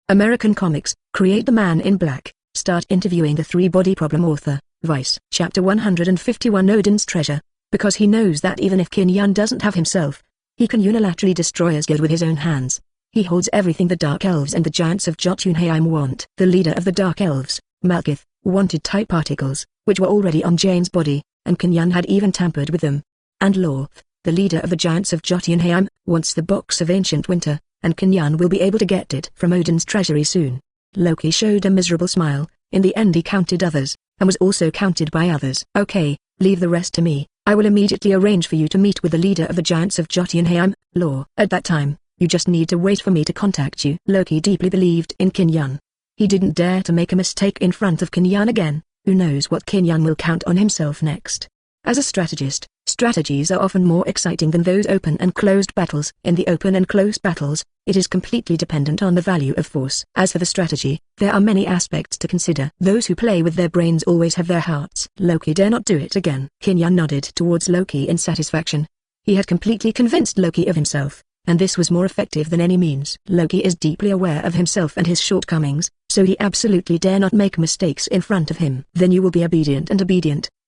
American Comics, Create the Man in Black, start interviewing the three-body problem author, Weiss. Chapter 151 Odin's Treasure. Because he knows that even if Kin Yun doesn't have himself, he can unilaterally destroy Asgard with his own hands. He holds everything the Dark Elves and the Giants of Jotunheim want. The leader of the Dark Elves, Malekith, wanted type particles, which were already on Jane's body, and Kin Yun had even tampered with them. And Lauf, the leader of the Giants of Jotunheim, wants the box of ancient winter, and Kin Yun will be able to get it from Odin's treasury soon. Loki showed a miserable smile. In the end he counted others, and was also counted by others. Okay, leave the rest to me. I will immediately arrange for you to meet with the leader of the Giants of Jotunheim, Lauf. At that time, you just need to wait for me to contact you. Loki deeply believed in Kin Yun. He didn't dare to make a mistake in front of Kin Yun again. Who knows what Kin Yun will count on himself next. As a strategist, strategies are often more exciting than those open and closed battles. In the open and closed battles, it is completely dependent on the value of force. As for the strategy, there are many aspects to consider. Those who play with their brains always have their hearts. Loki dare not do it again. Kin Yun nodded towards Loki in satisfaction. He had completely convinced Loki of himself, and this was more effective than any means. Loki is deeply aware of himself and his shortcomings, so he absolutely dare not make mistakes in front of him. Then you will be obedient,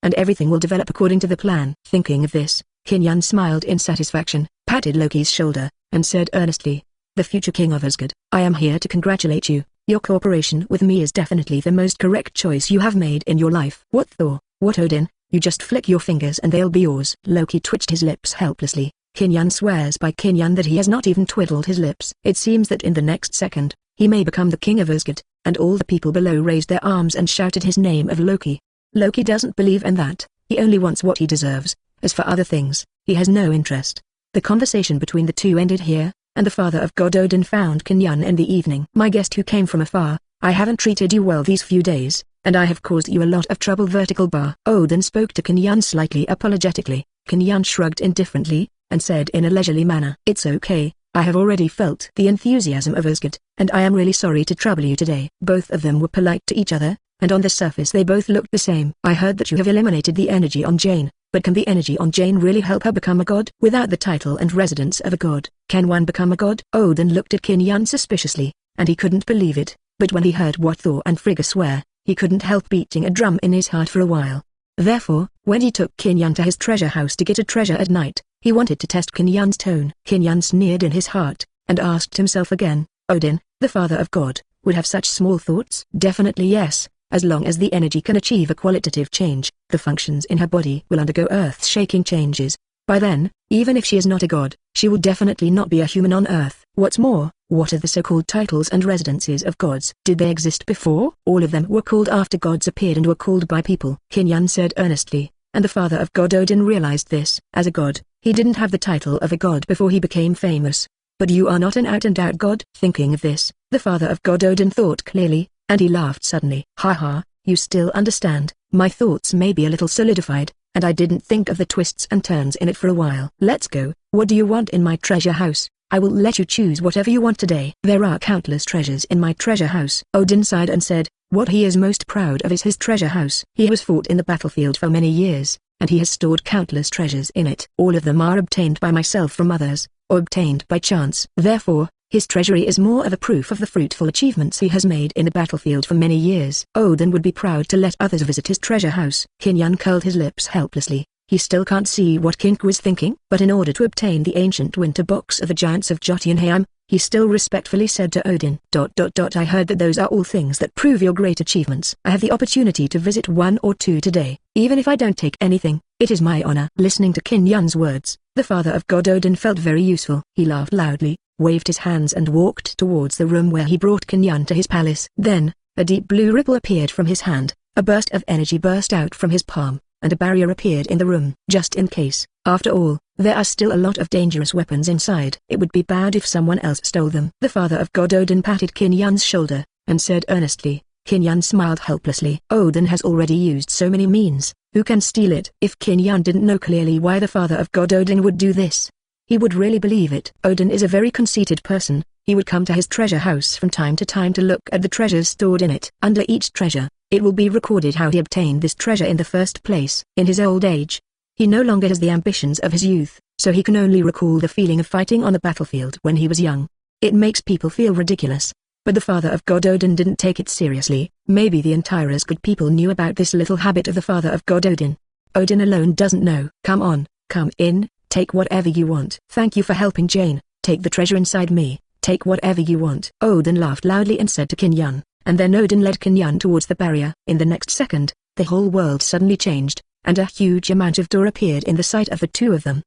and everything will develop according to the plan. Thinking of this, Kin Yun smiled in satisfaction, patted Loki's shoulder, and said earnestly, "The future king of Asgard, I am here to congratulate you. Your cooperation with me is definitely the most correct choice you have made in your life." "What Thor? What Odin? You just flick your fingers and they'll be yours." Loki twitched his lips helplessly. Kin Yun swears by Kin Yun that he has not even twiddled his lips. It seems that in the next second, he may become the king of Asgard, and all the people below raised their arms and shouted his name of Loki. Loki doesn't believe in that. He only wants what he deserves. As for other things, he has no interest. The conversation between the two ended here, and the father of God Odin found Kin Yun in the evening. "My guest who came from afar, I haven't treated you well these few days, and I have caused you a lot of trouble." Vertical bar. Odin spoke to Kin Yun slightly apologetically. Kin Yun shrugged indifferently, and said in a leisurely manner, "It's okay, I have already felt the enthusiasm of Asgard, and I am really sorry to trouble you today." Both of them were polite to each other, and on the surface they both looked the same. "I heard that you have eliminated the energy on Jane, but can the energy on Jane really help her become a god? Without the title and residence of a god, can one become a god?" Odin looked at Kin Yun suspiciously, and he couldn't believe it, but when he heard what Thor and Frigga swear, he couldn't help beating a drum in his heart for a while. Therefore, when he took Kin Yun to his treasure house to get a treasure at night, he wanted to test Kin Yun's tone. Kin Yun sneered in his heart, and asked himself again, "Odin, the father of God, would have such small thoughts?" Definitely yes. As long as the energy can achieve a qualitative change, the functions in her body will undergo earth-shaking changes. By then, even if she is not a god, she will definitely not be a human on Earth. What's more, what are the so-called titles and residences of gods? Did they exist before? All of them were called after gods appeared and were called by people. Kin Yun said earnestly, and the father of God Odin realized this. As a god, he didn't have the title of a god before he became famous. "But you are not an out-and-out god." Thinking of this, the father of God Odin thought clearly, and he laughed suddenly. "Ha ha, you still understand. My thoughts may be a little solidified, and I didn't think of the twists and turns in it for a while. Let's go. What do you want in my treasure house? I will let you choose whatever you want today." "There are countless treasures in my treasure house." Odin sighed and said, what he is most proud of is his treasure house. He has fought in the battlefield for many years, and he has stored countless treasures in it. All of them are obtained by myself from others, or obtained by chance. Therefore, his treasury is more of a proof of the fruitful achievements he has made in the battlefield for many years. Odin would be proud to let others visit his treasure house. Kin Yun curled his lips helplessly. He still can't see what Kink was thinking. But in order to obtain the ancient winter box of the Giants of Jotunheim, he still respectfully said to Odin, "I heard that those are all things that prove your great achievements. I have the opportunity to visit one or two today. Even if I don't take anything, it is my honor." Listening to Kin Yun's words, the father of God Odin felt very useful. He laughed loudly, waved his hands and walked towards the room where he brought Kin Yun to his palace. Then, a deep blue ripple appeared from his hand, a burst of energy burst out from his palm, and a barrier appeared in the room. Just in case, after all, there are still a lot of dangerous weapons inside. It would be bad if someone else stole them. The father of God Odin patted Kin Yun's shoulder, and said earnestly. Kin Yun smiled helplessly. Odin has already used so many means, who can steal it? If Kin Yun didn't know clearly why the father of God Odin would do this, he would really believe it. Odin is a very conceited person. He would come to his treasure house from time to time to look at the treasures stored in it. Under each treasure, it will be recorded how he obtained this treasure in the first place. In his old age, he no longer has the ambitions of his youth, so he can only recall the feeling of fighting on the battlefield when he was young. It makes people feel ridiculous, But the father of God Odin didn't take it seriously. Maybe the entire Asgard people knew about this little habit of the father of God Odin. Odin alone doesn't know. Come on, come in, take whatever you want. Thank you for helping Jane, take the treasure inside me, take whatever you want. Odin laughed loudly and said to Kinyan, and then Odin led Kinyan towards the barrier. In the next second, the whole world suddenly changed, and a huge amount of door appeared in the sight of the two of them.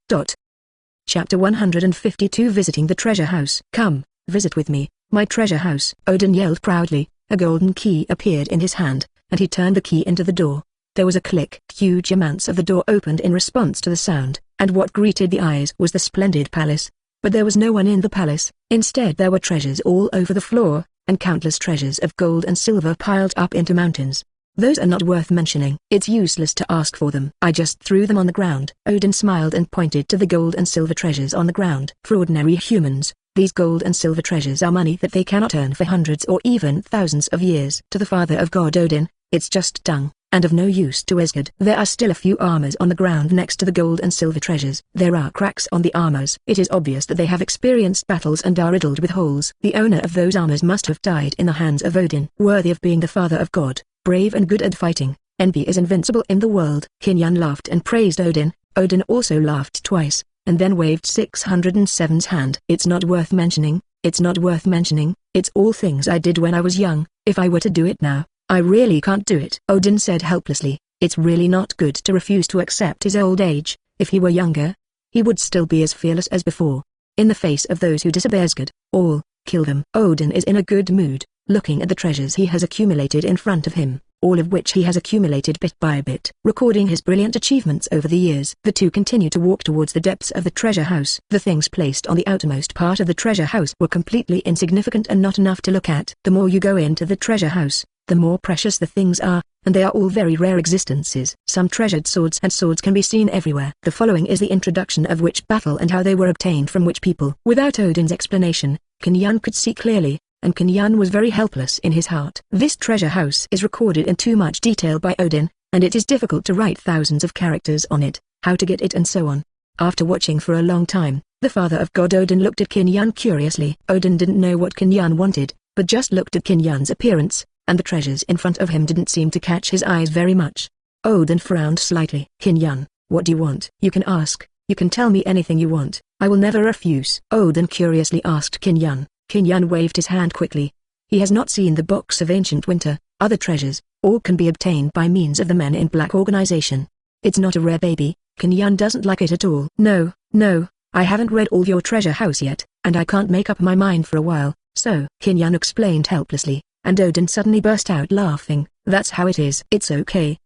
Chapter 152 Visiting the Treasure House. Come, visit with me, my treasure house. Odin yelled proudly. A golden key appeared in his hand, and he turned the key into the door. There was a click. Huge amounts of the door opened in response to the sound, and what greeted the eyes was the splendid palace. But there was no one in the palace. Instead there were treasures all over the floor, and countless treasures of gold and silver piled up into mountains. Those are not worth mentioning. It's useless to ask for them. I just threw them on the ground. Odin smiled and pointed to the gold and silver treasures on the ground. For ordinary humans, these gold and silver treasures are money that they cannot earn for hundreds or even thousands of years. To the father of God Odin, it's just dung, and of no use to Asgard. There are still a few armors on the ground next to the gold and silver treasures. There are cracks on the armors. It is obvious that they have experienced battles and are riddled with holes. The owner of those armors must have died in the hands of Odin. Worthy of being the father of God, brave and good at fighting, envy is invincible in the world. Kinyan laughed and praised Odin. Odin also laughed twice, and then waved 607's hand. It's not worth mentioning, it's not worth mentioning, it's all things I did when I was young. If I were to do it now, I really can't do it. Odin said helplessly. It's really not good to refuse to accept his old age. If he were younger, he would still be as fearless as before. In the face of those who disobey Asgard, all, kill them. Odin is in a good mood, looking at the treasures he has accumulated in front of him, all of which he has accumulated bit by bit. Recording his brilliant achievements over the years, the two continue to walk towards the depths of the treasure house. The things placed on the outermost part of the treasure house were completely insignificant and not enough to look at. The more you go into the treasure house, the more precious the things are, and they are all very rare existences. Some treasured swords and swords can be seen everywhere. The following is the introduction of which battle and how they were obtained from which people. Without Odin's explanation, Kinyan could see clearly, and Kinyan was very helpless in his heart. This treasure house is recorded in too much detail by Odin, and it is difficult to write thousands of characters on it, how to get it and so on. After watching for a long time, the father of God Odin looked at Kinyan curiously. Odin didn't know what Kinyan wanted, but just looked at Kinyan's appearance, and the treasures in front of him didn't seem to catch his eyes very much. Odin frowned slightly. Kinyan, what do you want? You can ask, you can tell me anything you want, I will never refuse. Odin curiously asked Kinyan. Kinyan waved his hand quickly. He has not seen the box of ancient winter. Other treasures, all can be obtained by means of the Men in Black organization. It's not a rare baby. Kinyan doesn't like it at all. No, I haven't read all your treasure house yet, and I can't make up my mind for a while, so. Kinyan explained helplessly, and Odin suddenly burst out laughing. That's how it is. It's okay,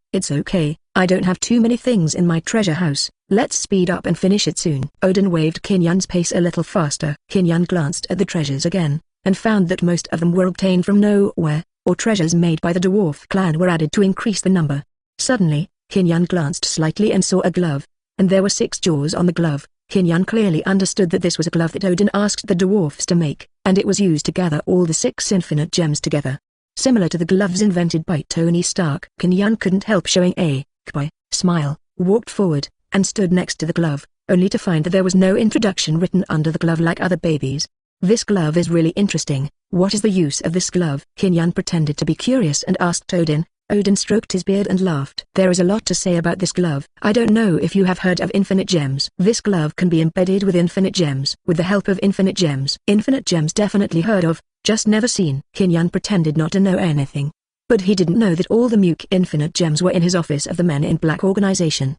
I don't have too many things in my treasure house. Let's speed up and finish it soon. Odin waved Kinyan's pace a little faster. Kinyan glanced at the treasures again, and found that most of them were obtained from nowhere, or treasures made by the dwarf clan were added to increase the number. Suddenly, Kinyan glanced slightly and saw a glove, and there were 6 jaws on the glove. Kinyan clearly understood that this was a glove that Odin asked the dwarfs to make, and it was used to gather all the 6 infinite gems together. Similar to the gloves invented by Tony Stark. Kinyan couldn't help showing a smile, walked forward, and stood next to the glove, only to find that there was no introduction written under the glove like other babies. This glove is really interesting. What is the use of this glove? Kinyan pretended to be curious and asked Odin. Odin stroked his beard and laughed. There is a lot to say about this glove. I don't know if you have heard of infinite gems. This glove can be embedded with infinite gems. With the help of infinite gems. Infinite gems definitely heard of, just never seen. Kinyan pretended not to know anything. But he didn't know that all the Muke infinite gems were in his office of the Men in Black organization.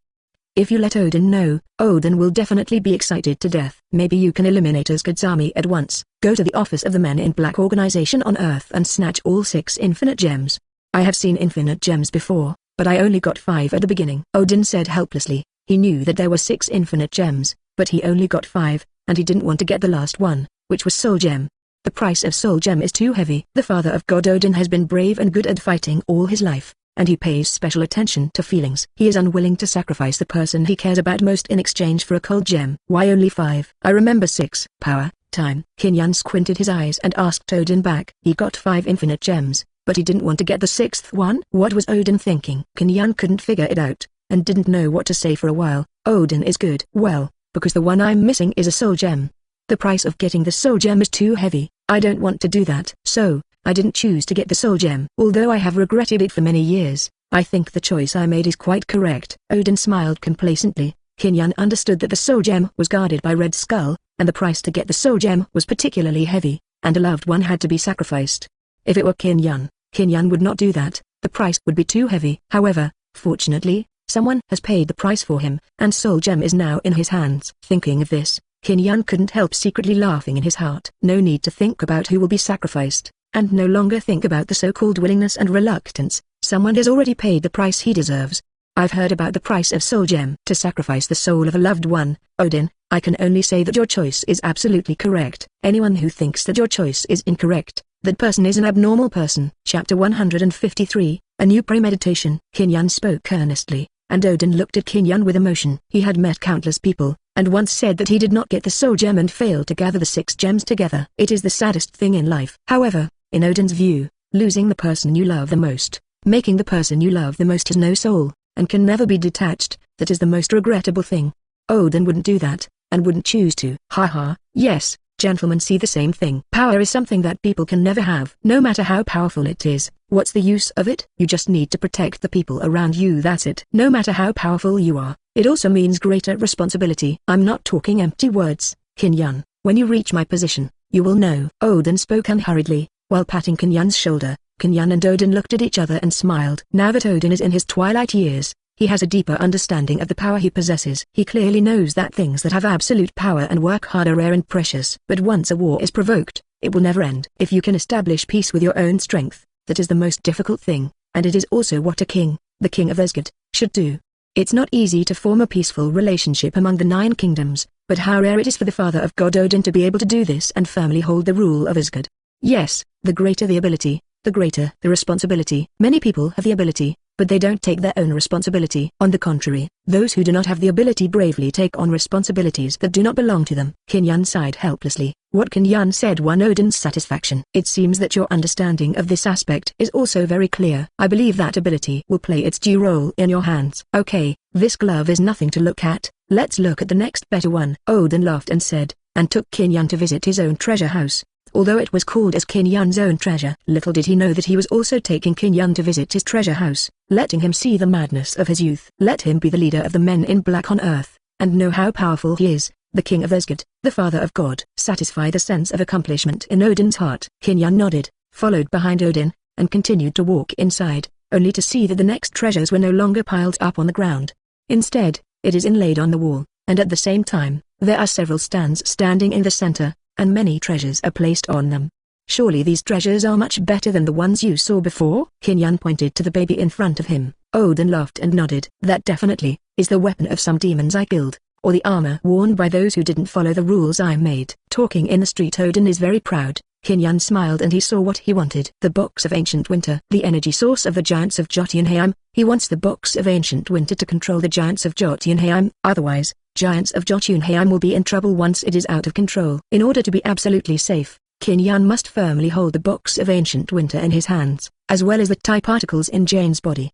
If you let Odin know, Odin will definitely be excited to death. Maybe you can eliminate Asgard's army at once. Go to the office of the Men in Black organization on Earth and snatch all 6 infinite gems. I have seen infinite gems before, but I only got 5 at the beginning. Odin said helplessly. He knew that there were 6 infinite gems, but he only got 5, and he didn't want to get the last one, which was Soul Gem. The price of Soul Gem is too heavy. The father of God Odin has been brave and good at fighting all his life, and he pays special attention to feelings. He is unwilling to sacrifice the person he cares about most in exchange for a cold gem. Why only 5? I remember 6. Power, time. Kinyan squinted his eyes and asked Odin back. He got 5 infinite gems, but he didn't want to get the 6th one. What was Odin thinking? Kinyan couldn't figure it out, and didn't know what to say for a while. Odin is good. Well, because the one I'm missing is a soul gem. The price of getting the soul gem is too heavy. I don't want to do that. So, I didn't choose to get the soul gem. Although I have regretted it for many years, I think the choice I made is quite correct." Odin smiled complacently. Qin Yan understood that the soul gem was guarded by Red Skull, and the price to get the soul gem was particularly heavy, and a loved one had to be sacrificed. If it were Qin Yan would not do that. The price would be too heavy. However, fortunately, someone has paid the price for him, and soul gem is now in his hands. Thinking of this, Qin Yan couldn't help secretly laughing in his heart. No need to think about who will be sacrificed, and no longer think about the so-called willingness and reluctance. Someone has already paid the price he deserves. I've heard about the price of soul gem. To sacrifice the soul of a loved one, Odin, I can only say that your choice is absolutely correct. Anyone who thinks that your choice is incorrect, that person is an abnormal person. Chapter 153, A New Premeditation. Qin Yan spoke earnestly, and Odin looked at Qin Yan with emotion. He had met countless people, and once said that he did not get the soul gem and failed to gather the 6 gems together. It is the saddest thing in life. However, in Odin's view, losing the person you love the most, making the person you love the most has no soul, and can never be detached, that is the most regrettable thing. Odin wouldn't do that, and wouldn't choose to. Haha, yes, gentlemen see the same thing. Power is something that people can never have. No matter how powerful it is, what's the use of it? You just need to protect the people around you, that's it. No matter how powerful you are, it also means greater responsibility. I'm not talking empty words, Qin Yan. When you reach my position, you will know. Odin spoke unhurriedly, while patting Qin Yan's shoulder. Qin Yan and Odin looked at each other and smiled. Now that Odin is in his twilight years, he has a deeper understanding of the power he possesses. He clearly knows that things that have absolute power and work hard are rare and precious. But once a war is provoked, it will never end. If you can establish peace with your own strength, that is the most difficult thing, and it is also what a king, the king of Asgard, should do. It's not easy to form a peaceful relationship among the 9 kingdoms, but how rare it is for the father of God Odin to be able to do this and firmly hold the rule of Asgard. Yes, the greater the ability, the greater the responsibility. Many people have the ability, but they don't take their own responsibility. On the contrary, those who do not have the ability bravely take on responsibilities that do not belong to them. Qin Yan sighed helplessly. What Qin Yan said won Odin's satisfaction. It seems that your understanding of this aspect is also very clear. I believe that ability will play its due role in your hands. Okay, this glove is nothing to look at. Let's look at the next better one. Odin laughed and said, and took Qin Yan to visit his own treasure house. Although it was called as Qin Yan's own treasure, little did he know that he was also taking Qin Yan to visit his treasure house, letting him see the madness of his youth. Let him be the leader of the men in black on earth, and know how powerful he is, the king of Asgard, the father of God. Satisfy the sense of accomplishment in Odin's heart. Qin Yan nodded, followed behind Odin, and continued to walk inside, only to see that the next treasures were no longer piled up on the ground. Instead, it is inlaid on the wall, and at the same time, there are several stands standing in the center, and many treasures are placed on them. Surely these treasures are much better than the ones you saw before? Qin Yan pointed to the baby in front of him. Odin laughed and nodded. That definitely is the weapon of some demons I killed, or the armor worn by those who didn't follow the rules I made. Talking in the street, Odin is very proud. Qin Yan smiled and he saw what he wanted. The box of ancient winter, the energy source of the giants of Jotunheim. He wants the box of ancient winter to control the giants of Jotunheim, otherwise, giants of Jotunheim will be in trouble once it is out of control. In order to be absolutely safe, Qin Yan must firmly hold the box of ancient winter in his hands, as well as the Ti particles in Jane's body.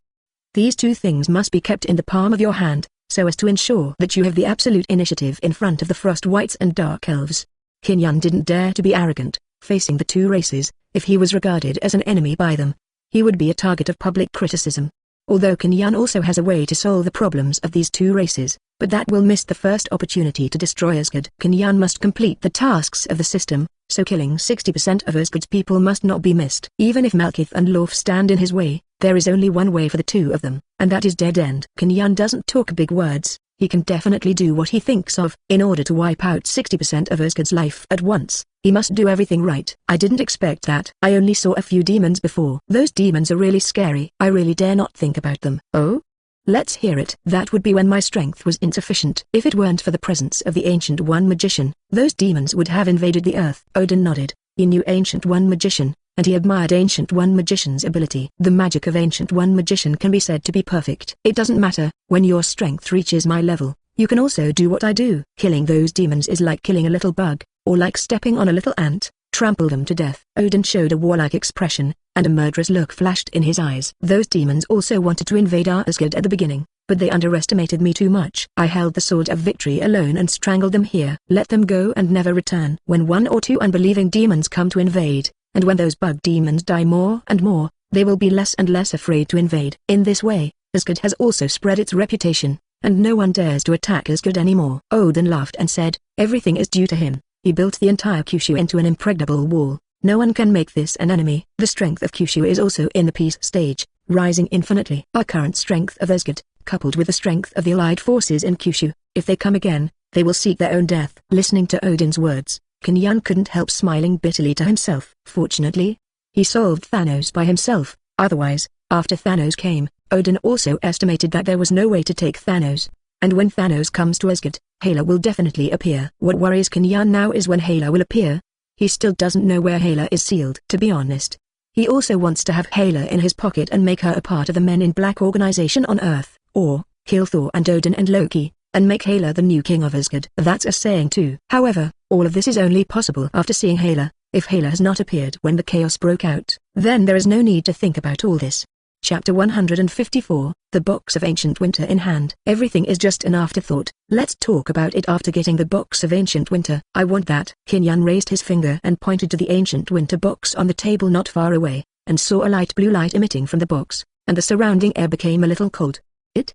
These 2 things must be kept in the palm of your hand, so as to ensure that you have the absolute initiative in front of the Frost Wights and Dark Elves. Qin Yan didn't dare to be arrogant, facing the 2 races. If he was regarded as an enemy by them, he would be a target of public criticism. Although Qin Yan also has a way to solve the problems of these 2 races, but that will miss the first opportunity to destroy Asgard. Qin Yan must complete the tasks of the system, so killing 60% of Asgard's people must not be missed. Even if Malekith and Lauf stand in his way, there is only one way for the 2 of them, and that is dead end. Qin Yan doesn't talk big words, he can definitely do what he thinks of. In order to wipe out 60% of Asgard's life at once, he must do everything right. I didn't expect that. I only saw a few demons before. Those demons are really scary. I really dare not think about them. Oh? Let's hear it. That would be when my strength was insufficient. If it weren't for the presence of the Ancient One Magician, those demons would have invaded the earth. Odin nodded. He knew Ancient One Magician, and he admired Ancient One Magician's ability. The magic of Ancient One Magician can be said to be perfect. It doesn't matter, when your strength reaches my level, you can also do what I do. Killing those demons is like killing a little bug, or like stepping on a little ant. Trample them to death. Odin showed a warlike expression, and a murderous look flashed in his eyes. Those demons also wanted to invade our Asgard at the beginning, but they underestimated me too much. I held the sword of victory alone and strangled them here. Let them go and never return. When 1 or 2 unbelieving demons come to invade, and when those bug demons die more and more, they will be less and less afraid to invade. In this way, Asgard has also spread its reputation, and no one dares to attack Asgard anymore. Odin laughed and said, everything is due to him. He built the entire Kyushu into an impregnable wall. No one can make this an enemy. The strength of Kyushu is also in the peace stage, rising infinitely. Our current strength of Asgard, coupled with the strength of the allied forces in Kyushu, if they come again, they will seek their own death. Listening to Odin's words, Kin couldn't help smiling bitterly to himself. Fortunately, he solved Thanos by himself. Otherwise, after Thanos came, Odin also estimated that there was no way to take Thanos. And when Thanos comes to Asgard, Hela will definitely appear. What worries Kin now is when Hela will appear. He still doesn't know where Hela is sealed. To be honest, he also wants to have Hela in his pocket and make her a part of the Men in Black organization on Earth, or kill Thor and Odin and Loki, and make Hela the new king of Asgard. That's a saying too. However, all of this is only possible after seeing Hela. If Hela has not appeared when the chaos broke out, then there is no need to think about all this. Chapter 154, The Box of Ancient Winter in Hand. Everything is just an afterthought. Let's talk about it after getting the Box of Ancient Winter. I want that. Kin raised his finger and pointed to the Ancient Winter box on the table not far away, and saw a light blue light emitting from the box, and the surrounding air became a little cold.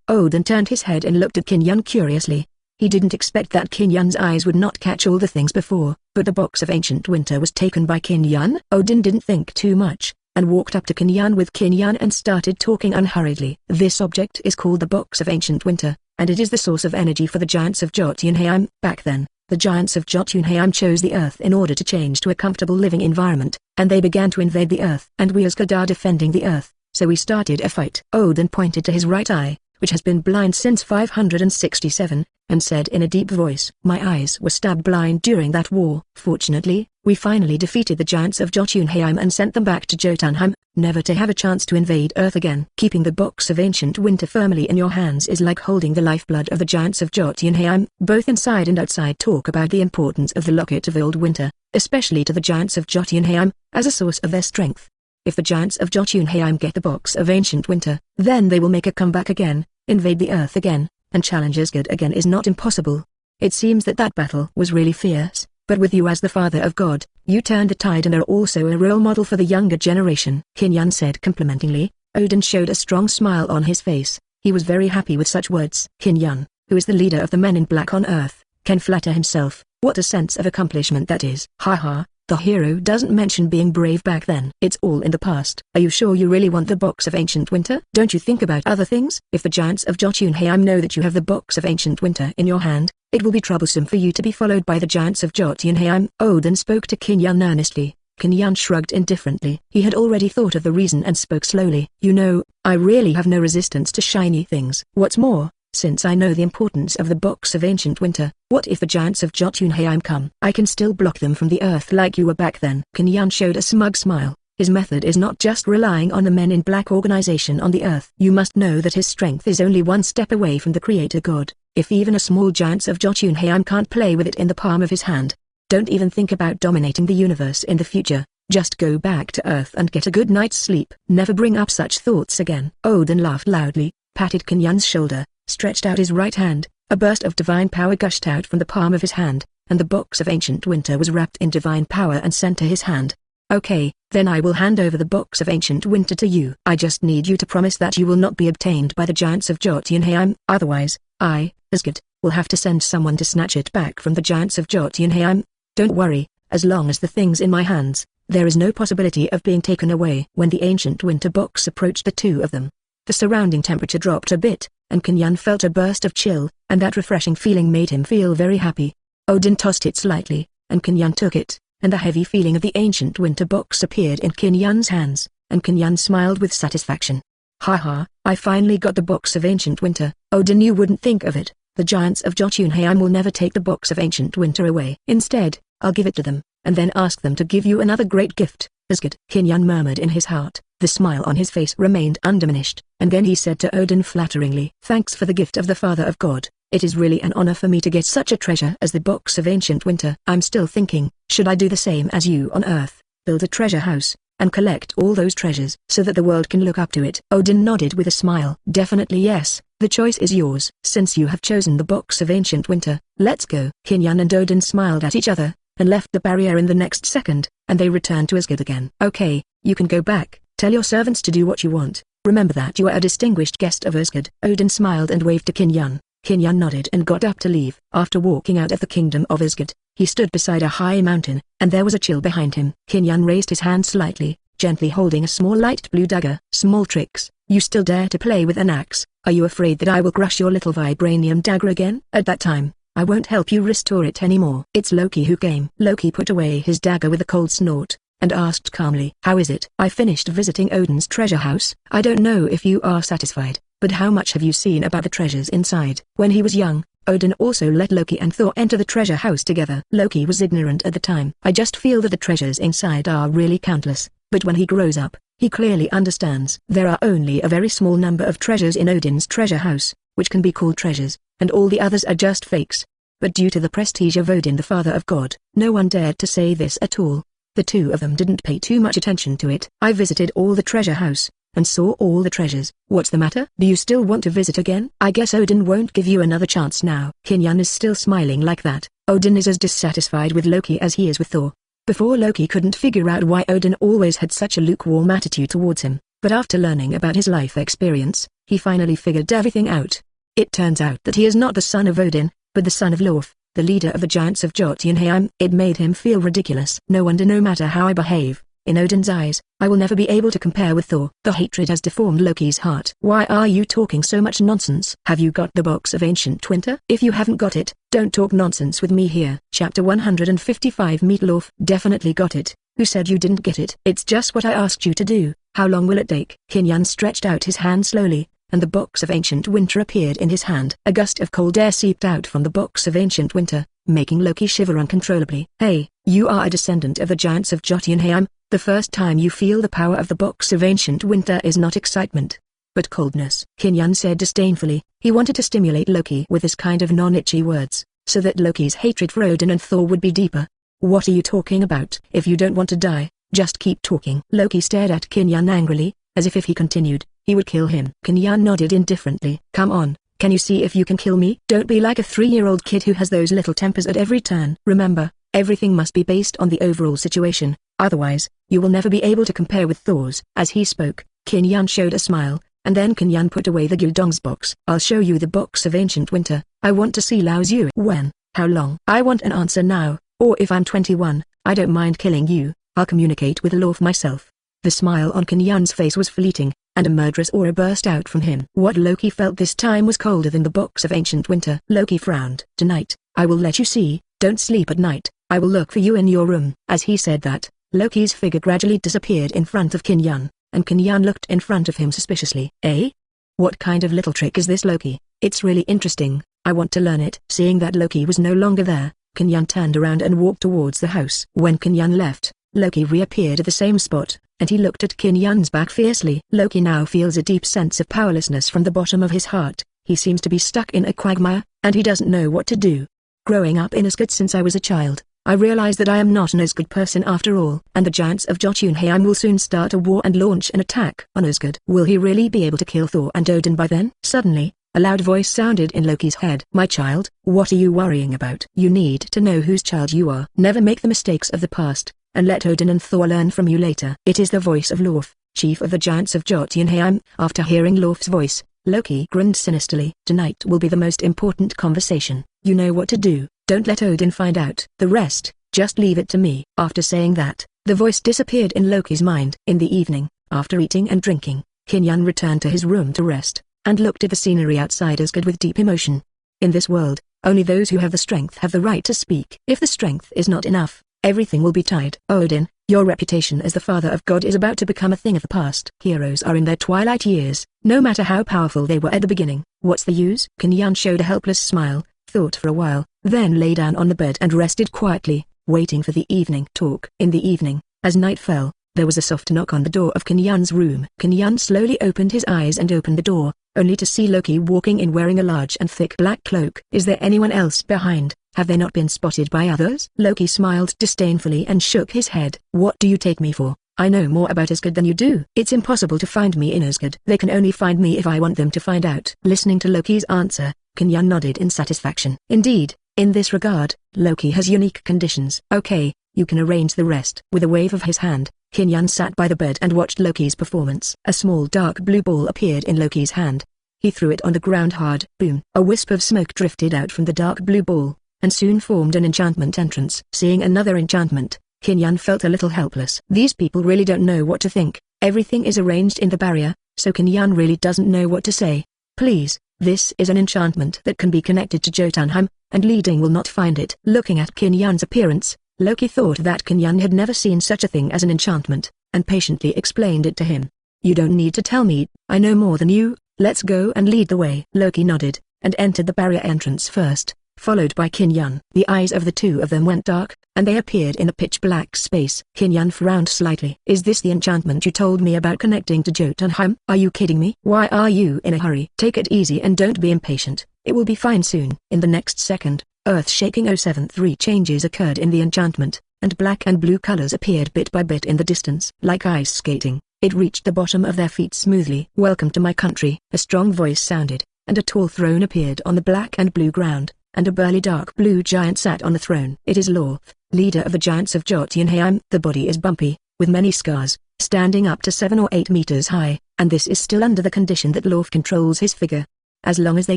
Odin turned his head and looked at Kin curiously. He didn't expect that Kin's eyes would not catch all the things before, but the Box of Ancient Winter was taken by Kin. Odin didn't think too much, and walked up to Kin with Kin and started talking unhurriedly. This object is called the Box of Ancient Winter, and it is the source of energy for the giants of Jotunheim. Back then, the giants of Jotunheim chose the earth in order to change to a comfortable living environment, and they began to invade the earth. And we Asgard are defending the earth, so we started a fight. Odin pointed to his right eye, which has been blind since 567, and said in a deep voice, my eyes were stabbed blind during that war. Fortunately, we finally defeated the giants of Jotunheim and sent them back to Jotunheim, never to have a chance to invade Earth again. Keeping the Box of Ancient Winter firmly in your hands is like holding the lifeblood of the giants of Jotunheim. Both inside and outside talk about the importance of the Locket of Old Winter, especially to the giants of Jotunheim, as a source of their strength. If the giants of Jotunheim get the Box of Ancient Winter, then they will make a comeback again, invade the Earth again, and challenge Asgard again is not impossible. It seems that battle was really fierce, but with you as the father of God, you turned the tide and are also a role model for the younger generation. Kin said complimentingly. Odin showed a strong smile on his face. He was very happy with such words. Kin, who is the leader of the Men in Black on Earth, can flatter himself. What a sense of accomplishment that is. Haha. The hero doesn't mention being brave back then. It's all in the past. Are you sure you really want the Box of Ancient Winter? Don't you think about other things? If the giants of Jotunheim know that you have the Box of Ancient Winter in your hand, it will be troublesome for you to be followed by the giants of Jotunheim. Odin spoke to Kin earnestly. Kin shrugged indifferently. He had already thought of the reason and spoke slowly. You know, I really have no resistance to shiny things. What's more, since I know the importance of the Box of Ancient Winter, what if the giants of Jotunheim come? I can still block them from the earth like you were back then. Kin showed a smug smile. His method is not just relying on the Men in Black organization on the earth. You must know that his strength is only one step away from the Creator God. If even a small giants of Jotunheim can't play with it in the palm of his hand, don't even think about dominating the universe in the future. Just go back to Earth and get a good night's sleep. Never bring up such thoughts again. Odin laughed loudly, patted Kin's shoulder, stretched out his right hand. A burst of divine power gushed out from the palm of his hand, and the Box of Ancient Winter was wrapped in divine power and sent to his hand. Okay, then I will hand over the Box of Ancient Winter to you. I just need you to promise that you will not be obtained by the giants of Jotunheim. Otherwise, I, Asgard, will have to send someone to snatch it back from the giants of Jotunheim. Don't worry, as long as the thing's in my hands, there is no possibility of being taken away. When the Ancient Winter box approached the two of them, the surrounding temperature dropped a bit, and Kin felt a burst of chill, and that refreshing feeling made him feel very happy. Odin tossed it slightly, and Kin took it, and the heavy feeling of the Ancient Winter box appeared in Kin's hands, and Kin smiled with satisfaction. Haha, I finally got the Box of Ancient Winter. Odin, you wouldn't think of it, the giants of Jotunheim will never take the Box of Ancient Winter away. Instead, I'll give it to them, and then ask them to give you another great gift, Asgard. Kin murmured in his heart. The smile on his face remained undiminished, and then he said to Odin flatteringly, thanks for the gift of the Father of God. It is really an honor for me to get such a treasure as the Box of Ancient Winter. I'm still thinking, should I do the same as you on Earth, build a treasure house, and collect all those treasures so that the world can look up to it? Odin nodded with a smile. Definitely yes, the choice is yours. Since you have chosen the Box of Ancient Winter, let's go. Kin and Odin smiled at each other, and left the barrier in the next second, and they returned to Asgard again. Okay, you can go back, tell your servants to do what you want. Remember that you are a distinguished guest of Asgard. Odin smiled and waved to Kinyan. Kinyan nodded and got up to leave. After walking out of the kingdom of Asgard, he stood beside a high mountain, and there was a chill behind him. Kinyan raised his hand slightly, gently holding a small light blue dagger. Small tricks, you still dare to play with an axe? Are you afraid that I will crush your little vibranium dagger again? At that time, I won't help you restore it anymore. It's Loki who came. Loki put away his dagger with a cold snort, and asked calmly, how is it? I finished visiting Odin's treasure house. I don't know if you are satisfied, but how much have you seen about the treasures inside? When he was young, Odin also let Loki and Thor enter the treasure house together. Loki was ignorant at the time. I just feel that the treasures inside are really countless, but when he grows up, he clearly understands. There are only a very small number of treasures in Odin's treasure house, which can be called treasures, and all the others are just fakes. But due to the prestige of Odin the father of God, no one dared to say this at all. The two of them didn't pay too much attention to it. I visited all the treasure house, and saw all the treasures. What's the matter? Do you still want to visit again? I guess Odin won't give you another chance now. Kinyan is still smiling like that. Odin is as dissatisfied with Loki as he is with Thor. Before, Loki couldn't figure out why Odin always had such a lukewarm attitude towards him, but after learning about his life experience, he finally figured everything out. It turns out that he is not the son of Odin, but the son of Lauf, the leader of the giants of Jotunheim. It made him feel ridiculous. No wonder, no matter how I behave, in Odin's eyes, I will never be able to compare with Thor. The hatred has deformed Loki's heart. Why are you talking so much nonsense? Have you got the box of ancient winter? If you haven't got it, don't talk nonsense with me here. Chapter 155. Meet Lauf. Definitely got it. Who said you didn't get it? It's just what I asked you to do. How long will it take? Kinyan stretched out his hand slowly, and the box of ancient winter appeared in his hand. A gust of cold air seeped out from the box of ancient winter, making Loki shiver uncontrollably. Hey, you are a descendant of the giants of Jotunheim. The first time you feel the power of the box of ancient winter is not excitement, but coldness. Kinyan said disdainfully. He wanted to stimulate Loki with this kind of non-itchy words, so that Loki's hatred for Odin and Thor would be deeper. What are you talking about? If you don't want to die, just keep talking. Loki stared at Kinyan angrily, as if he continued, he would kill him. Kinyan nodded indifferently. Come on, can you see if you can kill me? Don't be like a 3-year-old kid who has those little tempers at every turn. Remember, everything must be based on the overall situation, otherwise, you will never be able to compare with Thor's. As he spoke, Kinyan showed a smile, and then Kinyan put away the Gildong's box. I'll show you the box of ancient winter. I want to see Lao Zhu. When? How long? I want an answer now, or if I'm 21, I don't mind killing you. I'll communicate with Lauf myself. The smile on Kinyan's face was fleeting, and a murderous aura burst out from him. What Loki felt this time was colder than the box of ancient winter. Loki frowned. Tonight, I will let you see. Don't sleep at night. I will look for you in your room. As he said that, Loki's figure gradually disappeared in front of Kinyan, and Kinyan looked in front of him suspiciously. Eh? What kind of little trick is this, Loki? It's really interesting. I want to learn it. Seeing that Loki was no longer there, Kinyan turned around and walked towards the house. When Kinyan left, Loki reappeared at the same spot, and he looked at Kinyan's back fiercely. Loki now feels a deep sense of powerlessness from the bottom of his heart. He seems to be stuck in a quagmire, and he doesn't know what to do. Growing up in Asgard since I was a child, I realized that I am not an Asgard person after all. And the giants of Jotunheim will soon start a war and launch an attack on Asgard. Will he really be able to kill Thor and Odin by then? Suddenly, a loud voice sounded in Loki's head. My child, what are you worrying about? You need to know whose child you are. Never make the mistakes of the past, and let Odin and Thor learn from you later. It is the voice of Lauf, chief of the giants of Jotunheim. After hearing Lauf's voice, Loki grinned sinisterly. Tonight will be the most important conversation. You know what to do. Don't let Odin find out. The rest, just leave it to me. After saying that, the voice disappeared in Loki's mind. In the evening, after eating and drinking, Kinyan returned to his room to rest, and looked at the scenery outside Asgard with deep emotion. In this world, only those who have the strength have the right to speak. If the strength is not enough, everything will be tied. Odin, your reputation as the father of God is about to become a thing of the past. Heroes are in their twilight years, no matter how powerful they were at the beginning. What's the use? Kinyan showed a helpless smile, thought for a while, then lay down on the bed and rested quietly, waiting for the evening talk. In the evening, as night fell, there was a soft knock on the door of Kinyan's room. Kinyan slowly opened his eyes and opened the door, only to see Loki walking in wearing a large and thick black cloak. Is there anyone else behind? Have they not been spotted by others? Loki smiled disdainfully and shook his head. What do you take me for? I know more about Asgard than you do. It's impossible to find me in Asgard. They can only find me if I want them to find out. Listening to Loki's answer, Kinyan nodded in satisfaction. Indeed, In this regard, Loki has unique conditions. Okay, you can arrange the rest. With a wave of his hand, Qin Yan sat by the bed and watched Loki's performance. A small dark blue ball appeared in Loki's hand. He threw it on the ground hard. Boom! A wisp of smoke drifted out from the dark blue ball, and soon formed an enchantment entrance. Seeing another enchantment, Qin Yan felt a little helpless. These people really don't know what to think. Everything is arranged in the barrier, so Qin Yan really doesn't know what to say. Please, this is an enchantment that can be connected to Jotunheim, and Leading will not find it. Looking at Qin Yan's appearance, Loki thought that Qin Yan had never seen such a thing as an enchantment, and patiently explained it to him. You don't need to tell me, I know more than you, let's go and lead the way. Loki nodded, and entered the barrier entrance first, followed by Qin Yan. The eyes of the two of them went dark, and they appeared in a pitch-black space. Qin Yan frowned slightly. Is this the enchantment you told me about connecting to Jotunheim? Are you kidding me? Why are you in a hurry? Take it easy and don't be impatient, it will be fine soon. In the next second, earth-shaking 073 changes occurred in the enchantment, and black and blue colors appeared bit by bit in the distance. Like ice skating, it reached the bottom of their feet smoothly. Welcome to my country. A strong voice sounded, and a tall throne appeared on the black and blue ground, and a burly dark blue giant sat on the throne. It is Lauf, leader of the giants of Jotunheim. The body is bumpy, with many scars, standing up to 7 or 8 meters high, and this is still under the condition that Lauf controls his figure. As long as they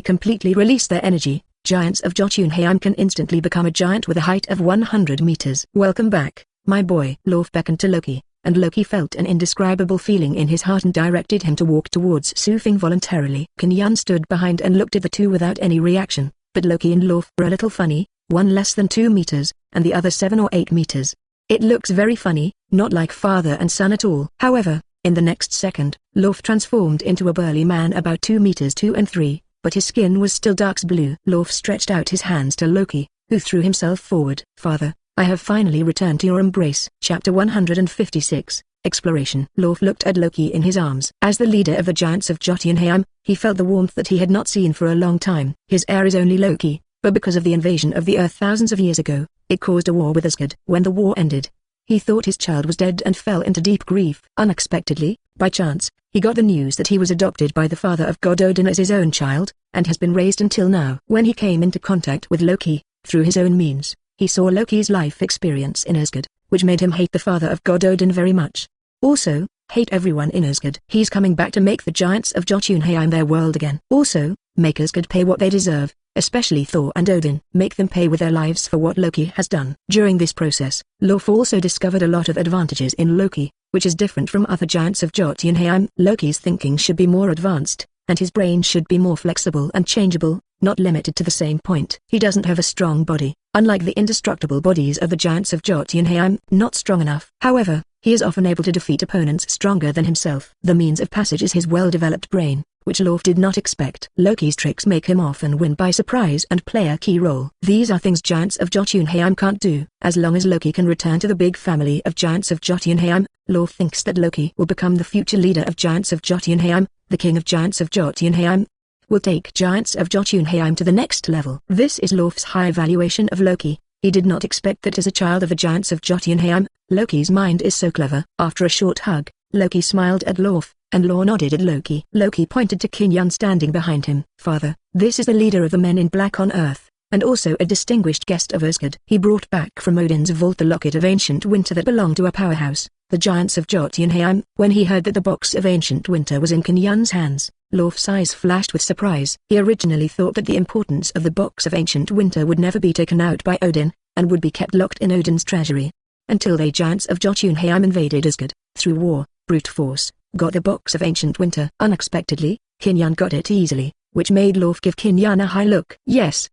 completely release their energy, giants of Jotunheim can instantly become a giant with a height of 100 meters. Welcome back, my boy. Lauf beckoned to Loki, and Loki felt an indescribable feeling in his heart and directed him to walk towards Sufing voluntarily. Qin Yan stood behind and looked at the two without any reaction, but Loki and Lauf were a little funny, one less than 2 meters, and the other 7 or 8 meters. It looks very funny, not like father and son at all. However, in the next second, Lauf transformed into a burly man about 2 meters 2 and 3, but his skin was still dark blue. Lauf stretched out his hands to Loki, who threw himself forward. Father, I have finally returned to your embrace. Chapter 156, Exploration. Lauf looked at Loki in his arms. As the leader of the giants of Jotunheim, he felt the warmth that he had not seen for a long time. His heir is only Loki, but because of the invasion of the Earth thousands of years ago, it caused a war with Asgard. When the war ended, he thought his child was dead and fell into deep grief. Unexpectedly, by chance, he got the news that he was adopted by the father of god Odin as his own child, and has been raised until now. When he came into contact with Loki, through his own means, he saw Loki's life experience in Asgard, which made him hate the father of god Odin very much. Also, hate everyone in Asgard. He's coming back to make the giants of Jotunheim their world again. Also, make Asgard pay what they deserve, especially Thor and Odin. Make them pay with their lives for what Loki has done. During this process, Lauf also discovered a lot of advantages in Loki, which is different from other giants of Jotunheim. Loki's thinking should be more advanced, and his brain should be more flexible and changeable, not limited to the same point. He doesn't have a strong body, unlike the indestructible bodies of the giants of Jotunheim. Not strong enough. However, he is often able to defeat opponents stronger than himself. The means of passage is his well-developed brain, which Lauf did not expect. Loki's tricks make him often win by surprise and play a key role. These are things giants of Jotunheim can't do. As long as Loki can return to the big family of giants of Jotunheim, Lauf thinks that Loki will become the future leader of giants of Jotunheim, the king of giants of Jotunheim. Will take giants of Jotunheim to the next level. This is Lauf's high evaluation of Loki. He did not expect that as a child of the giants of Jotunheim, Loki's mind is so clever. After a short hug, Loki smiled at Lauf, and Lauf nodded at Loki. Loki pointed to Qin Yan standing behind him. Father, this is the leader of the men in black on Earth, and also a distinguished guest of Asgard. He brought back from Odin's vault the locket of ancient winter that belonged to a powerhouse, the giants of Jotunheim. When he heard that the box of ancient winter was in Qin Yan's hands, Lauf's eyes flashed with surprise. He originally thought that the importance of the box of ancient winter would never be taken out by Odin, and would be kept locked in Odin's treasury. Until they giants of Jotunheim invaded Asgard, through war, brute force, got the box of ancient winter. Unexpectedly, Qin Yan got it easily, which made Lauf give Qin Yan a high look. Yes,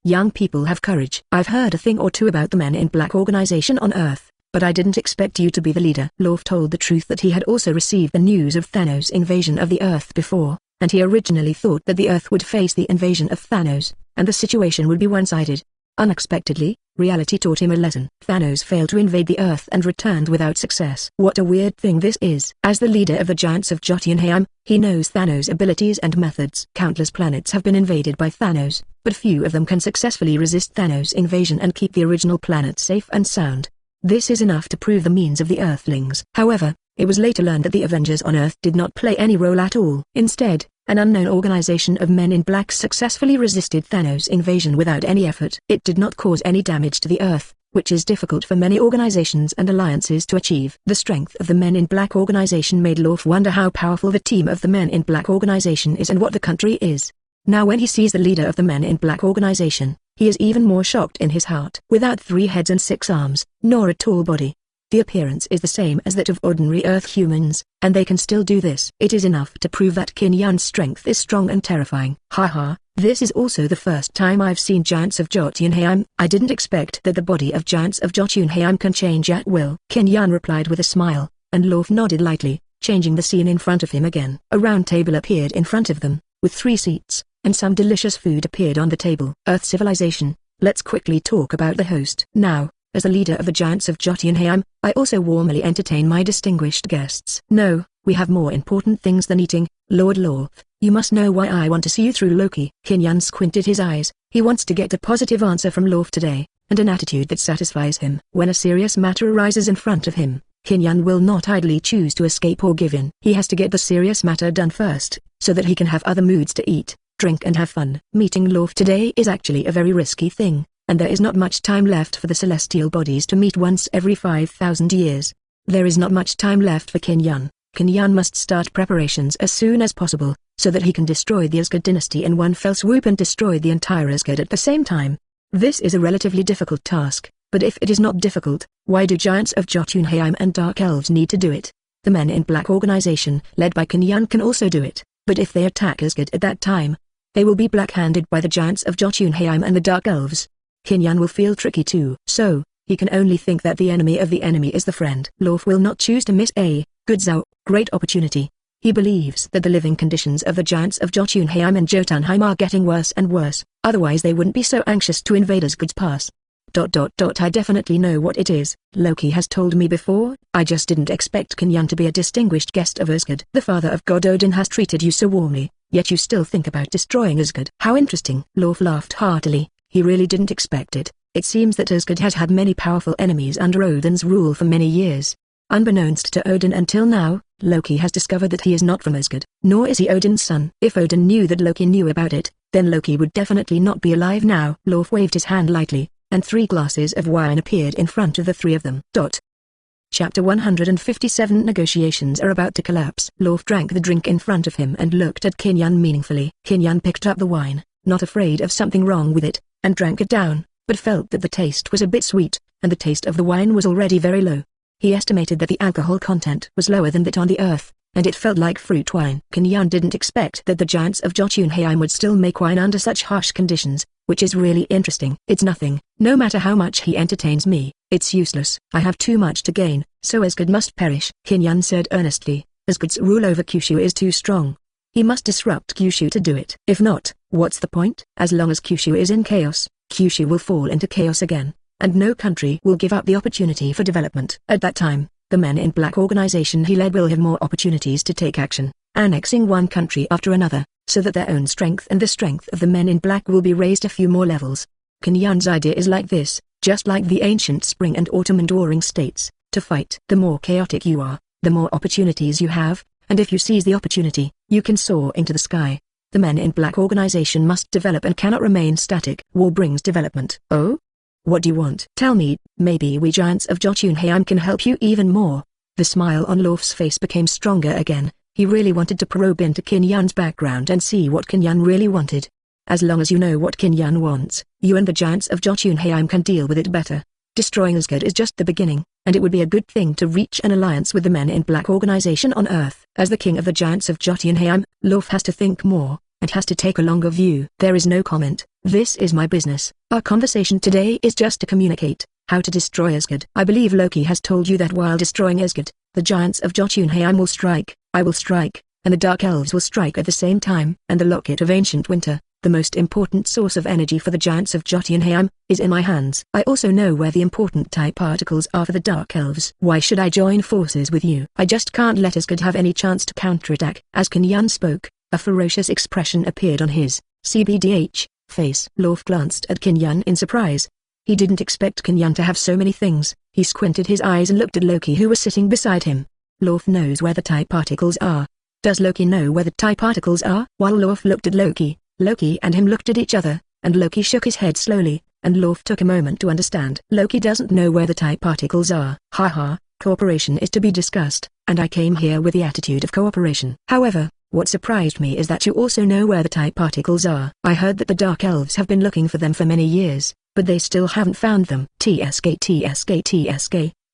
young people have courage. I've heard a thing or two about the Men in Black organization on Earth, but I didn't expect you to be the leader. Lauf told the truth that he had also received the news of Thanos' invasion of the Earth before, and he originally thought that the Earth would face the invasion of Thanos, and the situation would be one-sided. Unexpectedly, reality taught him a lesson. Thanos failed to invade the Earth and returned without success. What a weird thing this is. As the leader of the giants of Jotunheim, he knows Thanos' abilities and methods. Countless planets have been invaded by Thanos, but few of them can successfully resist Thanos' invasion and keep the original planet safe and sound. This is enough to prove the means of the Earthlings. However, it was later learned that the Avengers on Earth did not play any role at all. Instead, An unknown organization of men in black successfully resisted Thanos' invasion without any effort. It did not cause any damage to the Earth, which is difficult for many organizations and alliances to achieve. The strength of the Men in Black organization made Lauf wonder how powerful the team of the Men in Black organization is and what the country is. Now when he sees the leader of the Men in Black organization, he is even more shocked in his heart. Without 3 heads and 6 arms, nor a tall body, the appearance is the same as that of ordinary Earth humans, and they can still do this. It is enough to prove that Qin Yun's strength is strong and terrifying. Haha, this is also the first time I've seen giants of Jotunheim. I didn't expect that the body of giants of Jotunheim can change at will. Qin Yun replied with a smile, and Lauf nodded lightly, changing the scene in front of him again. A round table appeared in front of them, with 3 seats, and some delicious food appeared on the table. Earth civilization, let's quickly talk about the host. Now, as the leader of the giants of Jotunheim, I also warmly entertain my distinguished guests. No, we have more important things than eating, Lord Lauf. You must know why I want to see you through Loki. Qin Yun squinted his eyes. He wants to get a positive answer from Lauf today, and an attitude that satisfies him. When a serious matter arises in front of him, Qin Yun will not idly choose to escape or give in. He has to get the serious matter done first, so that he can have other moods to eat, drink and have fun. Meeting Lauf today is actually a very risky thing, and there is not much time left for the celestial bodies to meet once every 5,000 years. There is not much time left for Qin Yun. Qin Yun must start preparations as soon as possible, so that he can destroy the Asgard dynasty in one fell swoop and destroy the entire Asgard at the same time. This is a relatively difficult task, but if it is not difficult, why do giants of Jotunheim and Dark Elves need to do it? The Men in Black organization, led by Qin Yun, can also do it, but if they attack Asgard at that time, they will be black-handed by the giants of Jotunheim and the Dark Elves. Qin Yun will feel tricky too. So, he can only think that the enemy of the enemy is the friend. Lauf will not choose to miss a great opportunity. He believes that the living conditions of the giants of Jotunheim and Jotunheim are getting worse and worse, otherwise they wouldn't be so anxious to invade Asgard's pass. I definitely know what it is. Loki has told me before. I just didn't expect Qin Yun to be a distinguished guest of Asgard. The father of God Odin has treated you so warmly, yet you still think about destroying Asgard. How interesting. Lauf laughed heartily. He really didn't expect it. It seems that Asgard has had many powerful enemies under Odin's rule for many years. Unbeknownst to Odin until now, Loki has discovered that he is not from Asgard, nor is he Odin's son. If Odin knew that Loki knew about it, then Loki would definitely not be alive now. Lauf waved his hand lightly, and 3 glasses of wine appeared in front of the 3 of them. Chapter 157. Negotiations are about to collapse. Lauf drank the drink in front of him and looked at Qin Yun meaningfully. Qin Yun picked up the wine, not afraid of something wrong with it, and drank it down, but felt that the taste was a bit sweet, and the taste of the wine was already very low. He estimated that the alcohol content was lower than that on the Earth, and it felt like fruit wine. Qin Yun didn't expect that the giants of Jotunheim would still make wine under such harsh conditions, which is really interesting. It's nothing. No matter how much he entertains me, it's useless. I have too much to gain, so Asgard must perish. Qin Yun said earnestly. Asgard's rule over Kyushu is too strong. He must disrupt Kyushu to do it. If not, what's the point? As long as Kyushu is in chaos, Kyushu will fall into chaos again, and no country will give up the opportunity for development. At that time, the Men in Black organization he led will have more opportunities to take action, annexing one country after another, so that their own strength and the strength of the Men in Black will be raised a few more levels. Qin Yun's idea is like this, just like the ancient spring and autumn enduring states, to fight. The more chaotic you are, the more opportunities you have, and if you seize the opportunity, you can soar into the sky. The Men in Black organization must develop and cannot remain static. War brings development. Oh? What do you want? Tell me, maybe we giants of Jotunheim can help you even more. The smile on Lauf's face became stronger again. He really wanted to probe into Qin Yun's background and see what Qin Yun really wanted. As long as you know what Qin Yun wants, you and the giants of Jotunheim can deal with it better. Destroying Asgard is just the beginning, and it would be a good thing to reach an alliance with the Men in Black organization on Earth. As the king of the giants of Jotunheim, Lauf has to think more, and has to take a longer view. There is no comment. This is my business. Our conversation today is just to communicate how to destroy Asgard. I believe Loki has told you that while destroying Asgard, the giants of Jotunheim will strike, I will strike, and the Dark Elves will strike at the same time. And the Locket of Ancient Winter, the most important source of energy for the giants of Jotunheim, is in my hands. I also know where the important type particles are for the Dark Elves. Why should I join forces with you? I just can't let Asgard have any chance to counterattack. As Qin Yun spoke, a ferocious expression appeared on his CBDH face. Lauf glanced at Qin Yun in surprise. He didn't expect Qin Yun to have so many things. He squinted his eyes and looked at Loki who was sitting beside him. Lauf knows where the type particles are. Does Loki know where the TIE particles are? While Lauf looked at Loki, Loki and him looked at each other, and Loki shook his head slowly, and Lauf took a moment to understand. Loki doesn't know where the TIE particles are. Haha, cooperation is to be discussed, and I came here with the attitude of cooperation. However, what surprised me is that you also know where the TIE particles are. I heard that the Dark Elves have been looking for them for many years, but they still haven't found them. TSK,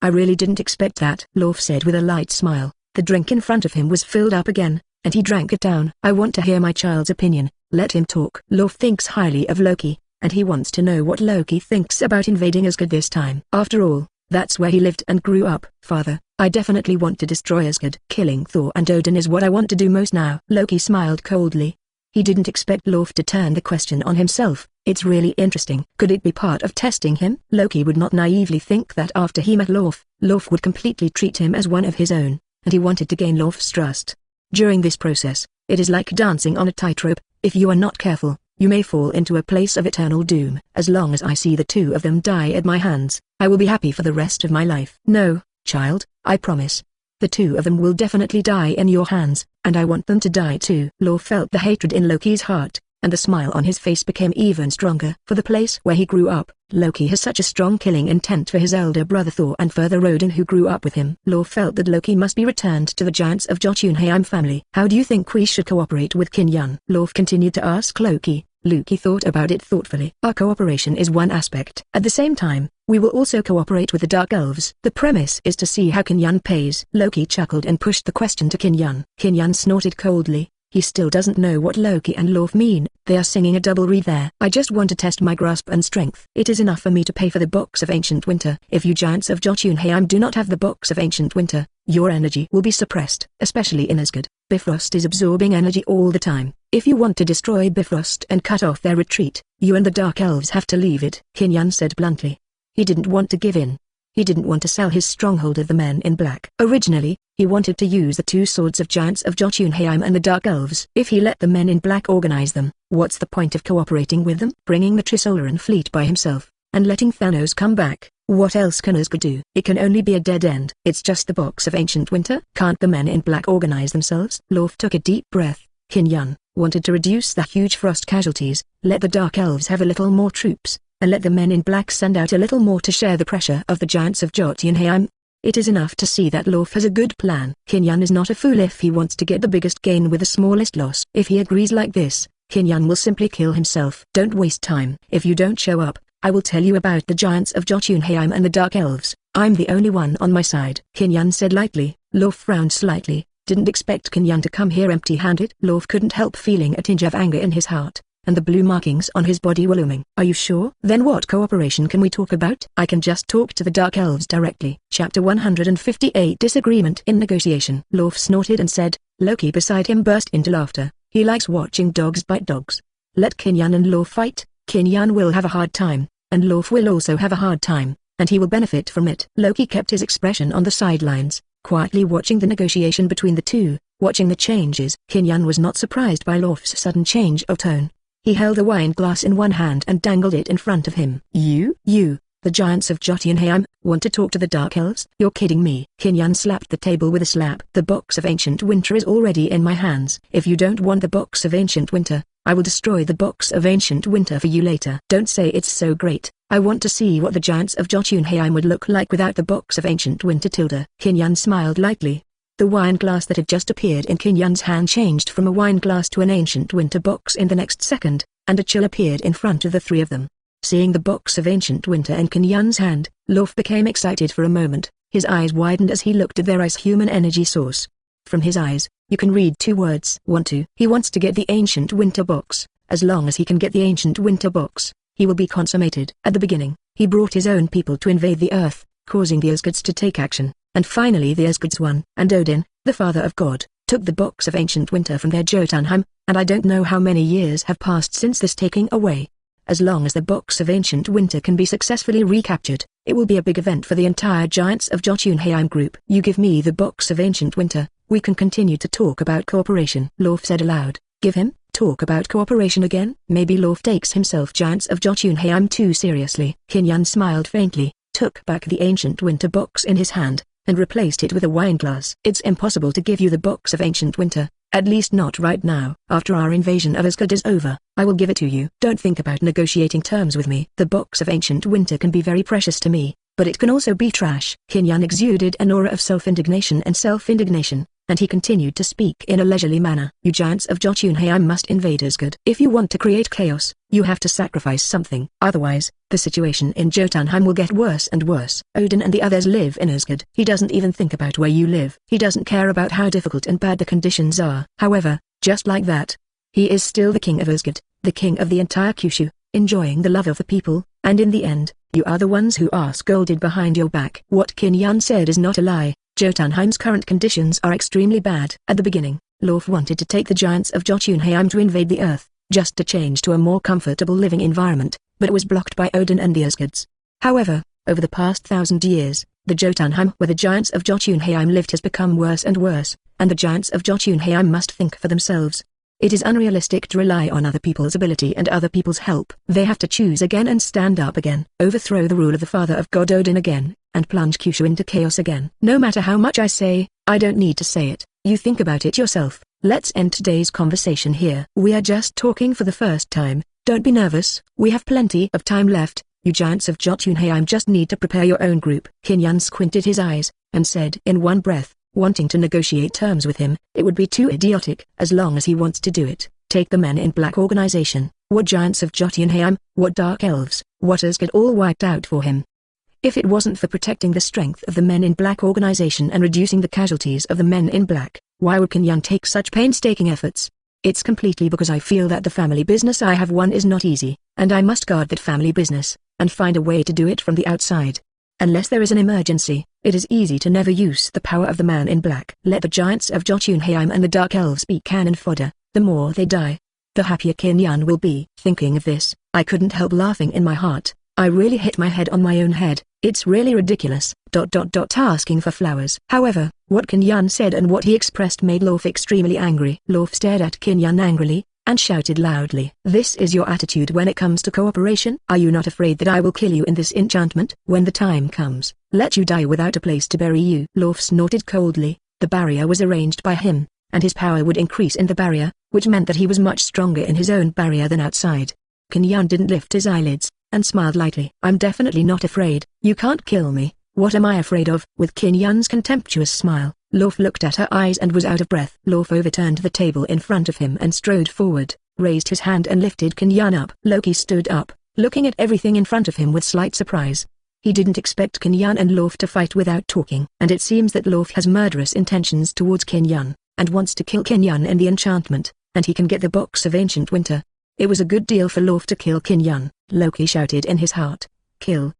I really didn't expect that, Lauf said with a light smile. The drink in front of him was filled up again, and he drank it down. I want to hear my child's opinion, let him talk. Lauf thinks highly of Loki, and he wants to know what Loki thinks about invading Asgard this time. After all, that's where he lived and grew up. Father, I definitely want to destroy Asgard. Killing Thor and Odin is what I want to do most now. Loki smiled coldly. He didn't expect Lauf to turn the question on himself. It's really interesting. Could it be part of testing him? Loki would not naively think that after he met Lauf, Lauf would completely treat him as one of his own, and he wanted to gain Lauf's trust. During this process, it is like dancing on a tightrope. If you are not careful, you may fall into a place of eternal doom. As long as I see the two of them die at my hands, I will be happy for the rest of my life. No, child, I promise. The two of them will definitely die in your hands, and I want them to die too. Lauf felt the hatred in Loki's heart, and the smile on his face became even stronger. For the place where he grew up, Loki has such a strong killing intent for his elder brother Thor and further Odin who grew up with him. Lauf felt that Loki must be returned to the giants of Jotunheim family. How do you think we should cooperate with Kin Yun? Lauf continued to ask Loki. Loki thought about it thoughtfully. Our cooperation is one aspect. At the same time, we will also cooperate with the Dark Elves. The premise is to see how Kin Yun pays. Loki chuckled and pushed the question to Kin Yun. Kin Yun snorted coldly. He still doesn't know what Loki and Lauf mean. They are singing a double reed there. I just want to test my grasp and strength. It is enough for me to pay for the box of Ancient Winter. If you giants of Jotunheim do not have the box of Ancient Winter, your energy will be suppressed, especially in Asgard. Bifrost is absorbing energy all the time. If you want to destroy Bifrost and cut off their retreat, you and the Dark Elves have to leave it. Kin Yun said bluntly. He didn't want to give in. He didn't want to sell his stronghold of the Men in Black. Originally, he wanted to use the two swords of giants of Jotunheim and the Dark Elves. If he let the Men in Black organize them, what's the point of cooperating with them? Bringing the Trisolaran fleet by himself, and letting Thanos come back, what else can Asgard do? It can only be a dead end. It's just the box of Ancient Winter. Can't the Men in Black organize themselves? Lauf took a deep breath. Kin Yun wanted to reduce the huge frost casualties, let the Dark Elves have a little more troops, and let the Men in Black send out a little more to share the pressure of the giants of Jotunheim. It is enough to see that Lauf has a good plan. Kin Yun is not a fool if he wants to get the biggest gain with the smallest loss. If he agrees like this, Kin Yun will simply kill himself. Don't waste time. If you don't show up, I will tell you about the giants of Jotunheim and the Dark Elves. I'm the only one on my side. Kin Yun said lightly. Lauf frowned slightly. Didn't expect Kin Yun to come here empty-handed. Lauf couldn't help feeling a tinge of anger in his heart, and the blue markings on his body were looming. Are you sure? Then what cooperation can we talk about? I can just talk to the Dark Elves directly. Chapter 158 Disagreement in Negotiation. Lauf snorted and said. Loki beside him burst into laughter. He likes watching dogs bite dogs. Let Kin Yun and Lauf fight. Kin Yun will have a hard time, and Lauf will also have a hard time, and he will benefit from it. Loki kept his expression on the sidelines, quietly watching the negotiation between the two, watching the changes. Kin Yun was not surprised by Lauf's sudden change of tone. He held a wine glass in one hand and dangled it in front of him. You, the giants of Jotunheim, want to talk to the Dark Elves? You're kidding me. Kin Yun slapped the table with a slap. The box of Ancient Winter is already in my hands. If you don't want the box of Ancient Winter, I will destroy the box of Ancient Winter for you later. Don't say it's so great. I want to see what the giants of Jotunheim would look like without the box of Ancient Winter. Kin Yun smiled lightly. The wine glass that had just appeared in Kin Yun's hand changed from a wine glass to an Ancient Winter box in the next second, and a chill appeared in front of the three of them. Seeing the box of Ancient Winter in Kin Yun's hand, Lauf became excited for a moment. His eyes widened as he looked at their ice human energy source. From his eyes, you can read two words. Want to. He wants to get the Ancient Winter box. As long as he can get the Ancient Winter box, he will be consummated. At the beginning, he brought his own people to invade the earth, causing the Asgards to take action, and finally the Asgards won. And Odin, the father of God, took the box of Ancient Winter from their Jotunheim, and I don't know how many years have passed since this taking away. As long as the box of Ancient Winter can be successfully recaptured, it will be a big event for the entire Giants of Jotunheim group. You give me the box of Ancient Winter, we can continue to talk about cooperation. Lauf said aloud. Give him? Talk about cooperation again? Maybe Lauf takes himself Giants of Jotunheim too seriously. Kin Yun smiled faintly, took back the Ancient Winter box in his hand, and replaced it with a wineglass. "It's impossible to give you the box of ancient winter, at least not right now. After our invasion of Asgard is over, I will give it to you. Don't think about negotiating terms with me. The box of ancient winter can be very precious to me, but it can also be trash." Qin Yan exuded an aura of self-indignation, and he continued to speak in a leisurely manner. "You giants of Jotunheim must invade Asgard. If you want to create chaos, you have to sacrifice something. Otherwise, the situation in Jotunheim will get worse and worse. Odin and the others live in Asgard. He doesn't even think about where you live. He doesn't care about how difficult and bad the conditions are. However, just like that, he is still the king of Asgard, the king of the entire Kyushu, enjoying the love of the people, and in the end, you are the ones who are scolded behind your back." What Qin Yan said is not a lie. Jotunheim's current conditions are extremely bad. At the beginning, Lauf wanted to take the giants of Jotunheim to invade the earth, just to change to a more comfortable living environment, but it was blocked by Odin and the Asgards. However, over the past 1,000 years, the Jotunheim where the giants of Jotunheim lived has become worse and worse, and the giants of Jotunheim must think for themselves. It is unrealistic to rely on other people's ability and other people's help. They have to choose again and stand up again. Overthrow the rule of the father of God Odin again, and plunge Kyushu into chaos again. No matter how much I say, I don't need to say it. You think about it yourself. Let's end today's conversation here. We are just talking for the first time. Don't be nervous. We have plenty of time left. You giants of Jotunheim just need to prepare your own group. Qin Yan squinted his eyes, and said in one breath, wanting to negotiate terms with him, it would be too idiotic. As long as he wants to do it, take the Men in Black organization. What giants of Jotunheim, what dark elves, what Asgard all wiped out for him. If it wasn't for protecting the strength of the Men in Black organization and reducing the casualties of the Men in Black, why would Qin Yan take such painstaking efforts? It's completely because I feel that the family business I have won is not easy, and I must guard that family business, and find a way to do it from the outside. Unless there is an emergency, it is easy to never use the power of the Man in Black. Let the giants of Jotunheim and the Dark Elves be cannon fodder. The more they die, the happier Qin Yan will be. Thinking of this, I couldn't help laughing in my heart. I really hit my head on my own head. It's really ridiculous. Asking for flowers. However, what Qin Yan said and what he expressed made Lauf extremely angry. Lauf stared at Qin Yan angrily, and shouted loudly. "This is your attitude when it comes to cooperation? Are you not afraid that I will kill you in this enchantment? When the time comes, let you die without a place to bury you." Lauf snorted coldly. The barrier was arranged by him, and his power would increase in the barrier, which meant that he was much stronger in his own barrier than outside. Qin Yan didn't lift his eyelids, and smiled lightly. "I'm definitely not afraid. You can't kill me. What am I afraid of?" With Qin Yan's contemptuous smile, Lauf looked at her eyes and was out of breath. Lauf overturned the table in front of him and strode forward, raised his hand and lifted Qin Yan up. Loki stood up, looking at everything in front of him with slight surprise. He didn't expect Qin Yan and Lauf to fight without talking. And it seems that Lauf has murderous intentions towards Qin Yan, and wants to kill Qin Yan in the enchantment, and he can get the box of ancient winter. It was a good deal for Lauf to kill Qin Yan. Loki shouted in his heart. Kill,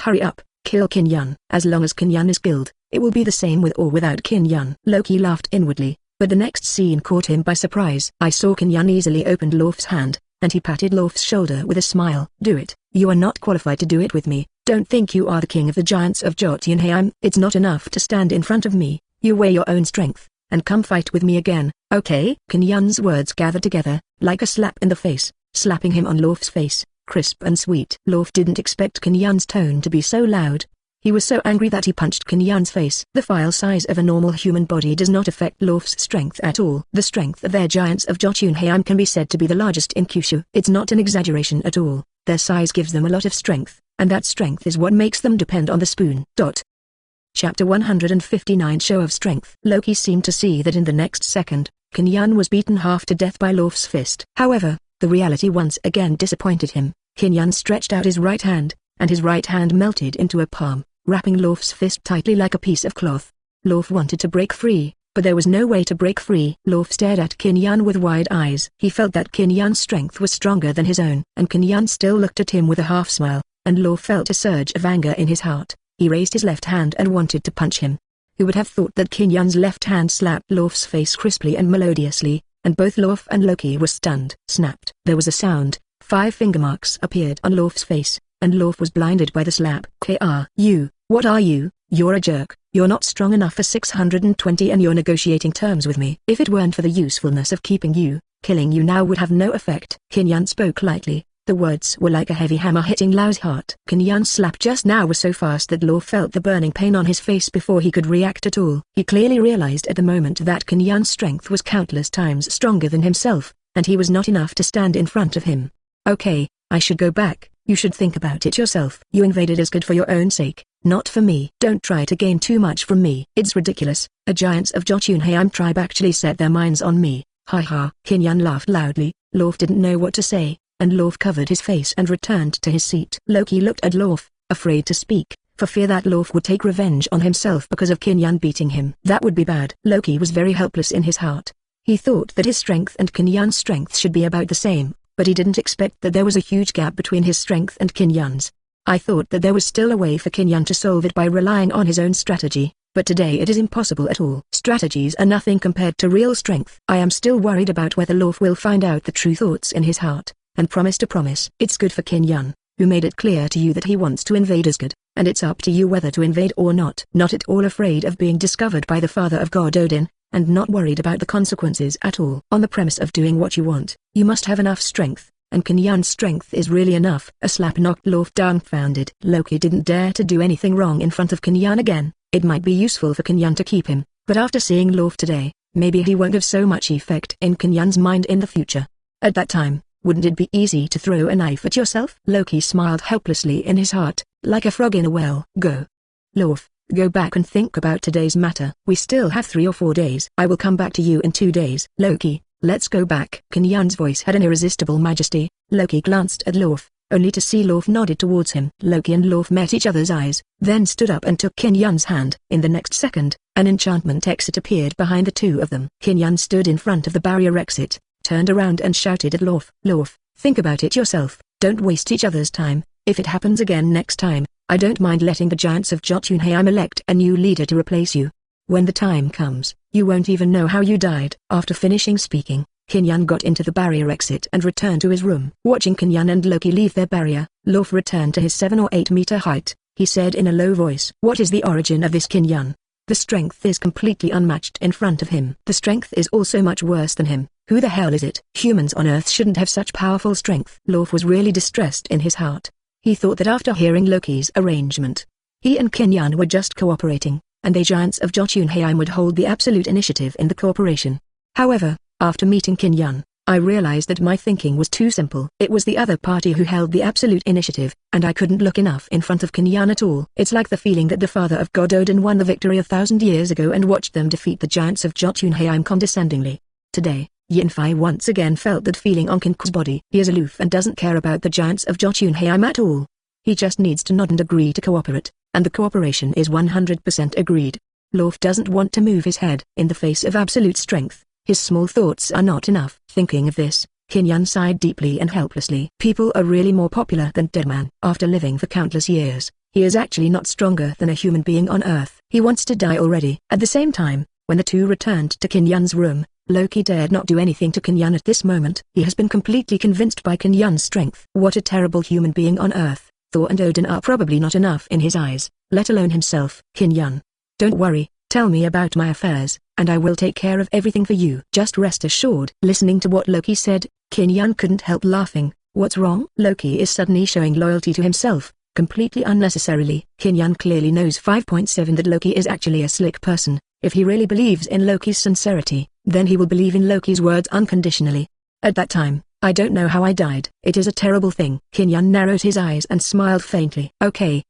hurry up, kill Qin Yan. As long as Qin Yan is killed, it will be the same with or without Qin Yan. Loki laughed inwardly, but the next scene caught him by surprise. I saw Qin Yan easily opened Lauf's hand, and he patted Lauf's shoulder with a smile. "Do it. You are not qualified to do it with me. Don't think you are the king of the giants of Jotunheim. It's not enough to stand in front of me. You weigh your own strength, and come fight with me again, okay?" Qin Yan's words gathered together, like a slap in the face, slapping him on Lauf's face, crisp and sweet. Lauf didn't expect Qin Yan's tone to be so loud. He was so angry that he punched Qin Yan's face. The file size of a normal human body does not affect Lauf's strength at all. The strength of their giants of Jotunheim can be said to be the largest in Kyushu. It's not an exaggeration at all. Their size gives them a lot of strength, and that strength is what makes them depend on the spoon. Chapter 159 Show of Strength. Loki seemed to see that in the next second, Qin Yan was beaten half to death by Lauf's fist. However, the reality once again disappointed him. Qin Yan stretched out his right hand, and his right hand melted into a palm, wrapping Lauf's fist tightly like a piece of cloth. Lauf wanted to break free, but there was no way to break free. Lauf stared at Qin Yan with wide eyes. He felt that Qin Yan's strength was stronger than his own, and Qin Yan still looked at him with a half smile, and Lauf felt a surge of anger in his heart. He raised his left hand and wanted to punch him. Who would have thought that Qin Yan's left hand slapped Lauf's face crisply and melodiously, and both Lauf and Loki were stunned. Snapped. There was a sound. 5 finger marks appeared on Lauf's face, and Lauf was blinded by the slap. "You, what are you? You're a jerk. You're not strong enough for 620 and you're negotiating terms with me. If it weren't for the usefulness of keeping you, killing you now would have no effect." Qin Yan spoke lightly, The words were like a heavy hammer hitting Lau's heart. Qin Yun's slap just now was so fast that Lauf felt the burning pain on his face before he could react at all. He clearly realized at the moment that Qin Yun's strength was countless times stronger than himself, and he was not enough to stand in front of him. Okay, I should go back. You should think about it yourself. You invaded Asgard for your own sake, not for me. Don't try to gain too much from me. It's ridiculous. A Giants of Jotunheim tribe actually set their minds on me. Ha ha. Qin Yun laughed loudly. Lauf didn't know what to say, and Lauf covered his face and returned to his seat. Loki looked at Lauf, afraid to speak, for fear that Lauf would take revenge on himself because of Qin Yun beating him. That would be bad. Loki was very helpless in his heart. He thought that his strength and Qin Yun's strength should be about the same, but he didn't expect that there was a huge gap between his strength and Qin Yun's. I thought that there was still a way for Qin Yun to solve it by relying on his own strategy, but today it is impossible at all. Strategies are nothing compared to real strength. I am still worried about whether Lauf will find out the true thoughts in his heart, and promise to promise. It's good for Qin Yun, who made it clear to you that he wants to invade Asgard, and it's up to you whether to invade or not. Not at all afraid of being discovered by the father of God Odin, and not worried about the consequences at all. On the premise of doing what you want, you must have enough strength, and Qin Yun's strength is really enough. A slap knocked Lauf dumbfounded. Loki didn't dare to do anything wrong in front of Qin Yun again. It might be useful for Qin Yun to keep him, but after seeing Lauf today, maybe he won't have so much effect in Qin Yun's mind in the future. At that time, wouldn't it be easy to throw a knife at yourself? Loki smiled helplessly in his heart, like a frog in a well. Go. Lauf, go back and think about today's matter. We still have 3 or 4 days. I will come back to you in 2 days. Loki, let's go back. Qin Yun's voice had an irresistible majesty. Loki glanced at Lauf, only to see Lauf nodded towards him. Loki and Lauf met each other's eyes, then stood up and took Qin Yun's hand. In the next second, an enchantment exit appeared behind the two of them. Qin Yun stood in front of the barrier exit, turned around and shouted at Lauf. Lauf, think about it yourself. Don't waste each other's time. If it happens again next time, I don't mind letting the Giants of Jotunheim elect a new leader to replace you. When the time comes, you won't even know how you died. After finishing speaking, Qin Yun got into the barrier exit and returned to his room. Watching Qin Yun and Loki leave their barrier, Lauf returned to his 7 or 8 meter height. He said in a low voice, "What is the origin of this Qin Yun? The strength is completely unmatched in front of him. The strength is also much worse than him. Who the hell is it? Humans on Earth shouldn't have such powerful strength." Lauf was really distressed in his heart. He thought that after hearing Loki's arrangement, he and Qin Yun were just cooperating, and the Giants of Jotunheim would hold the absolute initiative in the cooperation. However, after meeting Qin Yun, I realized that my thinking was too simple. It was the other party who held the absolute initiative, and I couldn't look enough in front of Qin Yun at all. It's like the feeling that the father of God Odin won the victory 1,000 years ago and watched them defeat the Giants of Jotunheim condescendingly. Today, Yin-Fi once again felt that feeling on Qin Ku's body. He is aloof and doesn't care about the Giants of Jotunheim at all. He just needs to nod and agree to cooperate, and the cooperation is 100% agreed. Lauf doesn't want to move his head. In the face of absolute strength, his small thoughts are not enough. Thinking of this, Qin Yun sighed deeply and helplessly. People are really more popular than dead man. After living for countless years, he is actually not stronger than a human being on Earth. He wants to die already. At the same time, when the two returned to Qin Yun's room, Loki dared not do anything to Qin Yun at this moment. He has been completely convinced by Qin Yun's strength. What a terrible human being on Earth. Thor and Odin are probably not enough in his eyes, let alone himself. Qin Yun, don't worry, tell me about my affairs, and I will take care of everything for you. Just rest assured. Listening to what Loki said, Qin Yun couldn't help laughing. What's wrong? Loki is suddenly showing loyalty to himself, completely unnecessarily. Qin Yun clearly knows 5.7 that Loki is actually a slick person. If he really believes in Loki's sincerity, then he will believe in Loki's words unconditionally. At that time, I don't know how I died. It is a terrible thing. Qin Yun narrowed his eyes and smiled faintly. Okay,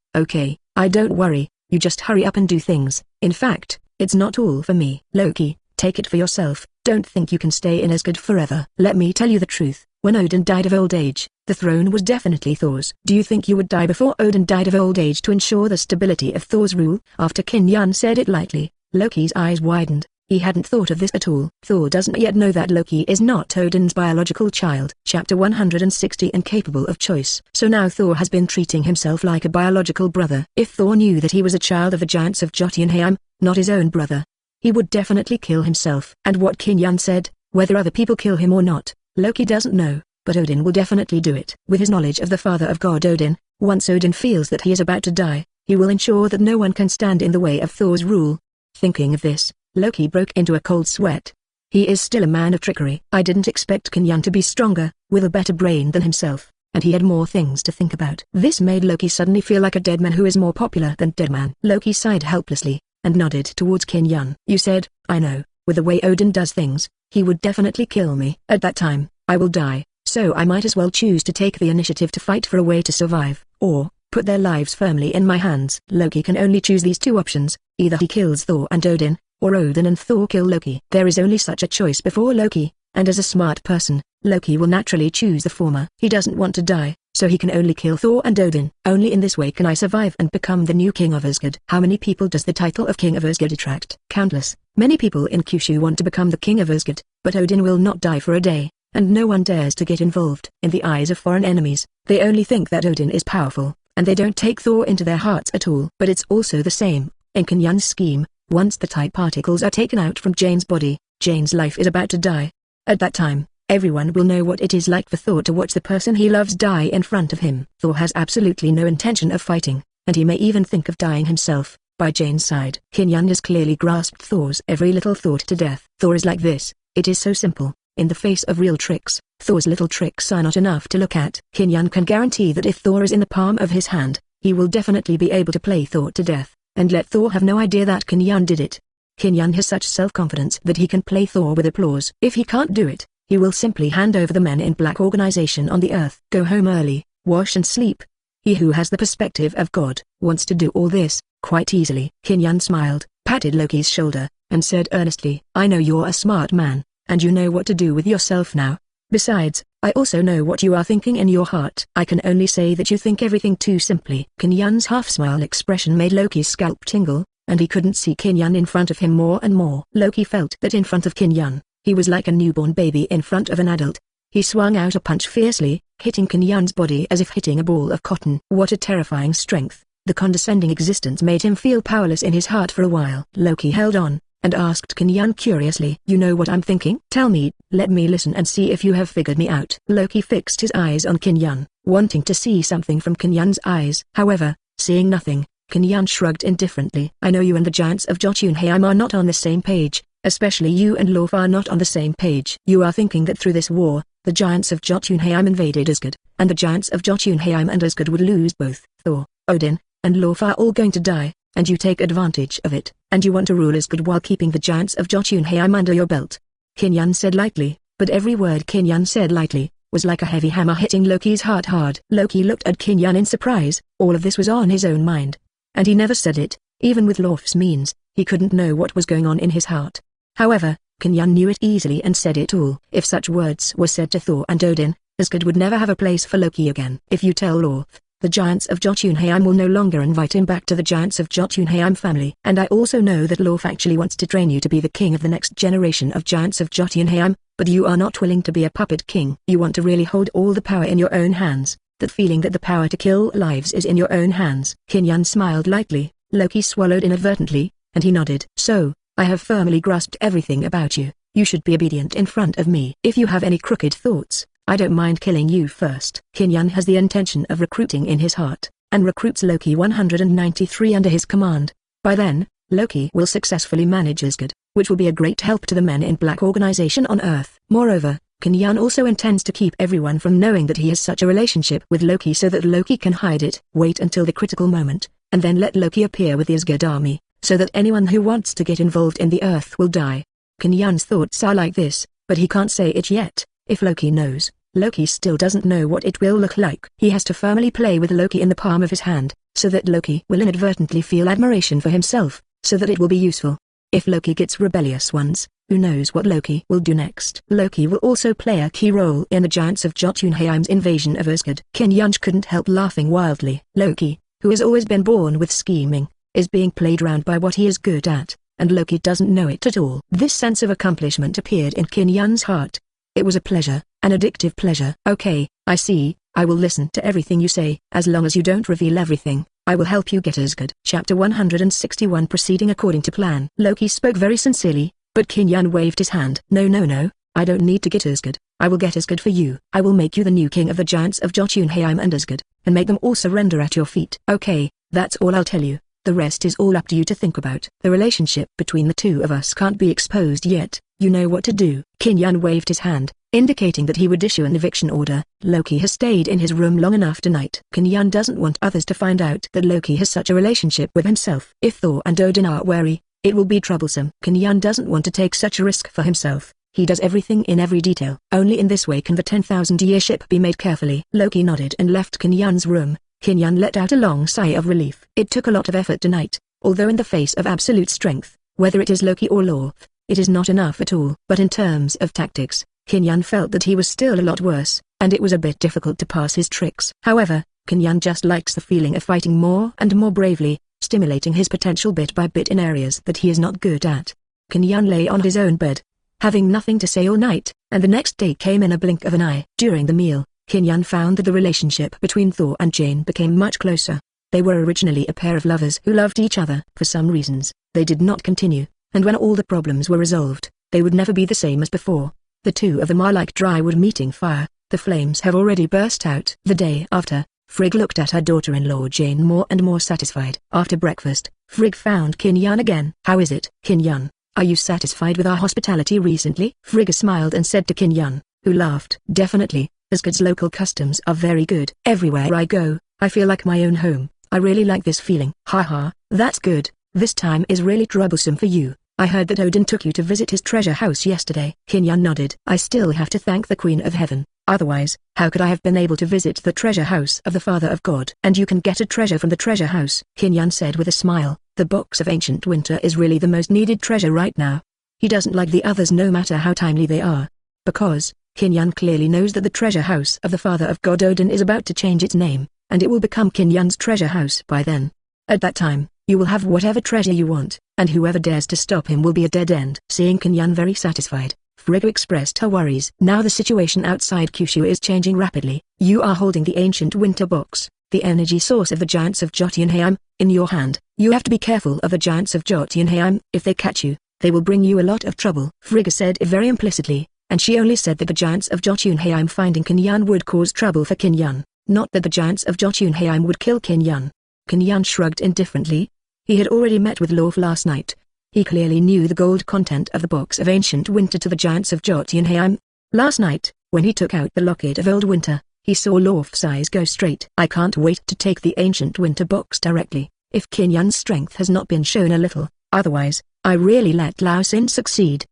I don't worry, you just hurry up and do things. In fact, it's not all for me. Loki, take it for yourself. Don't think you can stay in Asgard forever. Let me tell you the truth. When Odin died of old age, the throne was definitely Thor's. Do you think you would die before Odin died of old age to ensure the stability of Thor's rule? After Qin Yun said it lightly, Loki's eyes widened. He hadn't thought of this at all. Thor doesn't yet know that Loki is not Odin's biological child. Chapter 160 Incapable of choice. So now Thor has been treating himself like a biological brother. If Thor knew that he was a child of the Giants of Jotunheim, not his own brother, he would definitely kill himself. And what Qin Yun said, whether other people kill him or not, Loki doesn't know, but Odin will definitely do it. With his knowledge of the father of God Odin, once Odin feels that he is about to die, he will ensure that no one can stand in the way of Thor's rule. Thinking of this, Loki broke into a cold sweat. He is still a man of trickery. I didn't expect Qin Yun to be stronger, with a better brain than himself. and he had more things to think about. This made Loki suddenly feel like a dead man who is more popular than dead man. Loki sighed helplessly, and nodded towards Qin Yun. You said, I know, with the way Odin does things, he would definitely kill me. At that time, I will die, so I might as well choose to take the initiative to fight for a way to survive, or put their lives firmly in my hands. Loki can only choose these two options, either he kills Thor and Odin, or Odin and Thor kill Loki. There is only such a choice before Loki, and as a smart person, Loki will naturally choose the former. He doesn't want to die, so he can only kill Thor and Odin. Only in this way can I survive and become the new king of Asgard. How many people does the title of king of Asgard attract? Countless. Many people in Kyushu want to become the king of Asgard, but Odin will not die for a day, and no one dares to get involved. In the eyes of foreign enemies, they only think that Odin is powerful, and they don't take Thor into their hearts at all. But it's also the same in Qin Yun's scheme. Once the type particles are taken out from Jane's body, Jane's life is about to die. At that time, everyone will know what it is like for Thor to watch the person he loves die in front of him. Thor has absolutely no intention of fighting, and he may even think of dying himself, by Jane's side. Qin Yun has clearly grasped Thor's every little thought to death. Thor is like this, it is so simple. In the face of real tricks, Thor's little tricks are not enough to look at. Qin Yun can guarantee that if Thor is in the palm of his hand, he will definitely be able to play Thor to death, and let Thor have no idea that Qin Yun did it. Qin Yun has such self-confidence that he can play Thor with applause. If he can't do it, he will simply hand over the Men in Black organization on the earth. Go home early, wash and sleep. He who has the perspective of God, wants to do all this, quite easily. Qin Yun smiled, patted Loki's shoulder, and said earnestly, I know you're a smart man, and you know what to do with yourself now. Besides, I also know what you are thinking in your heart. I can only say that you think everything too simply. Qin Yun's half-smile expression made Loki's scalp tingle, and he couldn't see Qin Yun in front of him more and more. Loki felt that in front of Qin Yun, he was like a newborn baby in front of an adult. He swung out a punch fiercely, hitting Qin Yun's body as if hitting a ball of cotton. What a terrifying strength. The condescending existence made him feel powerless in his heart for a while. Loki held on, and asked Qin Yun curiously, you know what I'm thinking? Tell me, let me listen and see if you have figured me out. Loki fixed his eyes on Qin Yun, wanting to see something from Qin Yun's eyes. However, seeing nothing, Qin Yun shrugged indifferently. I know you and the giants of Jotunheim are not on the same page, especially you and Lauf are not on the same page. You are thinking that through this war, the giants of Jotunheim invaded Asgard, and the giants of Jotunheim and Asgard would lose both. Thor, Odin, and Lauf are all going to die, and you take advantage of it, and you want to rule Asgard while keeping the giants of Jotunheim under your belt. Qin Yun said lightly, but every word Qin Yun said lightly, was like a heavy hammer hitting Loki's heart hard. Loki looked at Qin Yun in surprise. All of this was on his own mind, and he never said it. Even with Lauf's means, he couldn't know what was going on in his heart. However, Qin Yun knew it easily and said it all. If such words were said to Thor and Odin, Asgard would never have a place for Loki again. If you tell Lauf, the giants of Jotunheim will no longer invite him back to the giants of Jotunheim family. And I also know that Lauf actually wants to train you to be the king of the next generation of giants of Jotunheim, but you are not willing to be a puppet king. You want to really hold all the power in your own hands, that feeling that the power to kill lives is in your own hands. Qin Yun smiled lightly. Loki swallowed inadvertently, and he nodded. So, I have firmly grasped everything about you. You should be obedient in front of me. If you have any crooked thoughts, I don't mind killing you first. Qin Yun has the intention of recruiting in his heart, and recruits Loki 193 under his command. By then, Loki will successfully manage Asgard, which will be a great help to the Men in Black organization on Earth. Moreover, Qin Yun also intends to keep everyone from knowing that he has such a relationship with Loki so that Loki can hide it. Wait until the critical moment, and then let Loki appear with the Asgard army, so that anyone who wants to get involved in the Earth will die. Qin Yun's thoughts are like this, but he can't say it yet. If Loki knows, Loki still doesn't know what it will look like. He has to firmly play with Loki in the palm of his hand, so that Loki will inadvertently feel admiration for himself, so that it will be useful. If Loki gets rebellious once, who knows what Loki will do next. Loki will also play a key role in the giants of Jotunheim's invasion of Asgard. Qin Yun couldn't help laughing wildly. Loki, who has always been born with scheming, is being played round by what he is good at, and Loki doesn't know it at all. This sense of accomplishment appeared in Qin Yun's heart. It was a pleasure, an addictive pleasure. Okay, I see, I will listen to everything you say. As long as you don't reveal everything, I will help you get Asgard. Chapter 161 Proceeding according to plan. Loki spoke very sincerely, but Qin Yun waved his hand. No, I don't need to get Asgard. I will get Asgard for you. I will make you the new king of the giants of Jotunheim and Asgard, and make them all surrender at your feet. Okay, that's all I'll tell you. The rest is all up to you to think about. The relationship between the two of us can't be exposed yet. You know what to do. Qin Yan waved his hand, indicating that he would issue an eviction order. Loki has stayed in his room long enough tonight. Qin Yan doesn't want others to find out that Loki has such a relationship with himself. If Thor and Odin are wary, it will be troublesome. Qin Yan doesn't want to take such a risk for himself. He does everything in every detail. Only in this way can the 10,000-year ship be made carefully. Loki nodded and left Qin Yan's room. Qin Yan let out a long sigh of relief. It took a lot of effort tonight, although in the face of absolute strength, whether it is Loki or Lauf, it is not enough at all. But in terms of tactics, Qin Yan felt that he was still a lot worse, and it was a bit difficult to pass his tricks. However, Qin Yan just likes the feeling of fighting more and more bravely, stimulating his potential bit by bit in areas that he is not good at. Qin Yan lay on his own bed, having nothing to say all night, and the next day came in a blink of an eye. During the meal, Qin Yan found that the relationship between Thor and Jane became much closer. They were originally a pair of lovers who loved each other. For some reasons, they did not continue, and when all the problems were resolved, they would never be the same as before. The two of them are like dry wood meeting fire. The flames have already burst out. The day after, Frigg looked at her daughter-in-law Jane more and more satisfied. After breakfast, Frigg found Qin Yan again. "How is it, Qin Yan? Are you satisfied with our hospitality recently?" Frigg smiled and said to Qin Yan, who laughed. "Definitely, Asgard's local customs are very good. Everywhere I go, I feel like my own home. I really like this feeling." "Haha, that's good. This time is really troublesome for you. I heard that Odin took you to visit his treasure house yesterday." Qin Yan nodded. "I still have to thank the Queen of Heaven. Otherwise, how could I have been able to visit the treasure house of the Father of God?" "And you can get a treasure from the treasure house," Qin Yan said with a smile. "The box of ancient winter is really the most needed treasure right now." He doesn't like the others no matter how timely they are. Because, Qin Yan clearly knows that the treasure house of the Father of God Odin is about to change its name, and it will become Qin Yan's treasure house by then. At that time, you will have whatever treasure you want, and whoever dares to stop him will be a dead end. Seeing Qin Yan very satisfied, Frigga expressed her worries. "Now the situation outside Kyushu is changing rapidly. You are holding the ancient winter box, the energy source of the giants of Jotunheim, in your hand. You have to be careful of the giants of Jotunheim. If they catch you, they will bring you a lot of trouble." Frigga said it very implicitly, and she only said that the giants of Jotunheim finding Qin Yan would cause trouble for Qin Yan, not that the giants of Jotunheim would kill Qin Yan. Qin Yan shrugged indifferently. He had already met with Lauf last night. He clearly knew the gold content of the box of ancient winter to the giants of Jotunheim. Last night, when he took out the locket of old winter, he saw Lauf's eyes go straight. "I can't wait to take the ancient winter box directly, if Qin Yan's strength has not been shown a little. Otherwise, I really let Lao Sin succeed."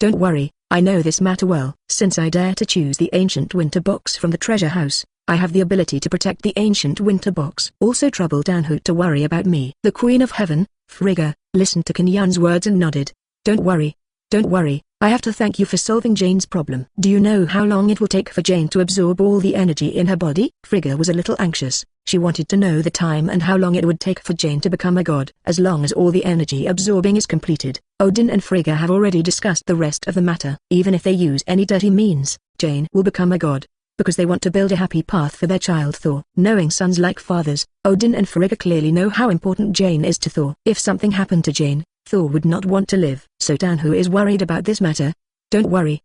"Don't worry, I know this matter well. Since I dare to choose the ancient winter box from the treasure house, I have the ability to protect the ancient winter box. Also trouble Danhut to worry about me." The Queen of Heaven, Frigga, listened to Qin Yan's words and nodded. Don't worry, I have to thank you for solving Jane's problem." "Do you know how long it will take for Jane to absorb all the energy in her body?" Frigga was a little anxious. She wanted to know the time and how long it would take for Jane to become a god. "As long as all the energy absorbing is completed." Odin and Frigga have already discussed the rest of the matter. Even if they use any dirty means, Jane will become a god, because they want to build a happy path for their child Thor. Knowing sons like fathers, Odin and Frigga clearly know how important Jane is to Thor. If something happened to Jane, Thor would not want to live. So Danhu is worried about this matter. Don't worry.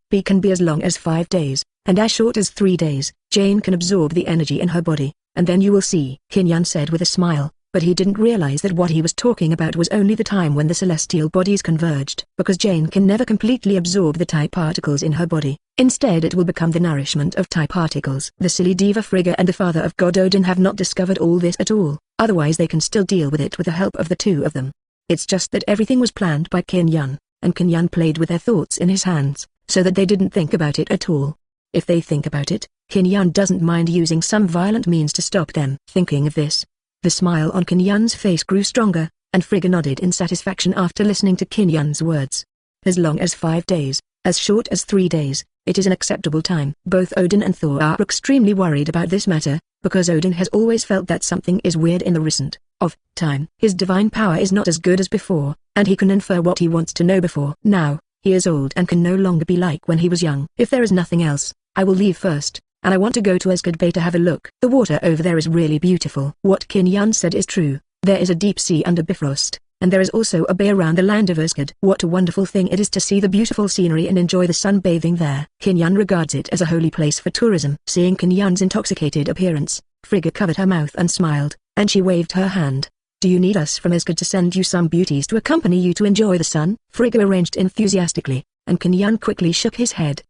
It can be as long as 5 days, and as short as 3 days. Jane can absorb the energy in her body, and then you will see," Qin Yan said with a smile. But he didn't realize that what he was talking about was only the time when the celestial bodies converged. Because Jane can never completely absorb the TIE particles in her body. Instead it will become the nourishment of TIE particles. The silly diva Frigga and the Father of God Odin have not discovered all this at all, otherwise they can still deal with it with the help of the two of them. It's just that everything was planned by Qin Yan, and Qin Yan played with their thoughts in his hands, so that they didn't think about it at all. If they think about it, Qin Yan doesn't mind using some violent means to stop them. Thinking of this, the smile on Qin Yan's face grew stronger, and Frigga nodded in satisfaction after listening to Qin Yan's words. As long as 5 days, as short as 3 days, it is an acceptable time. Both Odin and Thor are extremely worried about this matter, because Odin has always felt that something is weird in the recent of time. His divine power is not as good as before, and he can infer what he wants to know before. Now, he is old and can no longer be like when he was young. "If there is nothing else, I will leave first, and I want to go to Asgard Bay to have a look. The water over there is really beautiful." What Qin Yan said is true. There is a deep sea under Bifrost, and there is also a bay around the land of Asgard. What a wonderful thing it is to see the beautiful scenery and enjoy the sun bathing there. Qin Yan regards it as a holy place for tourism. Seeing Qin Yan's intoxicated appearance, Frigga covered her mouth and smiled, and she waved her hand. Do you need us from Asgard to send you some beauties to accompany you to enjoy the sun? Frigga arranged enthusiastically, and Kinyan quickly shook his head.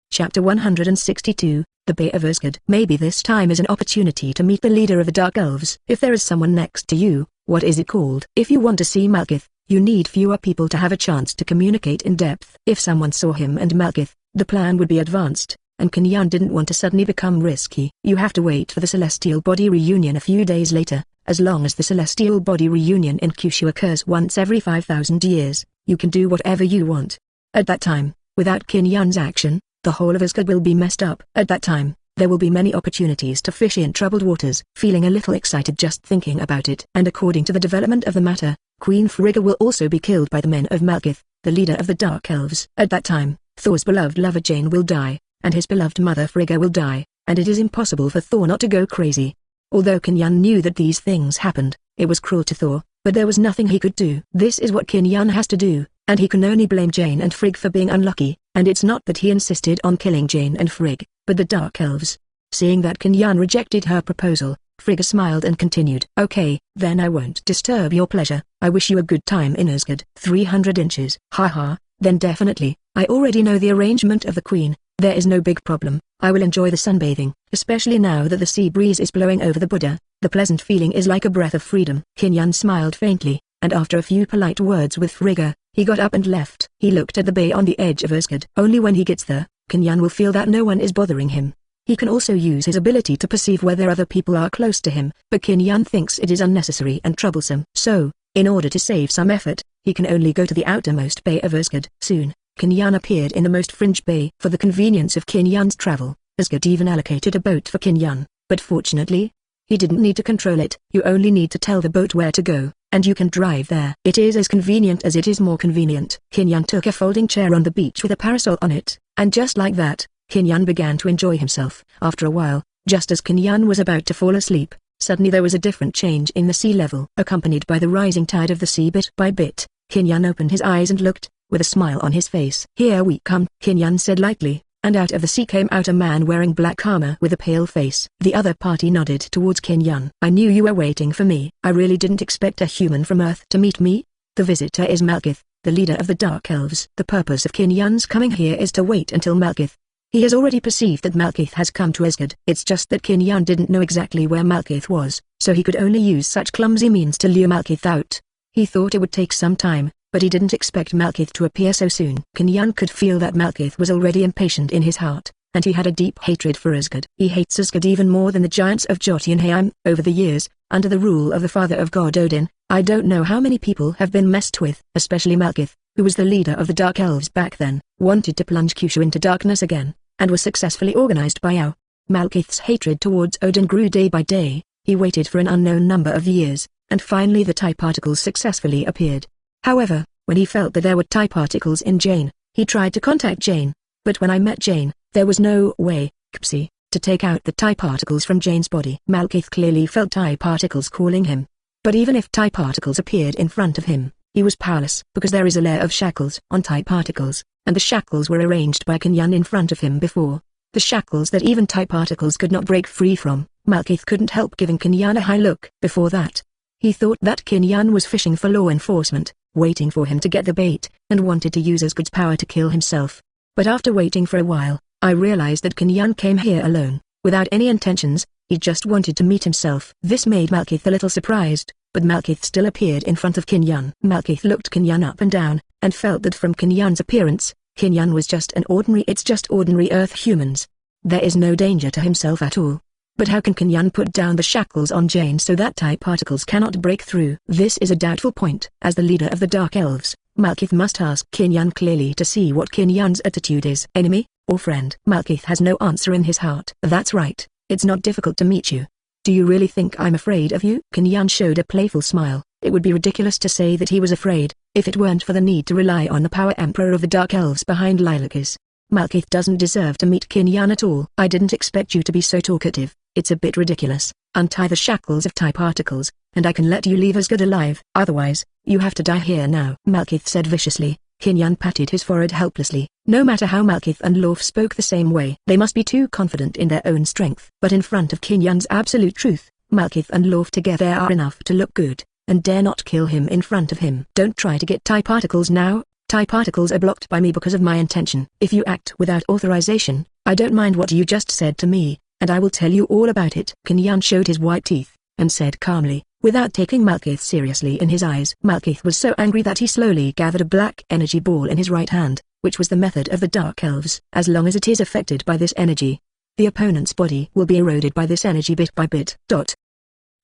Chapter 162, The Bay of Asgard. Maybe this time is an opportunity to meet the leader of the Dark Elves. If there is someone next to you, what is it called? If you want to see Malekith, you need fewer people to have a chance to communicate in depth. If someone saw him and Malekith, the plan would be advanced, and Kinyan didn't want to suddenly become risky. You have to wait for the Celestial Body reunion a few days later. As long as the Celestial Body reunion in Kyushu occurs once every 5,000 years, you can do whatever you want. At that time, without Kinyan's action, the whole of Asgard will be messed up. At that time, there will be many opportunities to fish in troubled waters. Feeling a little excited just thinking about it. And according to the development of the matter, Queen Frigga will also be killed by the men of Malekith, the leader of the Dark Elves. At that time, Thor's beloved lover Jane will die, and his beloved mother Frigga will die, and it is impossible for Thor not to go crazy. Although Kinyan knew that these things happened, it was cruel to Thor, but there was nothing he could do. This is what Kinyan has to do, and he can only blame Jane and Frigg for being unlucky, and it's not that he insisted on killing Jane and Frigg, but the Dark Elves. Seeing that Kinyan rejected her proposal, Frigga smiled and continued. Okay, then I won't disturb your pleasure. I wish you a good time in Asgard. 300 inches. Haha, then definitely. I already know the arrangement of the Queen. There is no big problem. I will enjoy the sunbathing, especially now that the sea breeze is blowing over the Buddha. The pleasant feeling is like a breath of freedom. Kinyan smiled faintly, and after a few polite words with Frigga, he got up and left. He looked at the bay on the edge of Asgard. Only when he gets there, Kinyan will feel that no one is bothering him. He can also use his ability to perceive whether other people are close to him, but Kinyan thinks it is unnecessary and troublesome. So, in order to save some effort, he can only go to the outermost bay of Asgard. Soon, Kinyan appeared in the most fringe bay. For the convenience of Kinyan's travel, Asgard even allocated a boat for Kinyan, but fortunately, he didn't need to control it. You only need to tell the boat where to go, and you can drive there. It is as convenient as it is more convenient. Kinyan took a folding chair on the beach with a parasol on it, and just like that, Kinyan began to enjoy himself. After a while, just as Kinyan was about to fall asleep, suddenly there was a different change in the sea level. Accompanied by the rising tide of the sea bit by bit, Kinyan opened his eyes and looked, with a smile on his face. Here we come, Kinyan said lightly, and out of the sea came out a man wearing black armor with a pale face. The other party nodded towards Kinyan. I knew you were waiting for me. I really didn't expect a human from Earth to meet me. The visitor is Malekith, the leader of the Dark Elves. The purpose of Kinyan's coming here is to wait until Malekith. He has already perceived that Malekith has come to Asgard. It's just that Kinyan didn't know exactly where Malekith was, so he could only use such clumsy means to lure Malekith out. He thought it would take some time, but he didn't expect Malekith to appear so soon. Kinyan could feel that Malekith was already impatient in his heart, and he had a deep hatred for Asgard. He hates Asgard even more than the giants of Jotunheim. Over the years, under the rule of the father of god Odin, I don't know how many people have been messed with, especially Malekith, who was the leader of the Dark Elves back then, wanted to plunge Kyushu into darkness again, and was successfully organized by Ao. Malekith's hatred towards Odin grew day by day. He waited for an unknown number of years, and finally the TIE particles successfully appeared. However, when he felt that there were TIE particles in Jane, he tried to contact Jane, but when I met Jane, there was no way, to take out the TIE particles from Jane's body. Malekith clearly felt TIE particles calling him. But even if TIE particles appeared in front of him, he was powerless because there is a layer of shackles on TIE particles, and the shackles were arranged by Kinyan in front of him before. The shackles that even TIE particles could not break free from. Malekith couldn't help giving Kinyan a high look. Before that, he thought that Kinyan was fishing for law enforcement, waiting for him to get the bait, and wanted to use Asgard's power to kill himself. But after waiting for a while, I realized that Kinyan came here alone, without any intentions. He just wanted to meet himself. This made Malekith a little surprised, but Malekith still appeared in front of Kinyan. Malekith looked Kinyan up and down, and felt that from Kinyan's appearance, Kinyan was just it's just ordinary Earth humans. There is no danger to himself at all. But how can Kinyan put down the shackles on Jane so that TIE particles cannot break through? This is a doubtful point. As the leader of the Dark Elves, Malekith must ask Kinyan clearly to see what Kinyan's attitude is. Enemy, or friend? Malekith has no answer in his heart. That's right, it's not difficult to meet you. Do you really think I'm afraid of you? Kinyan showed a playful smile. It would be ridiculous to say that he was afraid, if it weren't for the need to rely on the power emperor of the Dark Elves behind Lilakis. Malekith doesn't deserve to meet Kinyan at all. I didn't expect you to be so talkative. It's a bit ridiculous. Untie the shackles of TIE particles, and I can let you leave Asgard alive. Otherwise, you have to die here now. Malekith said viciously. Kinyan patted his forehead helplessly. No matter how Malekith and Lauf spoke the same way, they must be too confident in their own strength. But in front of Kinyan's absolute truth, Malekith and Lauf together are enough to look good, and dare not kill him in front of him. Don't try to get TIE particles now. TIE particles are blocked by me because of my intention. If you act without authorization, I don't mind what you just said to me, and I will tell you all about it. Kinyan showed his white teeth, and said calmly, without taking Malekith seriously in his eyes. Malekith was so angry that he slowly gathered a black energy ball in his right hand, which was the method of the Dark Elves. As long as it is affected by this energy, the opponent's body will be eroded by this energy bit by bit.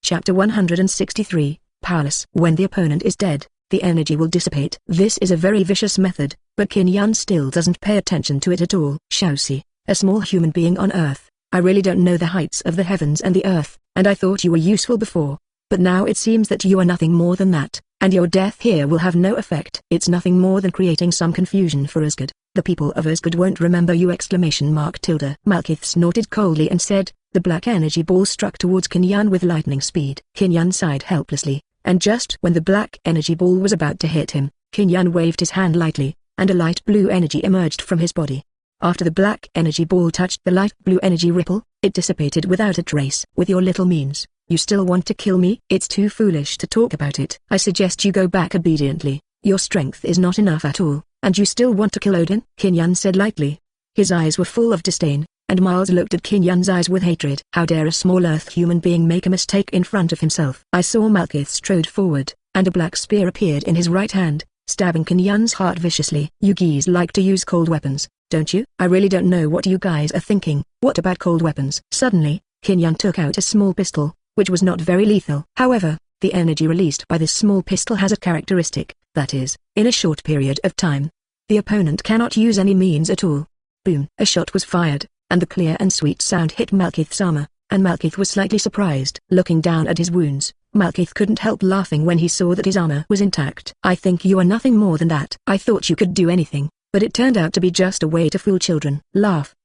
Chapter 163, Powerless. When the opponent is dead, the energy will dissipate. This is a very vicious method, but Kinyan still doesn't pay attention to it at all. Scifi, a small human being on Earth, I really don't know the heights of the heavens and the earth, and I thought you were useful before. But now it seems that you are nothing more than that, and your death here will have no effect. It's nothing more than creating some confusion for Asgard. The people of Asgard won't remember you! Malekith snorted coldly and said, the black energy ball struck towards Kinyan with lightning speed. Kinyan sighed helplessly, and just when the black energy ball was about to hit him, Kinyan waved his hand lightly, and a light blue energy emerged from his body. After the black energy ball touched the light blue energy ripple, it dissipated without a trace. With your little means, you still want to kill me? It's too foolish to talk about it. I suggest you go back obediently. Your strength is not enough at all, and you still want to kill Odin? Kinyan said lightly. His eyes were full of disdain, and Miles looked at Kinyan's eyes with hatred. How dare a small Earth human being make a mistake in front of himself? I saw Malekith strode forward, and a black spear appeared in his right hand, stabbing Kinyan's heart viciously. You geese like to use cold weapons, don't you? I really don't know what you guys are thinking. What about cold weapons? Suddenly, Kinyan took out a small pistol, which was not very lethal. However, the energy released by this small pistol has a characteristic, that is, in a short period of time, the opponent cannot use any means at all. Boom! A shot was fired, and the clear and sweet sound hit Malekith's armor, and Malekith was slightly surprised. Looking down at his wounds, Malekith couldn't help laughing when he saw that his armor was intact. I think you are nothing more than that. I thought you could do anything, but it turned out to be just a way to fool children. Laugh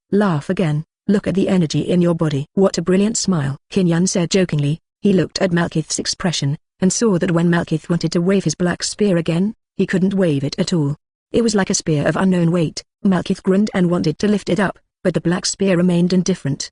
again. Look at the energy in your body. What a brilliant smile. Kinyan said jokingly. He looked at Malekith's expression, and saw that when Malekith wanted to wave his black spear again, he couldn't wave it at all. It was like a spear of unknown weight. Malekith grinned and wanted to lift it up, but the black spear remained indifferent.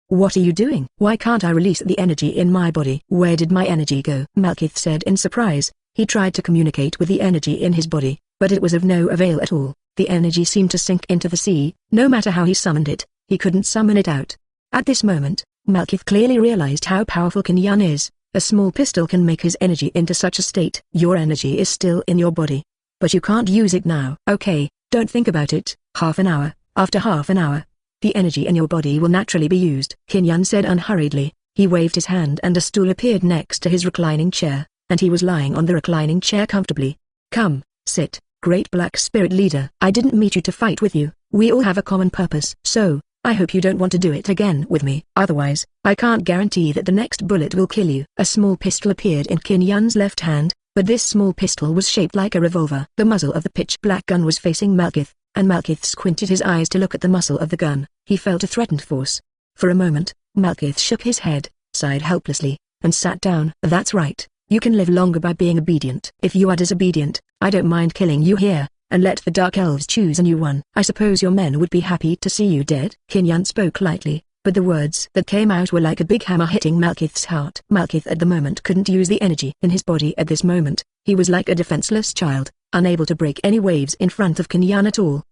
What are you doing? Why can't I release the energy in my body? Where did my energy go? Malekith said in surprise. He tried to communicate with the energy in his body, but it was of no avail at all. The energy seemed to sink into the sea. No matter how he summoned it, he couldn't summon it out. At this moment, Malekith clearly realized how powerful Kinyan is. A small pistol can make his energy into such a state. Your energy is still in your body, but you can't use it now. Okay, don't think about it. Half an hour. After half an hour, the energy in your body will naturally be used. Kinyan said unhurriedly. He waved his hand and a stool appeared next to his reclining chair, and he was lying on the reclining chair comfortably. Come, sit, great black spirit leader. I didn't meet you to fight with you. We all have a common purpose. So, I hope you don't want to do it again with me. Otherwise, I can't guarantee that the next bullet will kill you. A small pistol appeared in Kinyan's left hand, but this small pistol was shaped like a revolver. The muzzle of the pitch-black gun was facing Malekith, and Malekith squinted his eyes to look at the muzzle of the gun. He felt a threatened force. For a moment, Malekith shook his head, sighed helplessly, and sat down. That's right. You can live longer by being obedient. If you are disobedient, I don't mind killing you here, and let the Dark Elves choose a new one. I suppose your men would be happy to see you dead? Kinyan spoke lightly, but the words that came out were like a big hammer hitting Malekith's heart. Malekith at the moment couldn't use the energy in his body at this moment. He was like a defenseless child, unable to break any waves in front of Kinyan at all.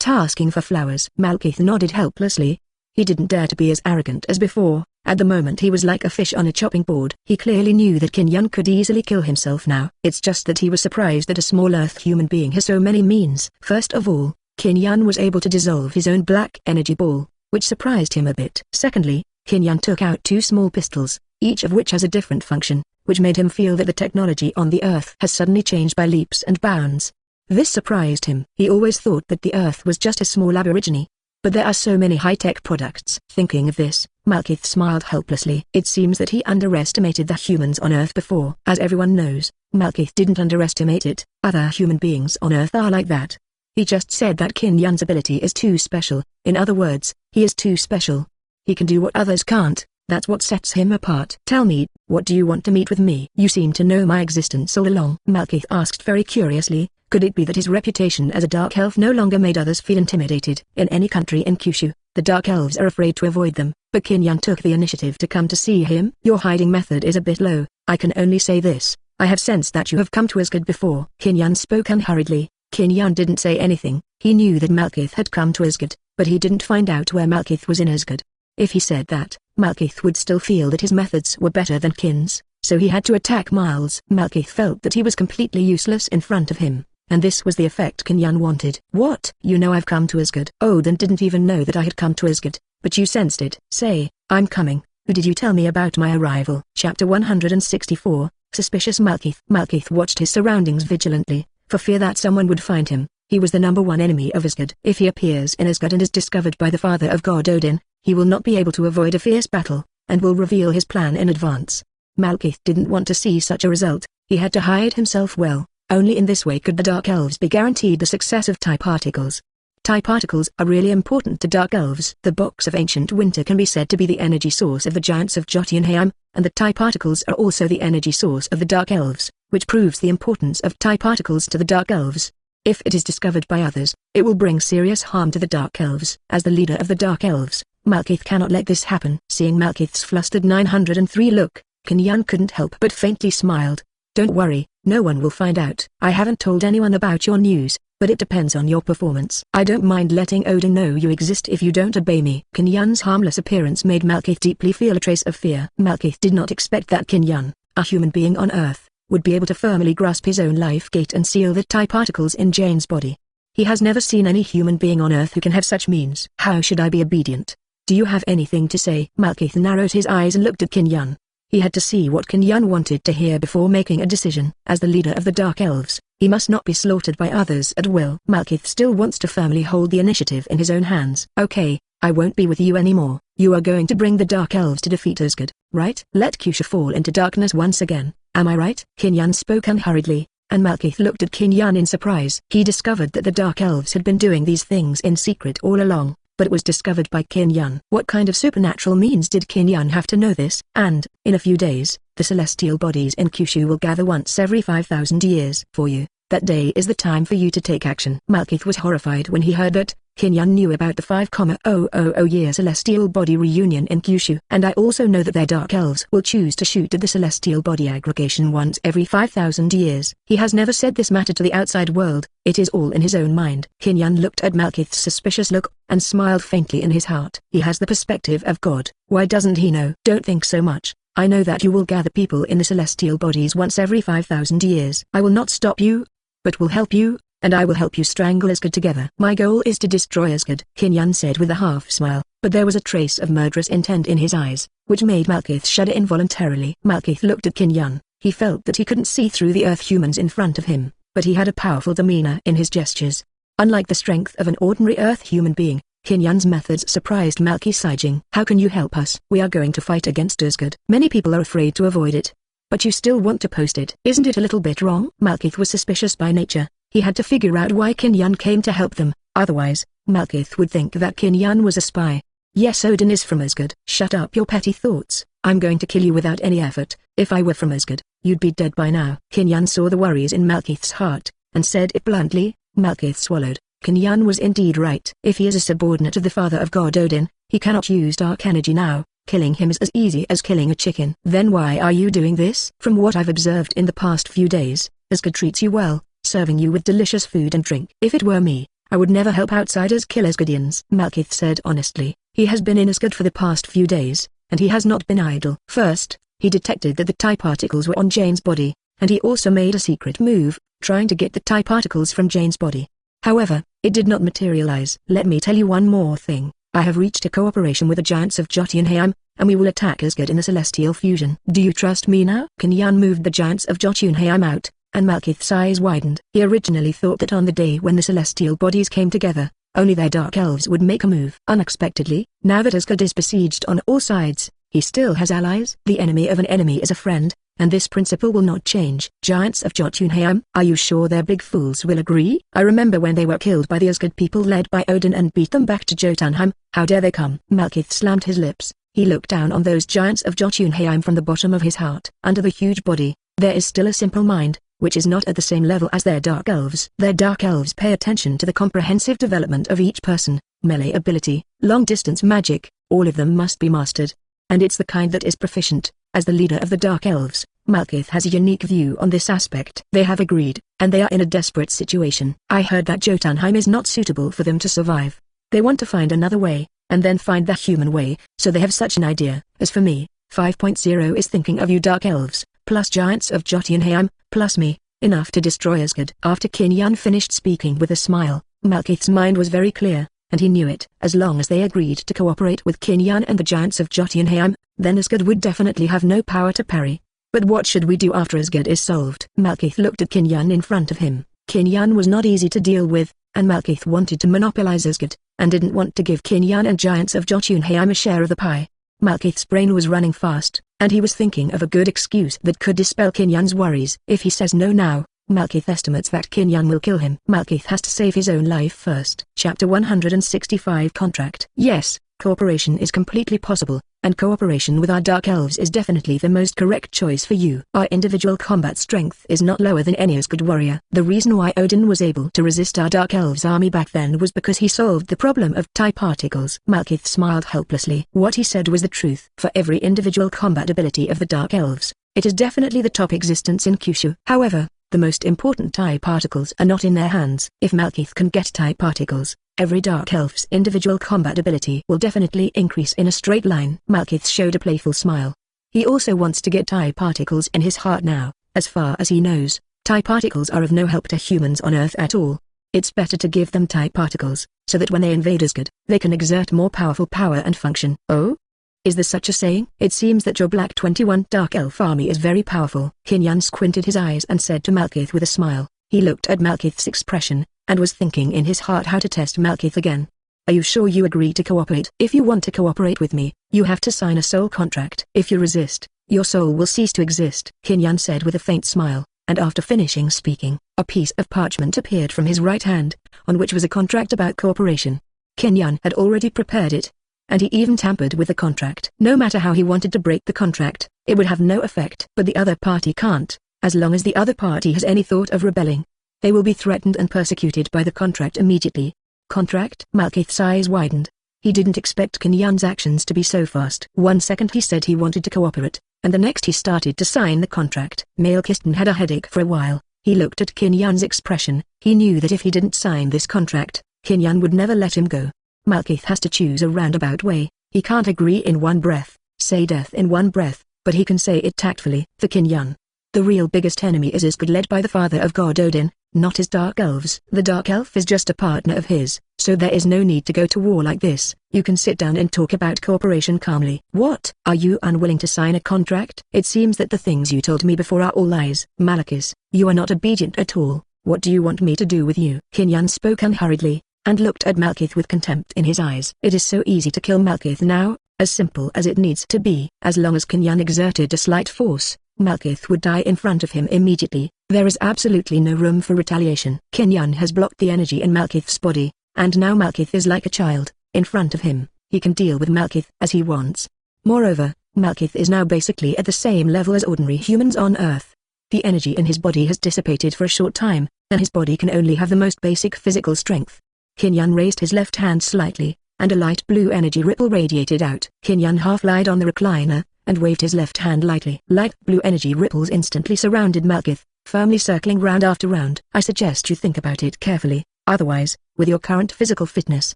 Asking for flowers. Malekith nodded helplessly. He didn't dare to be as arrogant as before. At the moment he was like a fish on a chopping board. He clearly knew that Kinyan could easily kill himself now. It's just that he was surprised that a small Earth human being has so many means. First of all, Kinyan was able to dissolve his own black energy ball, which surprised him a bit. Secondly, Kinyan took out two small pistols, each of which has a different function, which made him feel that the technology on the Earth has suddenly changed by leaps and bounds. This surprised him. He always thought that the Earth was just a small aborigine. But there are so many high-tech products. Thinking of this, Malekith smiled helplessly. It seems that he underestimated the humans on Earth before. As everyone knows, Malekith didn't underestimate it. Other human beings on Earth are like that. He just said that Kinyan's ability is too special. In other words, he is too special. He can do what others can't. That's what sets him apart. Tell me, what do you want to meet with me? You seem to know my existence all along. Malekith asked very curiously. Could it be that his reputation as a dark elf no longer made others feel intimidated? In any country in Kyushu, The Dark Elves are afraid to avoid them, but Qin Yan took the initiative to come to see him. Your hiding method is a bit low. I can only say this. I have sensed that you have come to Asgard before. Qin Yan spoke unhurriedly. Qin Yan didn't say anything. He knew that Malekith had come to Asgard, but he didn't find out where Malekith was in Asgard. If he said that, Malekith would still feel that his methods were better than Qin's, so he had to attack Miles. Malekith felt that he was completely useless in front of him, and this was the effect Qin Yan wanted. What? You know I've come to Asgard. Odin didn't even know that I had come to Asgard, but you sensed it. Say, I'm coming. Who did you tell me about my arrival? Chapter 164, Suspicious Malekith. Malekith watched his surroundings vigilantly, for fear that someone would find him. He was the #1 enemy of Asgard. If he appears in Asgard and is discovered by the father of God Odin, he will not be able to avoid a fierce battle, and will reveal his plan in advance. Malekith didn't want to see such a result. He had to hide himself well. Only in this way could the Dark Elves be guaranteed the success of TIE particles. TIE particles are really important to Dark Elves. The box of ancient winter can be said to be the energy source of the giants of Jotunheim, and the TIE particles are also the energy source of the Dark Elves, which proves the importance of TIE particles to the Dark Elves. If it is discovered by others, it will bring serious harm to the Dark Elves. As the leader of the Dark Elves, Malekith cannot let this happen. Seeing Malekith's flustered 903 look, Qin Yan couldn't help but faintly smiled. Don't worry, no one will find out. I haven't told anyone about your news, but it depends on your performance. I don't mind letting Odin know you exist if you don't obey me. Qin Yan's harmless appearance made Malekith deeply feel a trace of fear. Malekith did not expect that Qin Yan, a human being on Earth, would be able to firmly grasp his own life gate and seal the TIE particles in Jane's body. He has never seen any human being on Earth who can have such means. How should I be obedient? Do you have anything to say? Malekith narrowed his eyes and looked at Qin Yan. He had to see what Qin Yan wanted to hear before making a decision. As the leader of the Dark Elves, he must not be slaughtered by others at will. Malekith still wants to firmly hold the initiative in his own hands. Okay, I won't be with you anymore. You are going to bring the Dark Elves to defeat Asgard, right? Let Kyushu fall into darkness once again, am I right? Qin Yan spoke unhurriedly, and Malekith looked at Qin Yan in surprise. He discovered that the Dark Elves had been doing these things in secret all along, but it was discovered by Qin Yan. What kind of supernatural means did Qin Yan have to know this? And, in a few days, the celestial bodies in Kyushu will gather once every 5,000 years. For you, that day is the time for you to take action. Malekith was horrified when he heard that Qin Yan knew about the 5,000-year celestial body reunion in Kyushu. And I also know that their Dark Elves will choose to shoot at the celestial body aggregation once every 5,000 years. He has never said this matter to the outside world. It is all in his own mind. Qin Yan looked at Malekith's suspicious look, and smiled faintly in his heart. He has the perspective of God. Why doesn't he know? Don't think so much. I know that you will gather people in the celestial bodies once every 5,000 years. I will not stop you, but will help you, and I will help you strangle Asgard together. My goal is to destroy Asgard, Qin Yan said with a half-smile, but there was a trace of murderous intent in his eyes, which made Malekith shudder involuntarily. Malekith looked at Qin Yan. He felt that he couldn't see through the Earth humans in front of him, but he had a powerful demeanor in his gestures. Unlike the strength of an ordinary Earth human being, Qin Yan's methods surprised Malekith. How can you help us? We are going to fight against Asgard. Many people are afraid to avoid it, but you still want to post it. Isn't it a little bit wrong? Malekith was suspicious by nature. He had to figure out why Qin Yan came to help them, otherwise, Malekith would think that Qin Yan was a spy. Yes, Odin is from Asgard. Shut up your petty thoughts. I'm going to kill you without any effort. If I were from Asgard, you'd be dead by now. Qin Yan saw the worries in Malekith's heart, and said it bluntly. Malekith swallowed. Qin Yan was indeed right. If he is a subordinate of the father of God Odin, he cannot use dark energy now. Killing him is as easy as killing a chicken. Then why are you doing this? From what I've observed in the past few days, Asgard treats you well, serving you with delicious food and drink. If it were me, I would never help outsiders kill Asgardians. Malekith said honestly. He has been in Asgard for the past few days, and he has not been idle. First, he detected that the TIE particles were on Jane's body, and he also made a secret move, trying to get the TIE particles from Jane's body. However, it did not materialize. Let me tell you one more thing. I have reached a cooperation with the giants of Jotunheim, and we will attack Asgard in the celestial fusion. Do you trust me now? Qin Yan moved the giants of Jotunheim out, and Malekith's eyes widened. He originally thought that on the day when the celestial bodies came together, only their Dark Elves would make a move. Unexpectedly, now that Asgard is besieged on all sides, he still has allies. The enemy of an enemy is a friend, and this principle will not change. Giants of Jotunheim, are you sure their big fools will agree? I remember when they were killed by the Asgard people led by Odin and beat them back to Jotunheim. How dare they come? Malekith slammed his lips. He looked down on those giants of Jotunheim from the bottom of his heart. Under the huge body, there is still a simple mind, which is not at the same level as their Dark Elves. Their Dark Elves pay attention to the comprehensive development of each person, melee ability, long-distance magic, all of them must be mastered. And it's the kind that is proficient. As the leader of the Dark Elves, Malekith has a unique view on this aspect. They have agreed, and they are in a desperate situation. I heard that Jotunheim is not suitable for them to survive. They want to find another way, and then find the human way, so they have such an idea. As for me, 5.0 is thinking of you Dark Elves, plus giants of Jotunheim, plus me, enough to destroy Asgard. After Qin Yan finished speaking with a smile, Malekith's mind was very clear, and he knew it. As long as they agreed to cooperate with Qin Yan and the giants of Jotunheim, then Asgard would definitely have no power to parry. But what should we do after Asgard is solved? Malekith looked at Qin Yan in front of him. Qin Yan was not easy to deal with, and Malekith wanted to monopolize Asgard, and didn't want to give Qin Yan and giants of Jotunheim a share of the pie. Malekith's brain was running fast, and he was thinking of a good excuse that could dispel Qin Yan's worries. If he says no now, Malekith estimates that Qin Yan will kill him. Malekith has to save his own life first. Chapter 165 Contract. Yes, cooperation is completely possible, and cooperation with our Dark Elves is definitely the most correct choice for you. Our individual combat strength is not lower than any Asgard warrior. The reason why Odin was able to resist our Dark Elves army back then was because he solved the problem of TIE particles. Malekith smiled helplessly. What he said was the truth. For every individual combat ability of the Dark Elves, it is definitely the top existence in Kyushu. However, the most important TIE particles are not in their hands. If Malekith can get TIE particles, every Dark Elf's individual combat ability will definitely increase in a straight line. Malekith showed a playful smile. He also wants to get TIE particles in his heart now. As far as he knows, TIE particles are of no help to humans on Earth at all. It's better to give them TIE particles, so that when they invade Asgard, they can exert more powerful power and function. Oh? Is there such a saying? It seems that your Black 21 Dark Elf army is very powerful. Qin Yan squinted his eyes and said to Malekith with a smile. He looked at Malekith's expression, and was thinking in his heart how to test Malekith again. Are you sure you agree to cooperate? If you want to cooperate with me, you have to sign a soul contract. If you resist, your soul will cease to exist. Qin Yan said with a faint smile, and after finishing speaking, a piece of parchment appeared from his right hand, on which was a contract about cooperation. Qin Yan had already prepared it, and he even tampered with the contract. No matter how he wanted to break the contract, it would have no effect. But the other party can't, as long as the other party has any thought of rebelling. They will be threatened and persecuted by the contract immediately. Contract? Malekith's eyes widened. He didn't expect Qin Yan's actions to be so fast. 1 second he said he wanted to cooperate, and the next he started to sign the contract. Malekith had a headache for a while. He looked at Qin Yan's expression. He knew that if he didn't sign this contract, Qin Yan would never let him go. Malekith has to choose a roundabout way. He can't agree in one breath, say death in one breath, but he can say it tactfully. For Qin Yan, the real biggest enemy is Asgard, led by the father of God Odin, not his Dark Elves. The Dark Elf is just a partner of his, so there is no need to go to war like this. You can sit down and talk about cooperation calmly. What? Are you unwilling to sign a contract? It seems that the things you told me before are all lies. Malekith, you are not obedient at all. What do you want me to do with you? Qin Yan spoke unhurriedly, and looked at Malekith with contempt in his eyes. It is so easy to kill Malekith now, as simple as it needs to be. As long as Qin Yan exerted a slight force, Malekith would die in front of him immediately. There is absolutely no room for retaliation. Qin Yan has blocked the energy in Malekith's body, and now Malekith is like a child. In front of him, he can deal with Malekith as he wants. Moreover, Malekith is now basically at the same level as ordinary humans on Earth. The energy in his body has dissipated for a short time, and his body can only have the most basic physical strength. Qin Yan raised his left hand slightly, and a light blue energy ripple radiated out. Qin Yan half lied on the recliner, and waved his left hand lightly. Light blue energy ripples instantly surrounded Malekith, firmly circling round after round. I suggest you think about it carefully, otherwise, with your current physical fitness,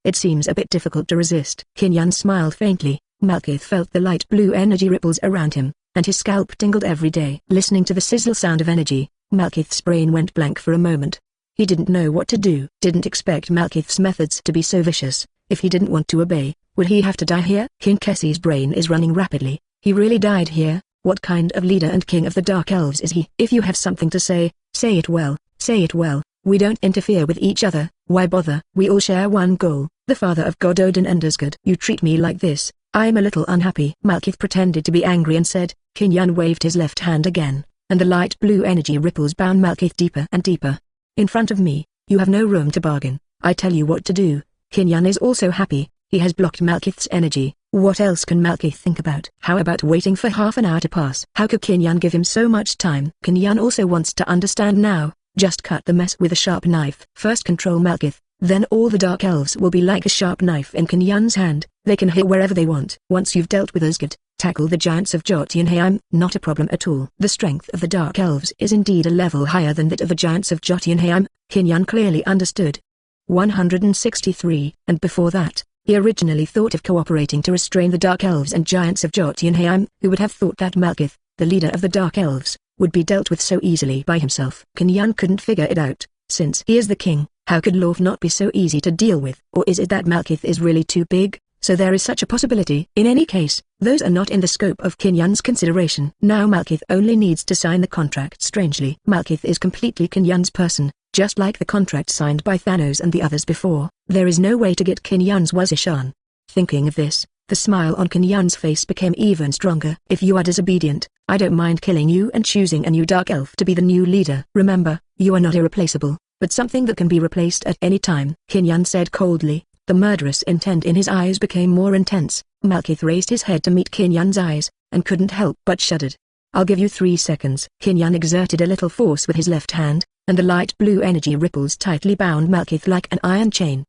it seems a bit difficult to resist. Qin Yan smiled faintly. Malekith felt the light blue energy ripples around him, and his scalp tingled every day. Listening to the sizzle sound of energy, Malekith's brain went blank for a moment. He didn't know what to do. Didn't expect Malekith's methods to be so vicious. If he didn't want to obey, would he have to die here? King Kessie's brain is running rapidly. He really died here? What kind of leader and king of the Dark Elves is he? If you have something to say, say it well, say it well. We don't interfere with each other. Why bother? We all share one goal, the father of God Odin and Asgard. You treat me like this, I'm a little unhappy. Malekith pretended to be angry and said. Qin Yan waved his left hand again, and the light blue energy ripples bound Malekith deeper and deeper. In front of me, you have no room to bargain. I tell you what to do. Qin Yan is also happy. He has blocked Malekith's energy. What else can Malekith think about? How about waiting for half an hour to pass? How could Qin Yan give him so much time? Qin Yan also wants to understand now. Just cut the mess with a sharp knife. First control Malekith, Then all the Dark Elves will be like a sharp knife in Qin Yun's hand. They can hit wherever they want. Once you've dealt with Asgard, tackle the giants of Jotunheim, not a problem at all. The strength of the Dark Elves is indeed a level higher than that of the giants of Jotunheim, Qin Yun clearly understood. 163. And before that, he originally thought of cooperating to restrain the Dark Elves and giants of Jotunheim. Who would have thought that Malekith, the leader of the Dark Elves, would be dealt with so easily by himself? Qin Yun couldn't figure it out. Since he is the king, how could Lauf not be so easy to deal with? Or is it that Malekith is really too big, so there is such a possibility? In any case, those are not in the scope of Qin Yun's consideration. Now Malekith only needs to sign the contract. Strangely, Malekith is completely Qin Yun's person, just like the contract signed by Thanos and the others before. There is no way to get Qin Yun's Wazishan. Thinking of this, the smile on Qin Yun's face became even stronger. If you are disobedient, I don't mind killing you and choosing a new Dark Elf to be the new leader. Remember, you are not irreplaceable, but something that can be replaced at any time, Qin Yun said coldly. The murderous intent in his eyes became more intense. Malekith raised his head to meet Qin Yun's eyes, and couldn't help but shuddered. I'll give you 3 seconds. Qin Yun exerted a little force with his left hand, and the light blue energy ripples tightly bound Malekith like an iron chain.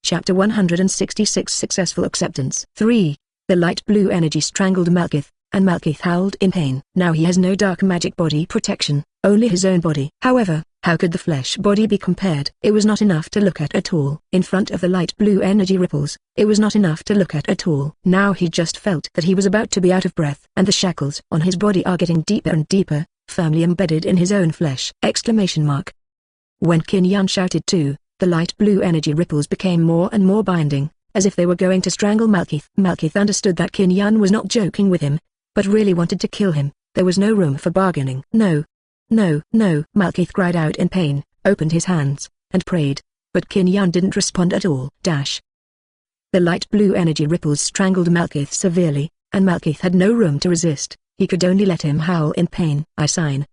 Chapter 166 Successful Acceptance 3. The light blue energy strangled Malekith, and Malekith howled in pain. Now he has no dark magic body protection, only his own body. However, how could the flesh body be compared? It was not enough to look at all. In front of the light blue energy ripples, it was not enough to look at all. Now he just felt that he was about to be out of breath, and the shackles on his body are getting deeper and deeper, firmly embedded in his own flesh. When Qin Yun shouted too, the light blue energy ripples became more and more binding, as if they were going to strangle Malekith. Malekith understood that Qin Yun was not joking with him, but really wanted to kill him. There was no room for bargaining. No. No, no, Malekith cried out in pain, opened his hands, and prayed, but Qin Yun didn't respond at all. The light blue energy ripples strangled Malekith severely, and Malekith had no room to resist. He could only let him howl in pain. I sign,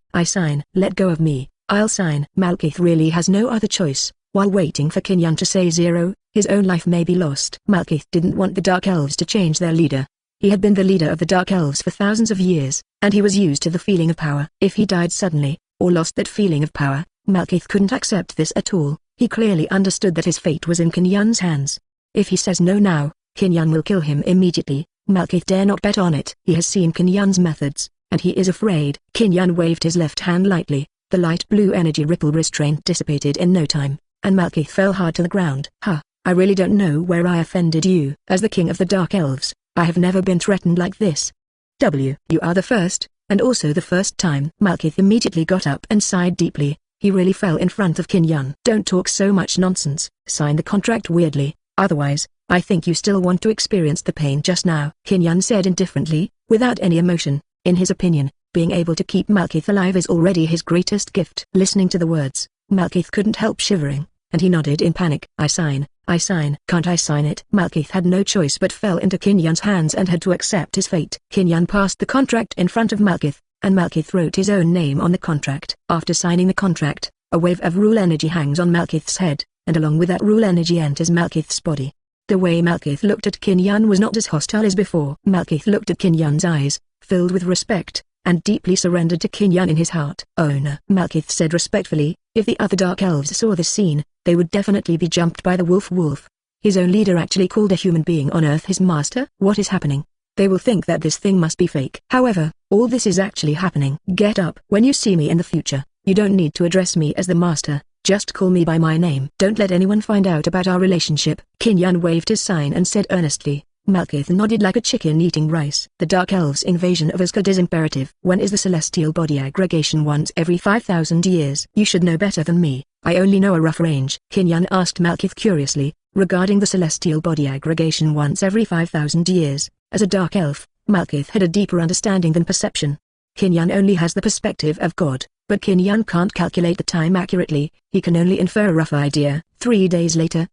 let go of me, I'll sign. Malekith really has no other choice. While waiting for Qin Yun to say 0, his own life may be lost. Malekith didn't want the Dark Elves to change their leader. He had been the leader of the Dark Elves for thousands of years, and he was used to the feeling of power. If he died suddenly, or lost that feeling of power, Malekith couldn't accept this at all. He clearly understood that his fate was in Qin Yun's hands. If he says no now, Qin Yun will kill him immediately. Malekith dare not bet on it. He has seen Qin Yun's methods, and he is afraid. Qin Yun waved his left hand lightly. The light blue energy ripple restraint dissipated in no time, and Malekith fell hard to the ground. I really don't know where I offended you. As the king of the Dark Elves, I have never been threatened like this. You are the first, and also the first time. Malekith immediately got up and sighed deeply. He really fell in front of Qin Yun. Don't talk so much nonsense. Sign the contract weirdly, otherwise, I think you still want to experience the pain just now. Qin Yun said indifferently, without any emotion. In his opinion, being able to keep Malekith alive is already his greatest gift. Listening to the words, Malekith couldn't help shivering, and he nodded in panic. I sign. Can't I sign it? Malekith had no choice but fell into Qin Yun's hands and had to accept his fate. Qin Yun passed the contract in front of Malekith, and Malekith wrote his own name on the contract. After signing the contract, a wave of rule energy hangs on Malekith's head, and along with that rule energy enters Malekith's body. The way Malekith looked at Qin Yun was not as hostile as before. Malekith looked at Qin Yun's eyes, filled with respect, and deeply surrendered to Qin Yun in his heart. Owner, Malekith said respectfully. If the other Dark Elves saw this scene, they would definitely be jumped by the wolf. His own leader actually called a human being on Earth his master? What is happening? They will think that this thing must be fake. However, all this is actually happening. Get up. When you see me in the future, you don't need to address me as the master, just call me by my name. Don't let anyone find out about our relationship. Qin Yun waved his sign and said earnestly. Malekith nodded like a chicken eating rice. The Dark Elves' invasion of Asgard is imperative. When is the celestial body aggregation? Once every 5,000 years. You should know better than me. I only know a rough range. Qin Yun asked Malekith curiously, regarding the celestial body aggregation once every 5,000 years. As a Dark Elf, Malekith had a deeper understanding than perception. Qin Yun only has the perspective of God, but Qin Yun can't calculate the time accurately. He can only infer a rough idea. 3 days later,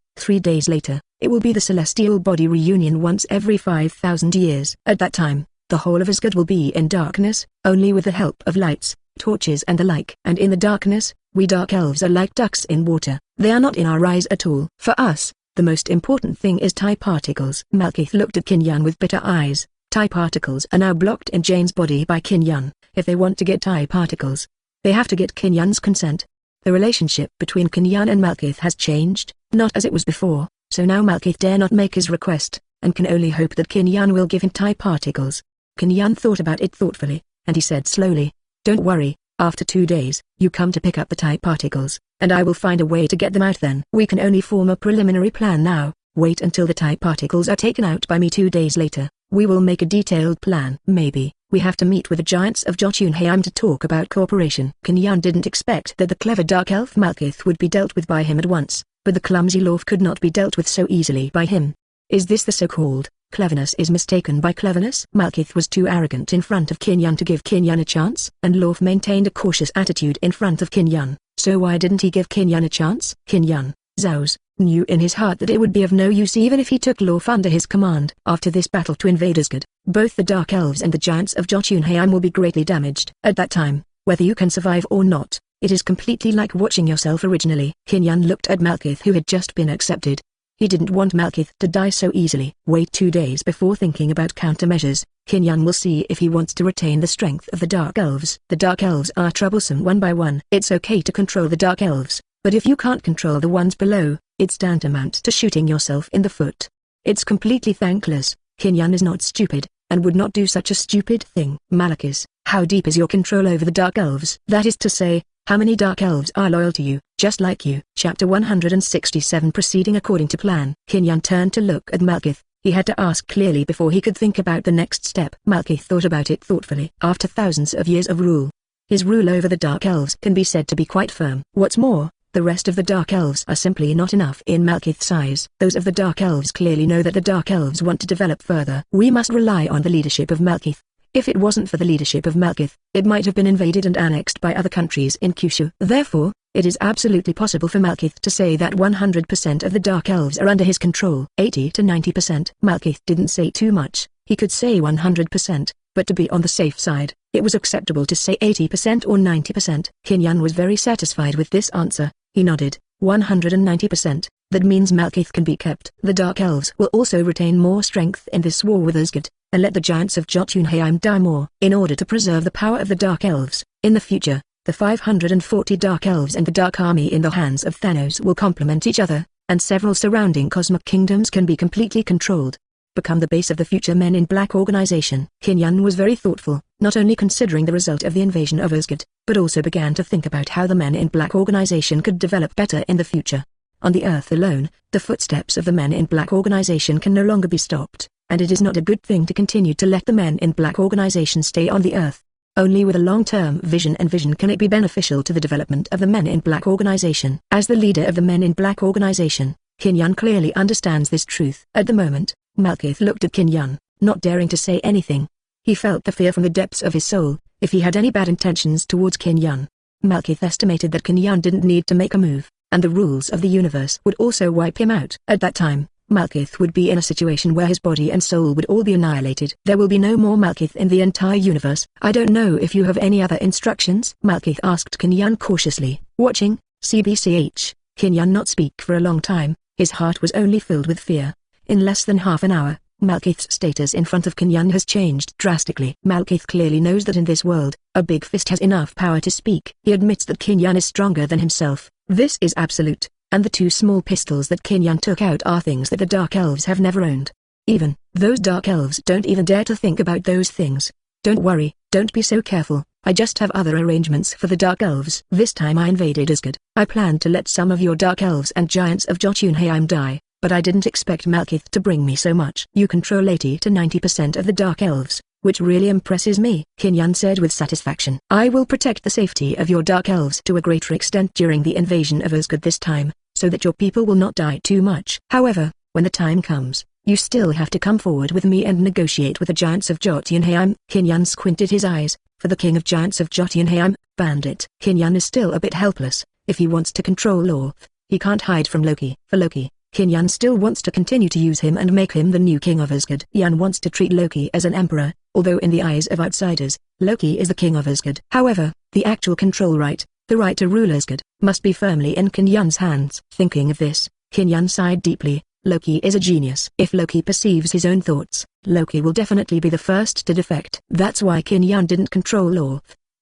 it will be the celestial body reunion once every 5,000 years. At that time, the whole of Asgard will be in darkness, only with the help of lights, torches and the like. And in the darkness, we Dark Elves are like ducks in water. They are not in our eyes at all. For us, the most important thing is TIE particles. Malekith looked at Qin Yun with bitter eyes. TIE particles are now blocked in Jane's body by Qin Yun. If they want to get TIE particles, they have to get Qin Yun's consent. The relationship between Qin Yan and Malekith has changed, not as it was before, so now Malekith dare not make his request, and can only hope that Qin Yan will give him TIE particles. Qin Yan thought about it thoughtfully, and he said slowly, "Don't worry, after 2 days, you come to pick up the TIE particles, and I will find a way to get them out then. We can only form a preliminary plan now. Wait until the TIE particles are taken out by me 2 days later. We will make a detailed plan. Maybe we have to meet with the giants of Jotunheim to talk about cooperation." Qin Yan didn't expect that the clever dark elf Malekith would be dealt with by him at once, but the clumsy Lauf could not be dealt with so easily by him. Is this the so-called cleverness is mistaken by cleverness? Malekith was too arrogant in front of Qin Yan to give Qin Yan a chance, and Lauf maintained a cautious attitude in front of Qin Yan, so why didn't he give Qin Yan a chance? Qin Yan, Zhao's, knew in his heart that it would be of no use even if he took Lauf under his command. After this battle to invade Asgard, both the Dark Elves and the giants of Jotunheim will be greatly damaged. At that time, whether you can survive or not, it is completely like watching yourself originally. Qin Yan looked at Malekith who had just been accepted. He didn't want Malekith to die so easily. Wait 2 days before thinking about countermeasures. Qin Yan will see if he wants to retain the strength of the Dark Elves. The Dark Elves are troublesome one by one. It's okay to control the Dark Elves, but if you can't control the ones below, it's tantamount to shooting yourself in the foot. It's completely thankless. Qin Yan is not stupid, and would not do such a stupid thing. Malekith, how deep is your control over the Dark Elves? That is to say, how many Dark Elves are loyal to you, just like you? Chapter 167 Proceeding according to plan. Qin Yan turned to look at Malekith. He had to ask clearly before he could think about the next step. Malekith thought about it thoughtfully. After thousands of years of rule, his rule over the Dark Elves can be said to be quite firm. What's more, the rest of the Dark Elves are simply not enough in Malekith's eyes. Those of the Dark Elves clearly know that the Dark Elves want to develop further. We must rely on the leadership of Malekith. If it wasn't for the leadership of Malekith, it might have been invaded and annexed by other countries in Kyushu. Therefore, it is absolutely possible for Malekith to say that 100% of the Dark Elves are under his control. 80 to 90%. Malekith didn't say too much. He could say 100%, but to be on the safe side, it was acceptable to say 80% or 90%. Qin Yan was very satisfied with this answer. He nodded. 190%. That means Malekith can be kept. The Dark Elves will also retain more strength in this war with Asgard, and let the giants of Jotunheim die more. In order to preserve the power of the Dark Elves, in the future, the 540 Dark Elves and the Dark Army in the hands of Thanos will complement each other, and several surrounding cosmic kingdoms can be completely controlled. Become the base of the future Men in Black organization. Qin Yan was very thoughtful, not only considering the result of the invasion of Asgard, but also began to think about how the Men in Black organization could develop better in the future. On the Earth alone, the footsteps of the Men in Black organization can no longer be stopped, and it is not a good thing to continue to let the Men in Black organization stay on the Earth. Only with a long-term vision can it be beneficial to the development of the Men in Black organization. As the leader of the Men in Black organization, Qin Yan clearly understands this truth. At the moment, Malekith looked at Qin Yan, not daring to say anything. He felt the fear from the depths of his soul, if he had any bad intentions towards Qin Yan. Malekith estimated that Qin Yan didn't need to make a move, and the rules of the universe would also wipe him out. At that time, Malekith would be in a situation where his body and soul would all be annihilated. There will be no more Malekith in the entire universe. I don't know if you have any other instructions? Malekith asked Qin Yan cautiously. Watching, CBCH, Qin Yan not speak for a long time. His heart was only filled with fear. In less than half an hour, Malekith's status in front of Qin Yan has changed drastically. Malekith clearly knows that in this world, a big fist has enough power to speak. He admits that Qin Yan is stronger than himself. This is absolute, and the 2 small pistols that Qin Yan took out are things that the Dark Elves have never owned. Even those Dark Elves don't even dare to think about those things. Don't worry, don't be so careful. I just have other arrangements for the Dark Elves. This time I invaded Asgard. I planned to let some of your Dark Elves and giants of Jotunheim die, but I didn't expect Malekith to bring me so much. You control 80 to 90% of the Dark Elves, which really impresses me, Qin Yan said with satisfaction. I will protect the safety of your Dark Elves to a greater extent during the invasion of Asgard this time, so that your people will not die too much. However, when the time comes, you still have to come forward with me and negotiate with the giants of Jotunheim. Qin Yan squinted his eyes. For the king of giants of Jotunheim, bandit. Qin Yan is still a bit helpless. If he wants to control Lauf, he can't hide from Loki. For Loki, Qin Yan still wants to continue to use him and make him the new king of Asgard. Yan wants to treat Loki as an emperor, although in the eyes of outsiders, Loki is the king of Asgard. However, the actual control right, the right to rule Asgard, must be firmly in Qin Yan's hands. Thinking of this, Qin Yan sighed deeply. Loki is a genius. If Loki perceives his own thoughts, Loki will definitely be the first to defect. That's why Qin Yan didn't control Lauf,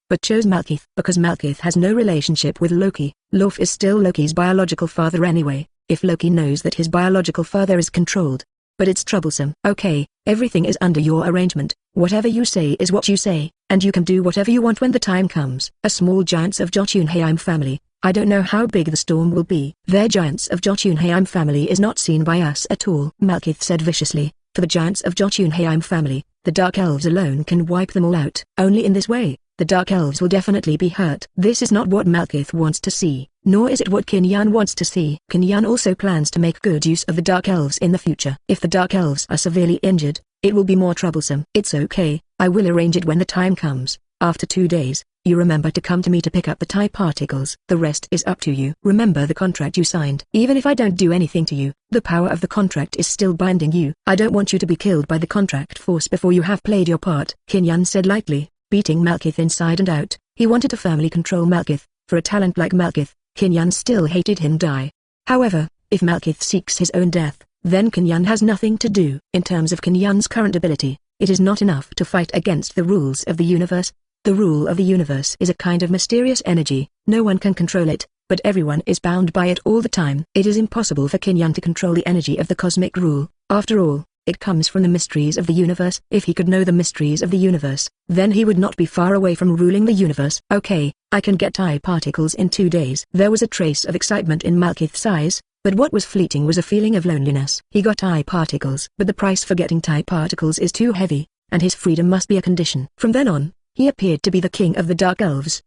but chose Malekith. Because Malekith has no relationship with Loki, Lauf is still Loki's biological father anyway, if Loki knows that his biological father is controlled. But it's troublesome. Okay, everything is under your arrangement, whatever you say is what you say, and you can do whatever you want when the time comes. A small giants of Jotunheim family. I don't know how big the storm will be. Their giants of Jotunheim family is not seen by us at all, Malekith said viciously. For the giants of Jotunheim family, the Dark Elves alone can wipe them all out. Only in this way, the Dark Elves will definitely be hurt. This is not what Malekith wants to see, nor is it what Kinyan wants to see. Kinyan also plans to make good use of the Dark Elves in the future. If the Dark Elves are severely injured, it will be more troublesome. It's okay, I will arrange it when the time comes. After 2 days, you remember to come to me to pick up the TIE particles. The rest is up to you. Remember the contract you signed. Even if I don't do anything to you, the power of the contract is still binding you. I don't want you to be killed by the contract force before you have played your part, Kinyan said lightly, beating Malekith inside and out. He wanted to firmly control Malekith. For a talent like Malekith, Kinyan still hated him die. However, if Malekith seeks his own death, then Kinyan has nothing to do. In terms of Kinyan's current ability, it is not enough to fight against the rules of the universe. The rule of the universe is a kind of mysterious energy. No one can control it, but everyone is bound by it all the time. It is impossible for Kinyan to control the energy of the cosmic rule. After all, it comes from the mysteries of the universe. If he could know the mysteries of the universe, then he would not be far away from ruling the universe. Okay, I can get TIE particles in 2 days. There was a trace of excitement in Malekith's eyes, but what was fleeting was a feeling of loneliness. He got TIE particles, but the price for getting TIE particles is too heavy, and his freedom must be a condition. From then on, he appeared to be the king of the Dark Elves.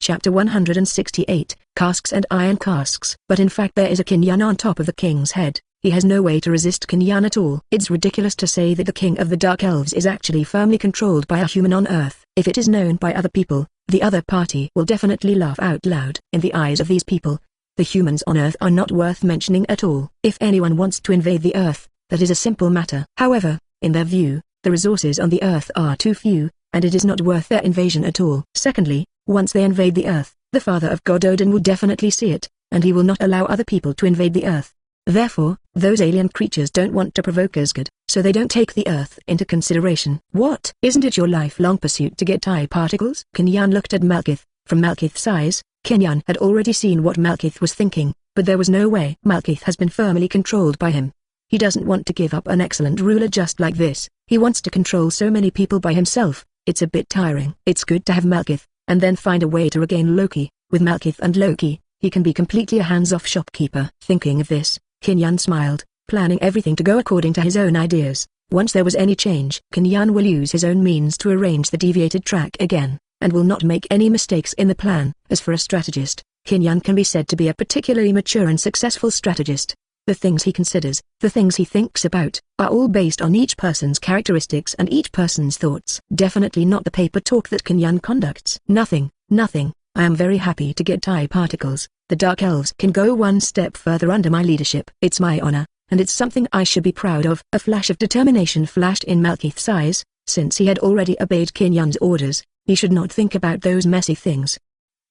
Chapter 168, Casks and Iron Casks. But in fact there is a Kinyan on top of the king's head. He has no way to resist Kinyan at all. It's ridiculous to say that the king of the Dark Elves is actually firmly controlled by a human on Earth. If it is known by other people, the other party will definitely laugh out loud. In the eyes of these people, the humans on Earth are not worth mentioning at all. If anyone wants to invade the Earth, that is a simple matter. However, in their view, the resources on the Earth are too few, and it is not worth their invasion at all. Secondly, once they invade the Earth, the father of God Odin will definitely see it, and he will not allow other people to invade the Earth. Therefore, those alien creatures don't want to provoke Asgard, so they don't take the Earth into consideration. What? Isn't it your lifelong pursuit to get TIE particles? Kinyan looked at Malekith. From Malekith's eyes, Kinyan had already seen what Malekith was thinking, but there was no way. Malekith has been firmly controlled by him. He doesn't want to give up an excellent ruler just like this. He wants to control so many people by himself. It's a bit tiring. It's good to have Malekith, and then find a way to regain Loki. With Malekith and Loki, he can be completely a hands-off shopkeeper. Thinking of this, Kinyan smiled, planning everything to go according to his own ideas. Once there was any change, Kinyan will use his own means to arrange the deviated track again, and will not make any mistakes in the plan. As for a strategist, Kinyan can be said to be a particularly mature and successful strategist. The things he considers, the things he thinks about, are all based on each person's characteristics and each person's thoughts. Definitely not the paper talk that Kinyan conducts. Nothing. I am very happy to get TIE particles. The Dark Elves can go one step further under my leadership. It's my honor, and it's something I should be proud of. A flash of determination flashed in Malekith's eyes. Since he had already obeyed Kinyan's orders, he should not think about those messy things.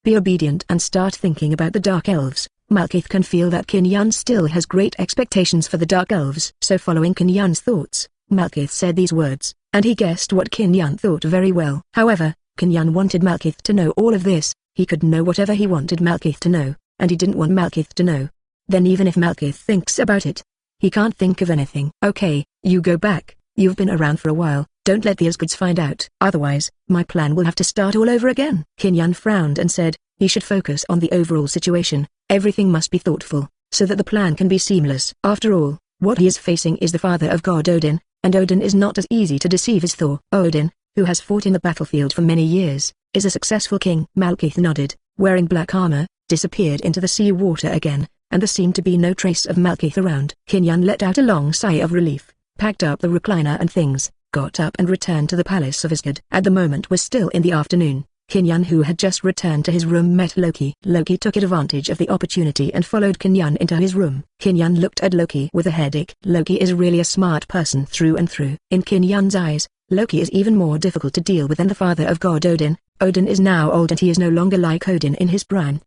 Be obedient and start thinking about the Dark Elves. Malekith can feel that Kinyan still has great expectations for the Dark Elves. So following Kinyan's thoughts, Malekith said these words, and he guessed what Kinyan thought very well. However, Kinyan wanted Malekith to know all of this. He could know whatever he wanted Malekith to know, and he didn't want Malekith to know. Then even if Malekith thinks about it, he can't think of anything. Okay, you go back. You've been around for a while. Don't let the Asgards find out. Otherwise, my plan will have to start all over again. Kinyan frowned and said, he should focus on the overall situation. Everything must be thoughtful, so that the plan can be seamless. After all, what he is facing is the father of God Odin, and Odin is not as easy to deceive as Thor. Odin, who has fought in the battlefield for many years, is a successful king. Malekith nodded, wearing black armor, disappeared into the sea water again, and there seemed to be no trace of Malekith around. Kinyan let out a long sigh of relief, packed up the recliner and things, got up and returned to the palace of Asgard. At the moment was still in the afternoon. Kinyan, who had just returned to his room, met Loki. Loki took advantage of the opportunity and followed Kinyan into his room. Kinyan looked at Loki with a headache. Loki is really a smart person through and through. In Kinyan's eyes, Loki is even more difficult to deal with than the father of God Odin. Odin is now old and he is no longer like Odin in his prime.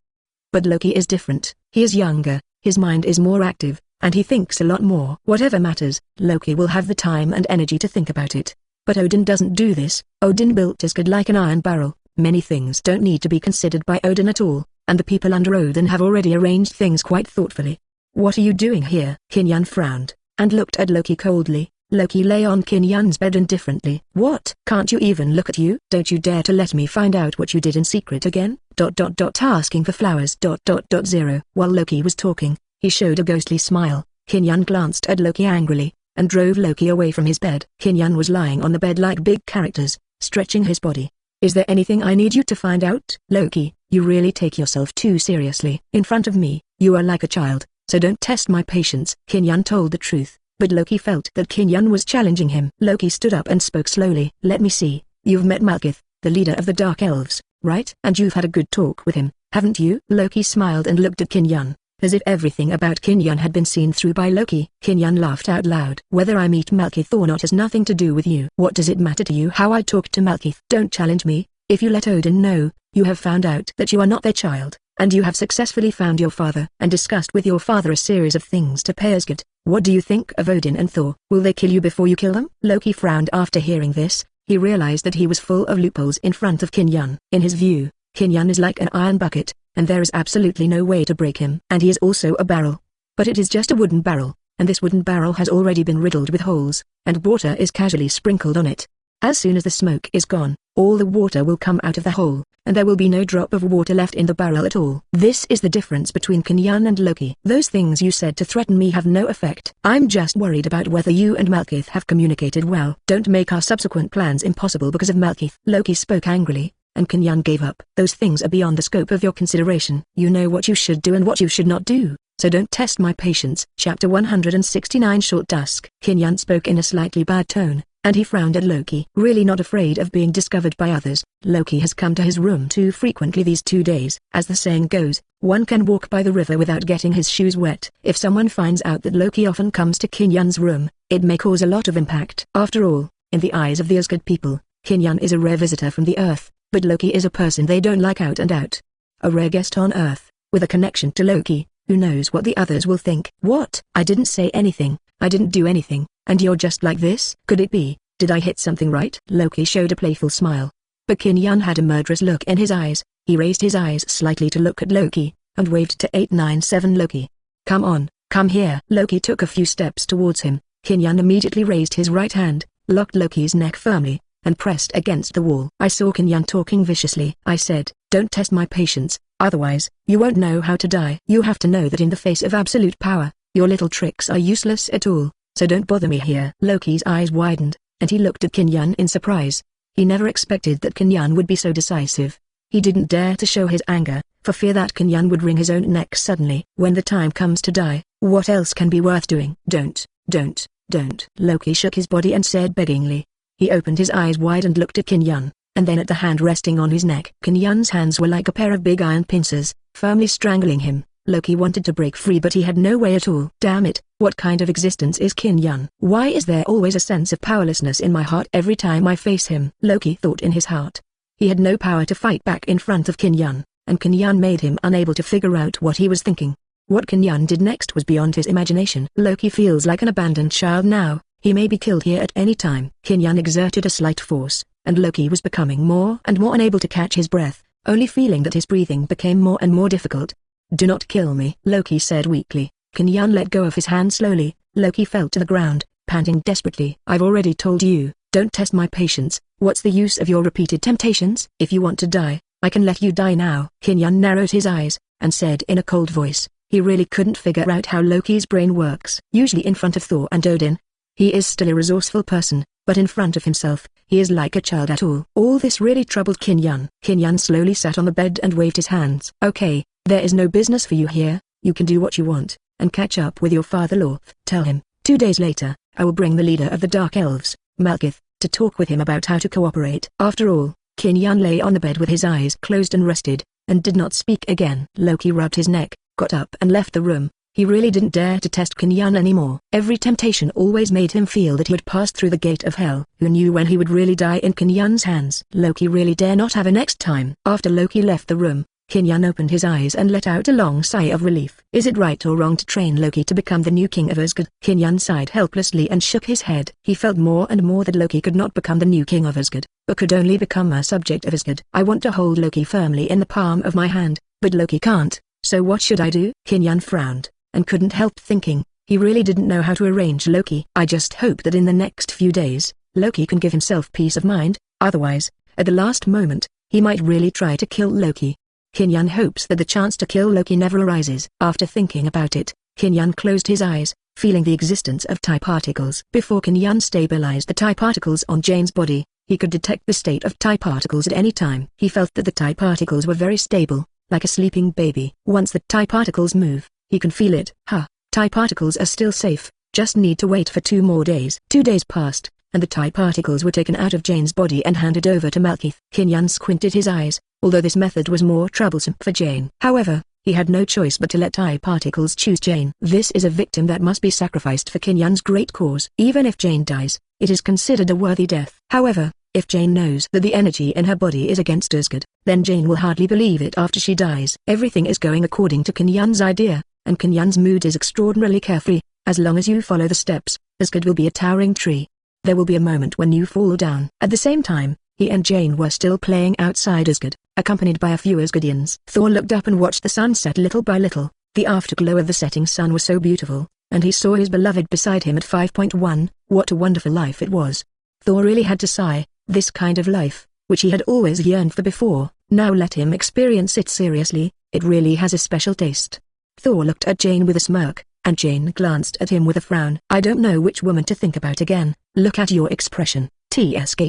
But Loki is different. He is younger, his mind is more active, and he thinks a lot more. Whatever matters, Loki will have the time and energy to think about it. But Odin doesn't do this. Odin built Asgard like an iron barrel. Many things don't need to be considered by Odin at all. and the people under Odin have already arranged things quite thoughtfully. What are you doing here? Qin Yan frowned, and looked at Loki coldly. Loki lay on Qin Yan's bed indifferently. What? Can't you even look at you? Don't you dare to let me find out what you did in secret again? Asking for flowers. 0. While Loki was talking, he showed a ghostly smile. Qin Yan glanced at Loki angrily, and drove Loki away from his bed. Qin Yan was lying on the bed like big characters, stretching his body. Is there anything I need you to find out? Loki, you really take yourself too seriously. In front of me, you are like a child, so don't test my patience. Qin Yan told the truth, but Loki felt that Qin Yan was challenging him. Loki stood up and spoke slowly. Let me see, you've met Malekith, the leader of the Dark Elves, right? And you've had a good talk with him, haven't you? Loki smiled and looked at Qin Yan, as if everything about Qin Yan had been seen through by Loki. Qin Yan laughed out loud. Whether I meet Malekith or not has nothing to do with you. What does it matter to you how I talk to Malekith? Don't challenge me. If you let Odin know, you have found out that you are not their child, and you have successfully found your father and discussed with your father a series of things to pay Asgard. What do you think of Odin and Thor? Will they kill you before you kill them? Loki frowned after hearing this. He realized that he was full of loopholes in front of Qin Yan. In his view, Qin Yan is like an iron bucket, and there is absolutely no way to break him. And he is also a barrel. But it is just a wooden barrel, and this wooden barrel has already been riddled with holes, and water is casually sprinkled on it. As soon as the smoke is gone, all the water will come out of the hole, and there will be no drop of water left in the barrel at all. This is the difference between Qin Yan and Loki. Those things you said to threaten me have no effect. I'm just worried about whether you and Malekith have communicated well. Don't make our subsequent plans impossible because of Malekith. Loki spoke angrily, and Qin Yan gave up. Those things are beyond the scope of your consideration. You know what you should do and what you should not do, so don't test my patience. Chapter 169 Short Dusk. Qin Yan spoke in a slightly bad tone, and he frowned at Loki. Really not afraid of being discovered by others. Loki has come to his room too frequently these 2 days. As the saying goes, one can walk by the river without getting his shoes wet. If someone finds out that Loki often comes to Qin Yan's room, it may cause a lot of impact. After all, in the eyes of the Asgard people, Qin Yan is a rare visitor from the Earth, but Loki is a person they don't like out and out. A rare guest on Earth, with a connection to Loki. Who knows what the others will think? What? I didn't say anything, I didn't do anything, and you're just like this? Could it be? Did I hit something right? Loki showed a playful smile. But Qin Yan had a murderous look in his eyes. He raised his eyes slightly to look at Loki, and waved to 897 Loki. Come on, come here. Loki took a few steps towards him. Qin Yan immediately raised his right hand, locked Loki's neck firmly, and pressed against the wall. I saw Qin Yan talking viciously. I said, don't test my patience, otherwise, you won't know how to die. You have to know that in the face of absolute power, your little tricks are useless at all, so don't bother me here. Loki's eyes widened, and he looked at Qin Yan in surprise. He never expected that Qin Yan would be so decisive. He didn't dare to show his anger, for fear that Qin Yan would wring his own neck suddenly. When the time comes to die, what else can be worth doing? Don't. Loki shook his body and said beggingly. He opened his eyes wide and looked at Qin Yan, and then at the hand resting on his neck. Qin Yan's hands were like a pair of big iron pincers, firmly strangling him. Loki wanted to break free but he had no way at all. Damn it, what kind of existence is Qin Yan? Why is there always a sense of powerlessness in my heart every time I face him? Loki thought in his heart. He had no power to fight back in front of Qin Yan, and Qin Yan made him unable to figure out what he was thinking. What Qin Yan did next was beyond his imagination. Loki feels like an abandoned child now. He may be killed here at any time. Qin Yan exerted a slight force, and Loki was becoming more and more unable to catch his breath, only feeling that his breathing became more and more difficult. Do not kill me, Loki said weakly. Qin Yan let go of his hand slowly. Loki fell to the ground, panting desperately. I've already told you, don't test my patience. What's the use of your repeated temptations? If you want to die, I can let you die now. Qin Yan narrowed his eyes, and said in a cold voice. He really couldn't figure out how Loki's brain works. Usually in front of Thor and Odin, he is still a resourceful person, but in front of himself, he is like a child at all. All this really troubled Qin Yan. Qin Yan slowly sat on the bed and waved his hands. Okay, there is no business for you here, you can do what you want, and catch up with your father Lauf. Tell him, 2 days later, I will bring the leader of the Dark Elves, Malekith, to talk with him about how to cooperate. After all, Qin Yan lay on the bed with his eyes closed and rested, and did not speak again. Loki rubbed his neck, got up and left the room. He really didn't dare to test Qin Yan anymore. Every temptation always made him feel that he had passed through the gate of hell. Who knew when he would really die in Qin Yan's hands? Loki really dare not have a next time. After Loki left the room, Qin Yan opened his eyes and let out a long sigh of relief. Is it right or wrong to train Loki to become the new king of Asgard? Qin Yan sighed helplessly and shook his head. He felt more and more that Loki could not become the new king of Asgard, but could only become a subject of Asgard. I want to hold Loki firmly in the palm of my hand, But Loki can't, so what should I do? Kinyan frowned, and couldn't help thinking, he really didn't know how to arrange Loki. I just hope that in the next few days, Loki can give himself peace of mind, otherwise, at the last moment, he might really try to kill Loki. Kinyan hopes that the chance to kill Loki never arises. After thinking about it, Kinyan closed his eyes, feeling the existence of TIE particles. Before Kinyan stabilized the TIE particles on Jane's body, he could detect the state of TIE particles at any time. He felt that the TIE particles were very stable, like a sleeping baby. Once the TIE particles move, he can feel it. TIE particles are still safe, just need to wait for 2 more days. 2 days passed, and the TIE particles were taken out of Jane's body and handed over to Malekith. Kinyan squinted his eyes, although this method was more troublesome for Jane. However, he had no choice but to let TIE particles choose Jane. This is a victim that must be sacrificed for Kinyan's great cause. Even if Jane dies, it is considered a worthy death. However, if Jane knows that the energy in her body is against Asgard, then Jane will hardly believe it after she dies. Everything is going according to Kinyan's idea, and Kinyan's mood is extraordinarily carefree. As long as you follow the steps, Asgard will be a towering tree. There will be a moment when you fall down. At the same time, he and Jane were still playing outside Asgard, accompanied by a few Asgardians. Thor looked up and watched the sun set little by little. The afterglow of the setting sun was so beautiful, and he saw his beloved beside him at 5.1. What a wonderful life it was. Thor really had to sigh. This kind of life, which he had always yearned for before, now let him experience it seriously. It really has a special taste. Thor looked at Jane with a smirk, and Jane glanced at him with a frown. I don't know which woman to think about again. Look at your expression. TSK.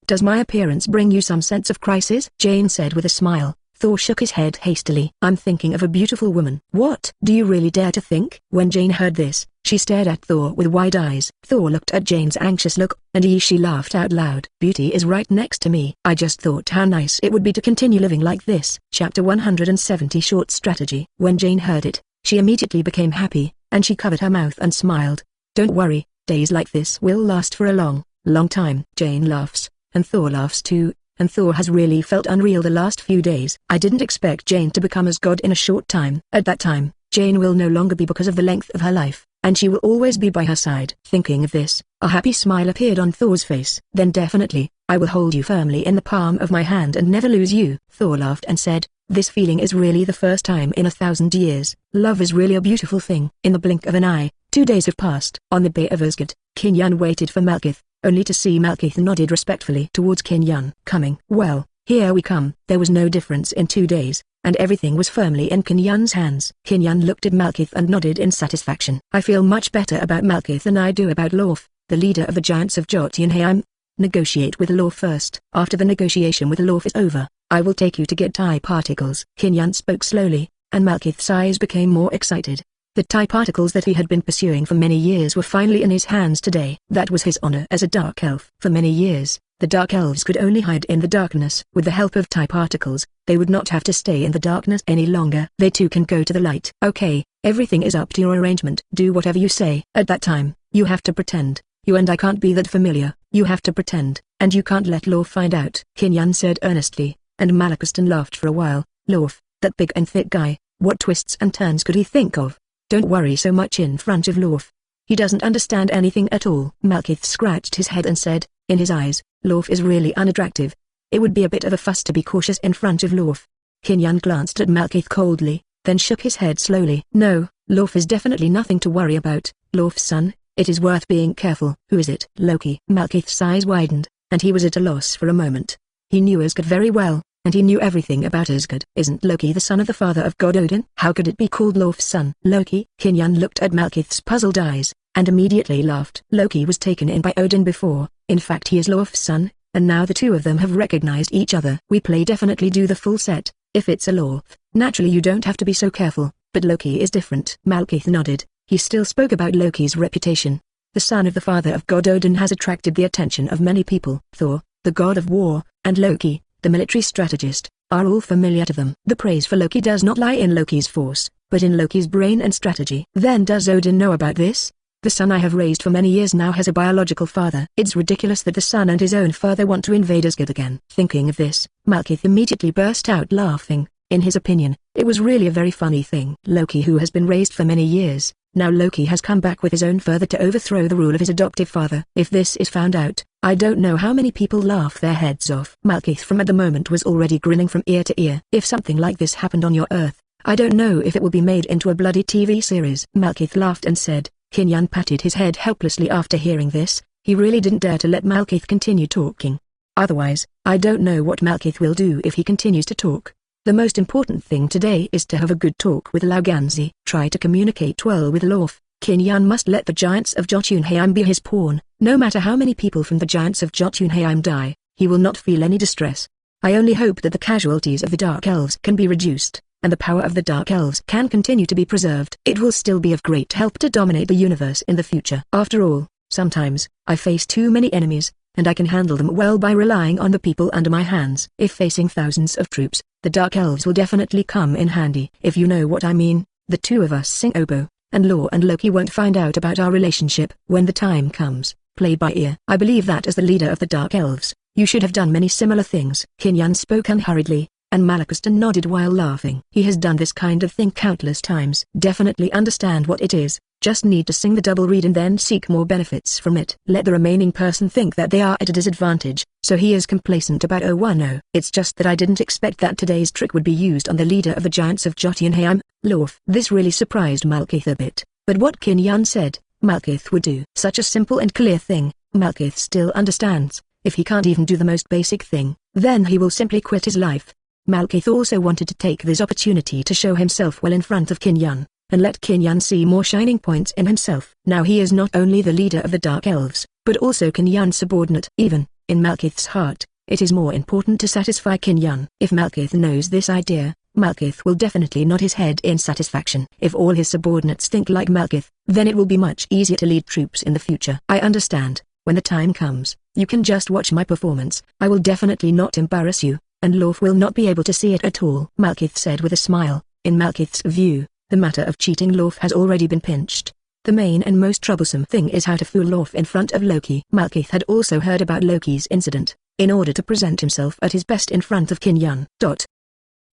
Does my appearance bring you some sense of crisis? Jane said with a smile. Thor shook his head hastily. I'm thinking of a beautiful woman. What? Do you really dare to think? When Jane heard this, she stared at Thor with wide eyes. Thor looked at Jane's anxious look, and she laughed out loud. Beauty is right next to me. I just thought how nice it would be to continue living like this. Chapter 170 Short Strategy. When Jane heard it, she immediately became happy, and she covered her mouth and smiled. Don't worry, days like this will last for a long, long time. Jane laughs, and Thor laughs too, and Thor has really felt unreal the last few days. I didn't expect Jane to become as God in a short time. At that time, Jane will no longer be because of the length of her life, and she will always be by her side. Thinking of this, a happy smile appeared on Thor's face. Then definitely, I will hold you firmly in the palm of my hand and never lose you. Thor laughed and said, this feeling is really the first time in 1,000 years. Love is really a beautiful thing. In the blink of an eye, 2 days have passed. On the Bay of Asgard, Kinyan waited for Malekith, only to see Malekith nodded respectfully towards Kinyan. Coming. Well, here we come. There was no difference in 2 days, and everything was firmly in Kinyan's hands. Kinyan looked at Malekith and nodded in satisfaction. I feel much better about Malekith than I do about Lauf, the leader of the giants of Jotunheim. Negotiate with Lauf first. After the negotiation with Lauf is over, I will take you to get TIE particles. Kinyan spoke slowly, and Malekith's eyes became more excited. The TIE particles that he had been pursuing for many years were finally in his hands today. That was his honor as a dark elf. For many years, the dark elves could only hide in the darkness. With the help of TIE particles, they would not have to stay in the darkness any longer. They too can go to the light. Okay, everything is up to your arrangement. Do whatever you say. At that time, you have to pretend. You and I can't be that familiar. You have to pretend, and you can't let Lauf find out. Kinyan said earnestly, and Malekith laughed for a while. Lauf, that big and thick guy, what twists and turns could he think of? Don't worry so much in front of Lauf. He doesn't understand anything at all. Malekith scratched his head and said, in his eyes, Lauf is really unattractive. It would be a bit of a fuss to be cautious in front of Lauf. Kinyan glanced at Malekith coldly, then shook his head slowly. No, Lauf is definitely nothing to worry about. Lauf's son, it is worth being careful. Who is it? Loki. Malekith's eyes widened, and he was at a loss for a moment. He knew Asgard very well, and he knew everything about Asgard. Isn't Loki the son of the father of god Odin? How could it be called Lauf's son? Loki? Kinyan looked at Malekith's puzzled eyes, and immediately laughed. Loki was taken in by Odin before. In fact he is Lauf's son, and now the two of them have recognized each other. We play definitely do the full set. If it's a Lauf, naturally you don't have to be so careful, but Loki is different. Malekith nodded. He still spoke about Loki's reputation. The son of the father of god Odin has attracted the attention of many people. Thor, the god of war, and Loki, the military strategist, are all familiar to them. The praise for Loki does not lie in Loki's force, but in Loki's brain and strategy. Then does Odin know about this? The son I have raised for many years now has a biological father. It's ridiculous that the son and his own father want to invade Asgard again. Thinking of this, Malekith immediately burst out laughing. In his opinion, it was really a very funny thing. Loki, who has been raised for many years, Now Loki has come back with his own further to overthrow the rule of his adoptive father. If this is found out, I don't know how many people laugh their heads off. Malekith from at the moment was already grinning from ear to ear. If something like this happened on your Earth, I don't know if it will be made into a bloody TV series. Malekith laughed and said. Kinyan patted his head helplessly after hearing this. He really didn't dare to let Malekith continue talking. Otherwise, I don't know what Malekith will do if he continues to talk. The most important thing today is to have a good talk with Lauganzi. Try to communicate well with Lauf. Kinyan must let the giants of Jotunheim be his pawn. No matter how many people from the giants of Jotunheim die, he will not feel any distress. I only hope that the casualties of the Dark Elves can be reduced, and the power of the Dark Elves can continue to be preserved. It will still be of great help to dominate the universe in the future. After all, sometimes, I face too many enemies, and I can handle them well by relying on the people under my hands. If facing thousands of troops, the Dark Elves will definitely come in handy. If you know what I mean, the two of us sing oboe, and Law and Loki won't find out about our relationship when the time comes. Play by ear. I believe that as the leader of the Dark Elves, you should have done many similar things. Kinyan spoke unhurriedly, and Malekith nodded while laughing. He has done this kind of thing countless times. Definitely understand what it is, just need to sing the double read and then seek more benefits from it. Let the remaining person think that they are at a disadvantage, so he is complacent about no. It's just that I didn't expect that today's trick would be used on the leader of the giants of Jotunheim, Lauf. This really surprised Malekith a bit, but what Kinyan said, Malekith would do. Such a simple and clear thing, Malekith still understands. If he can't even do the most basic thing, then he will simply quit his life. Malekith also wanted to take this opportunity to show himself well in front of Kinyan, and let Kinyan see more shining points in himself. Now he is not only the leader of the Dark Elves, but also Kinyan's subordinate. Even, in Malekith's heart, it is more important to satisfy Kinyan. If Malekith knows this idea, Malekith will definitely nod his head in satisfaction. If all his subordinates think like Malekith, then it will be much easier to lead troops in the future. I understand. When the time comes, you can just watch my performance. I will definitely not embarrass you, and Lauf will not be able to see it at all. Malekith said with a smile. In Malekith's view, the matter of cheating Lauf has already been pinched. The main and most troublesome thing is how to fool Lauf in front of Loki. Malekith had also heard about Loki's incident, in order to present himself at his best in front of Kinyan.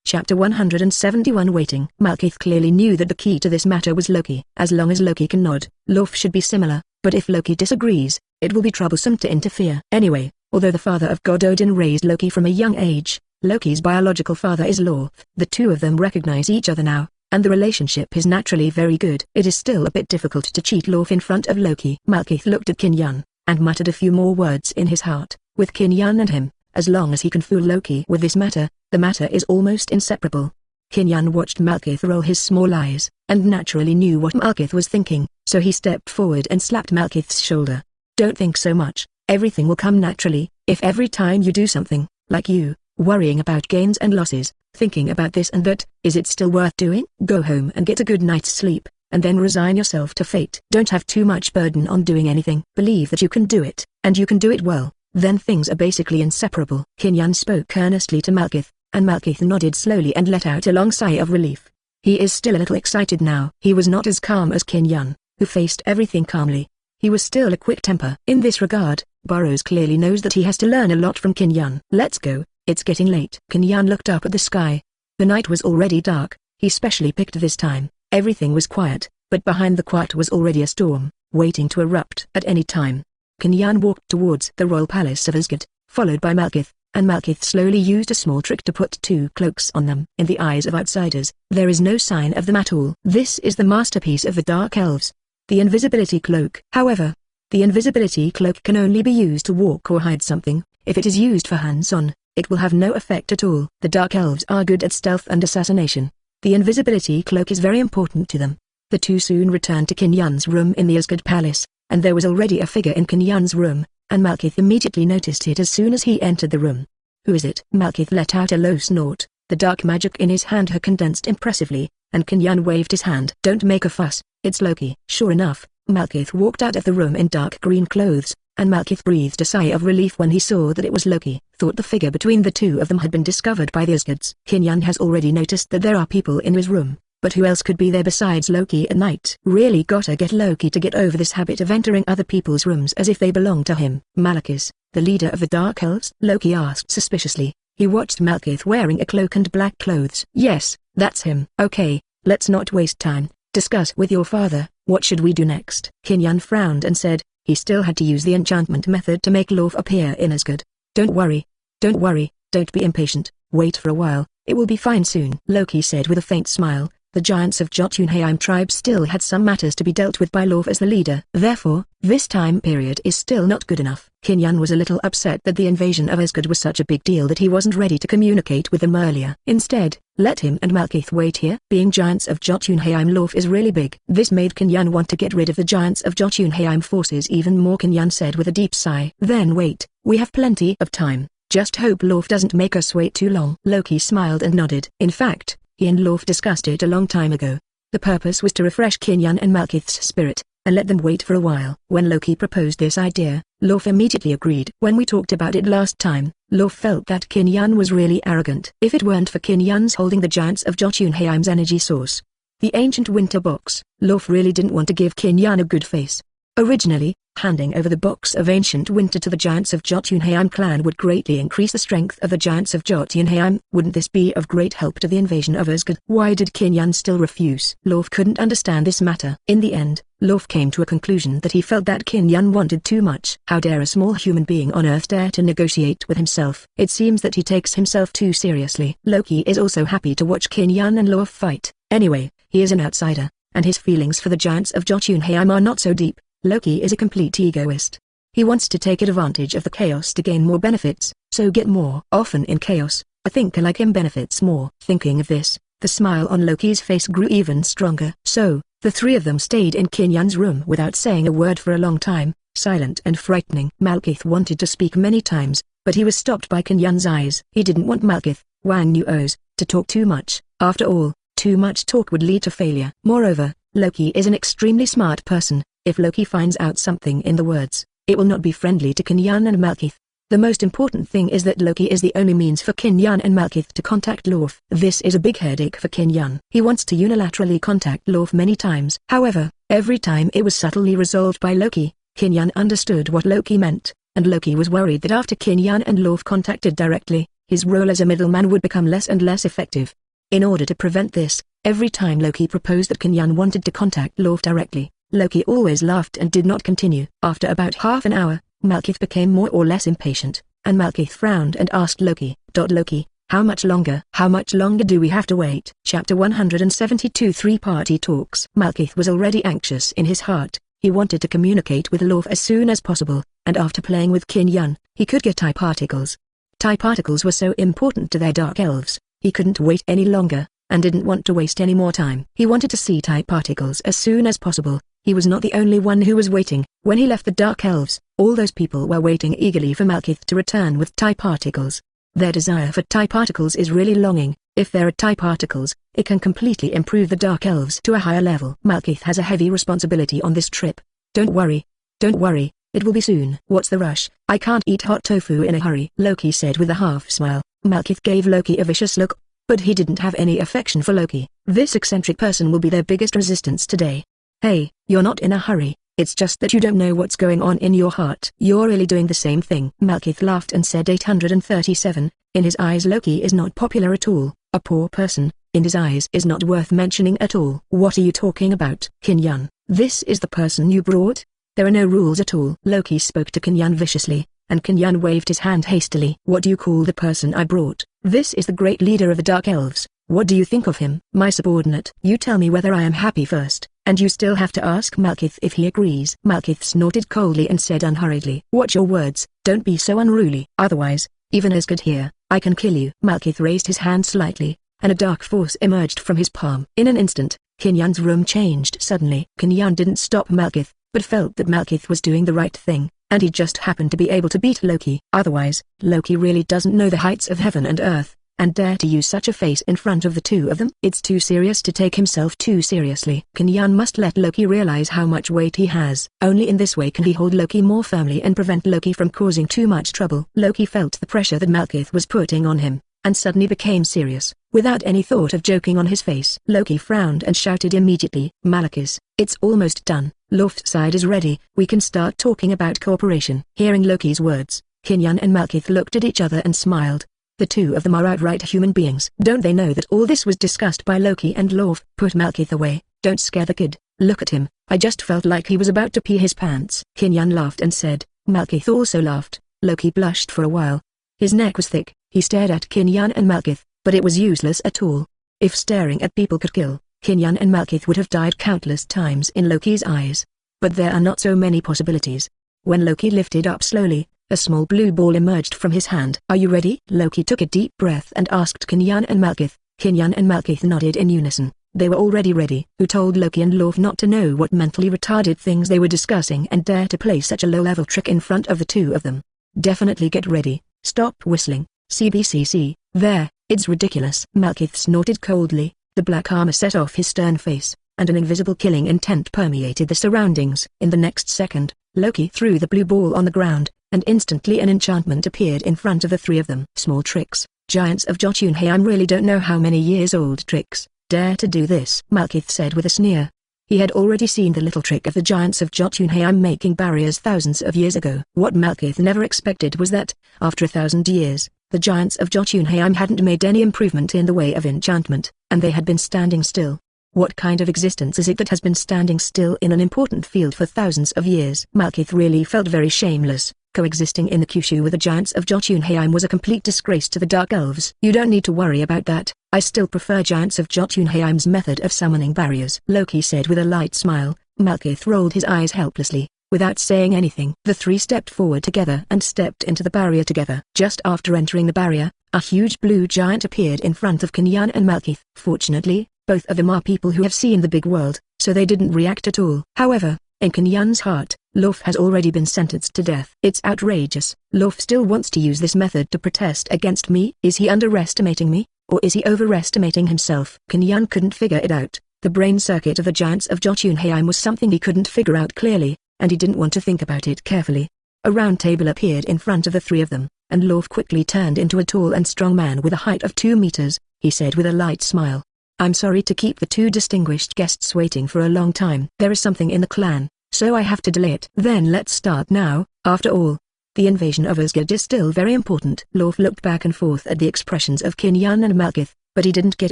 Chapter 171 Waiting. Malekith clearly knew that the key to this matter was Loki. As long as Loki can nod, Lauf should be similar, but if Loki disagrees, it will be troublesome to interfere. Anyway, although the father of God Odin raised Loki from a young age, Loki's biological father is Lauf. The two of them recognize each other now, and the relationship is naturally very good. It is still a bit difficult to cheat Lauf in front of Loki. Malekith looked at Kinyan, and muttered a few more words in his heart. With Kinyan and him, as long as he can fool Loki with this matter, the matter is almost inseparable. Kinyan watched Malekith roll his small eyes, and naturally knew what Malekith was thinking, so he stepped forward and slapped Malekith's shoulder. Don't think so much, everything will come naturally. If every time you do something, like you, worrying about gains and losses, thinking about this and that, is it still worth doing? Go home and get a good night's sleep, and then resign yourself to fate. Don't have too much burden on doing anything. Believe that you can do it, and you can do it well, then things are basically inseparable. Kinyan spoke earnestly to Malekith, and Malekith nodded slowly and let out a long sigh of relief. He is still a little excited now. He was not as calm as Kinyan, who faced everything calmly. He was still a quick temper. In this regard, Burrows clearly knows that he has to learn a lot from Kinyan. Let's go, it's getting late. Kinyan looked up at the sky. The night was already dark. He specially picked this time. Everything was quiet, but behind the quiet was already a storm, waiting to erupt at any time. Kinyan walked towards the royal palace of Asgard, followed by Malekith, and Malekith slowly used a small trick to put two cloaks on them. In the eyes of outsiders, there is no sign of them at all. This is the masterpiece of the Dark Elves, the invisibility cloak. However, the invisibility cloak can only be used to walk or hide something. If it is used for hands-on, it will have no effect at all. The Dark Elves are good at stealth and assassination. The invisibility cloak is very important to them. The two soon returned to Kinyan's room in the Asgard Palace, and there was already a figure in Kinyan's room, and Malekith immediately noticed it as soon as he entered the room. Who is it? Malekith let out a low snort. The dark magic in his hand had condensed impressively, and Kinyan waved his hand. Don't make a fuss, it's Loki. Sure enough, Malekith walked out of the room in dark green clothes, and Malekith breathed a sigh of relief when he saw that it was Loki. Thought the figure between the two of them had been discovered by the Asgards. Kinyan has already noticed that there are people in his room, but who else could be there besides Loki at night? Really gotta get Loki to get over this habit of entering other people's rooms as if they belong to him. Malekith, the leader of the Dark Elves? Loki asked suspiciously. He watched Malekith wearing a cloak and black clothes. Yes, that's him. Okay, let's not waste time. Discuss with your father. What should we do next? Kinyan frowned and said, he still had to use the enchantment method to make Lauf appear in Asgard. Don't worry, don't be impatient, wait for a while, it will be fine soon. Loki said with a faint smile. The giants of Jotunheim tribe still had some matters to be dealt with by Lauf as the leader. Therefore, this time period is still not good enough. Kinyan was a little upset that the invasion of Asgard was such a big deal that he wasn't ready to communicate with them earlier. Instead, let him and Malekith wait here. Being giants of Jotunheim, Lauf is really big. This made Kinyan want to get rid of the giants of Jotunheim forces even more. Kinyan said with a deep sigh. Then wait, we have plenty of time. Just hope Lauf doesn't make us wait too long. Loki smiled and nodded. In fact, he and Lauf discussed it a long time ago. The purpose was to refresh Kinyan and Malekith's spirit, and let them wait for a while. When Loki proposed this idea, Lauf immediately agreed. When we talked about it last time, Lauf felt that Kinyan was really arrogant. If it weren't for Kinyan's holding the giants of Jotunheim's energy source, the ancient winter box, Lauf really didn't want to give Kinyan a good face. Originally, handing over the box of ancient winter to the giants of Jotunheim clan would greatly increase the strength of the giants of Jotunheim. Wouldn't this be of great help to the invasion of Asgard? Why did Kinyan still refuse? Lauf couldn't understand this matter. In the end, Lauf came to a conclusion that he felt that Kinyan wanted too much. How dare a small human being on Earth dare to negotiate with himself? It seems that he takes himself too seriously. Loki is also happy to watch Kinyan and Lauf fight. Anyway, he is an outsider, and his feelings for the giants of Jotunheim are not so deep. Loki is a complete egoist. He wants to take advantage of the chaos to gain more benefits, so get more. Often in chaos, a thinker like him benefits more. Thinking of this, the smile on Loki's face grew even stronger. So, the three of them stayed in Kinyan's room without saying a word for a long time, silent and frightening. Malekith wanted to speak many times, but he was stopped by Kinyan's eyes. He didn't want Malekith, Wang Nuo's, to talk too much. After all, too much talk would lead to failure. Moreover, Loki is an extremely smart person. If Loki finds out something in the words, it will not be friendly to Kinyan and Malekith. The most important thing is that Loki is the only means for Kinyan and Malekith to contact Lauf. This is a big headache for Kinyan. He wants to unilaterally contact Lauf many times. However, every time it was subtly resolved by Loki. Kinyan understood what Loki meant, and Loki was worried that after Kinyan and Lauf contacted directly, his role as a middleman would become less and less effective. In order to prevent this, every time Loki proposed that Kinyan wanted to contact Lauf directly, Loki always laughed and did not continue. After about half an hour, Malekith became more or less impatient, and Malekith frowned and asked Loki, "Loki, how much longer? How much longer do we have to wait?" Chapter 172 Three-Party Talks. Malekith was already anxious in his heart. He wanted to communicate with Lauf as soon as possible, and after playing with Kinyan, he could get TIE particles. TIE particles were so important to their dark elves, he couldn't wait any longer, and didn't want to waste any more time. He wanted to see TIE particles as soon as possible. He was not the only one who was waiting. When he left the Dark Elves, all those people were waiting eagerly for Malekith to return with TIE particles. Their desire for TIE particles is really longing. If there are TIE particles, it can completely improve the Dark Elves to a higher level. Malekith has a heavy responsibility on this trip. Don't worry, it will be soon. What's the rush? I can't eat hot tofu in a hurry, Loki said with a half smile. Malekith gave Loki a vicious look, but he didn't have any affection for Loki. This eccentric person will be their biggest resistance today. Hey, you're not in a hurry, it's just that you don't know what's going on in your heart. You're really doing the same thing. Malekith laughed and said 837, in his eyes Loki is not popular at all, a poor person, in his eyes is not worth mentioning at all. What are you talking about? Kinyan, this is the person you brought? There are no rules at all. Loki spoke to Kinyan viciously, and Kinyan waved his hand hastily. What do you call the person I brought? This is the great leader of the Dark Elves. What do you think of him? My subordinate. You tell me whether I am happy first, and you still have to ask Malekith if he agrees. Malekith snorted coldly and said unhurriedly, watch your words, don't be so unruly. Otherwise, even as good here, I can kill you. Malekith raised his hand slightly, and a dark force emerged from his palm. In an instant, Kinyan's room changed suddenly. Kinyan didn't stop Malekith, but felt that Malekith was doing the right thing, and he just happened to be able to beat Loki. Otherwise, Loki really doesn't know the heights of heaven and earth, and dare to use such a face in front of the two of them. It's too serious to take himself too seriously. Kinyan must let Loki realize how much weight he has. Only in this way can he hold Loki more firmly and prevent Loki from causing too much trouble. Loki felt the pressure that Malekith was putting on him, and suddenly became serious, without any thought of joking on his face. Loki frowned and shouted immediately, Malekith, it's almost done. Lauf's side is ready, we can start talking about cooperation. Hearing Loki's words, Kinyan and Malekith looked at each other and smiled. The two of them are outright human beings. Don't they know that all this was discussed by Loki and Lauf? Put Malekith away, don't scare the kid, look at him, I just felt like he was about to pee his pants. Kinyan laughed and said. Malekith also laughed. Loki blushed for a while. His neck was thick. He stared at Kinyan and Malekith, but it was useless at all. If staring at people could kill, Kinyan and Malekith would have died countless times in Loki's eyes. But there are not so many possibilities. When Loki lifted up slowly, a small blue ball emerged from his hand. Are you ready? Loki took a deep breath and asked Kinyan and Malekith. Kinyan and Malekith nodded in unison. They were already ready. Who told Loki and Lauf not to know what mentally retarded things they were discussing and dare to play such a low-level trick in front of the two of them? Definitely get ready. Stop whistling. CBCC. There, it's ridiculous. Malekith snorted coldly. The black armor set off his stern face, and an invisible killing intent permeated the surroundings. In the next second, Loki threw the blue ball on the ground, and instantly an enchantment appeared in front of the three of them. Small tricks, giants of Jotunheim really don't know how many years old tricks. Dare to do this? Malekith said with a sneer. He had already seen the little trick of the giants of Jotunheim making barriers thousands of years ago. What Malekith never expected was that, after 1,000 years, the giants of Jotunheim hadn't made any improvement in the way of enchantment, and they had been standing still. What kind of existence is it that has been standing still in an important field for thousands of years? Malekith really felt very shameless. Coexisting in the Kyushu with the giants of Jotunheim was a complete disgrace to the Dark Elves. You don't need to worry about that. I still prefer giants of Jotunheim's method of summoning barriers, Loki said with a light smile. Malekith rolled his eyes helplessly. Without saying anything, the three stepped forward together and stepped into the barrier together. Just after entering the barrier, a huge blue giant appeared in front of Kinyan and Malekith. Fortunately, both of them are people who have seen the big world, so they didn't react at all. However, in Kinyan's heart, Lauf has already been sentenced to death. It's outrageous. Lauf still wants to use this method to protest against me. Is he underestimating me, or is he overestimating himself? Kinyan couldn't figure it out. The brain circuit of the giants of Jotunheim was something he couldn't figure out clearly, and he didn't want to think about it carefully. A round table appeared in front of the three of them, and Lauf quickly turned into a tall and strong man with a height of 2 meters. He said with a light smile. I'm sorry to keep the two distinguished guests waiting for a long time. There is something in the clan, so I have to delay it. Then let's start now. After all, the invasion of Asgard is still very important. Lauf looked back and forth at the expressions of Kinyan and Malekith, but he didn't get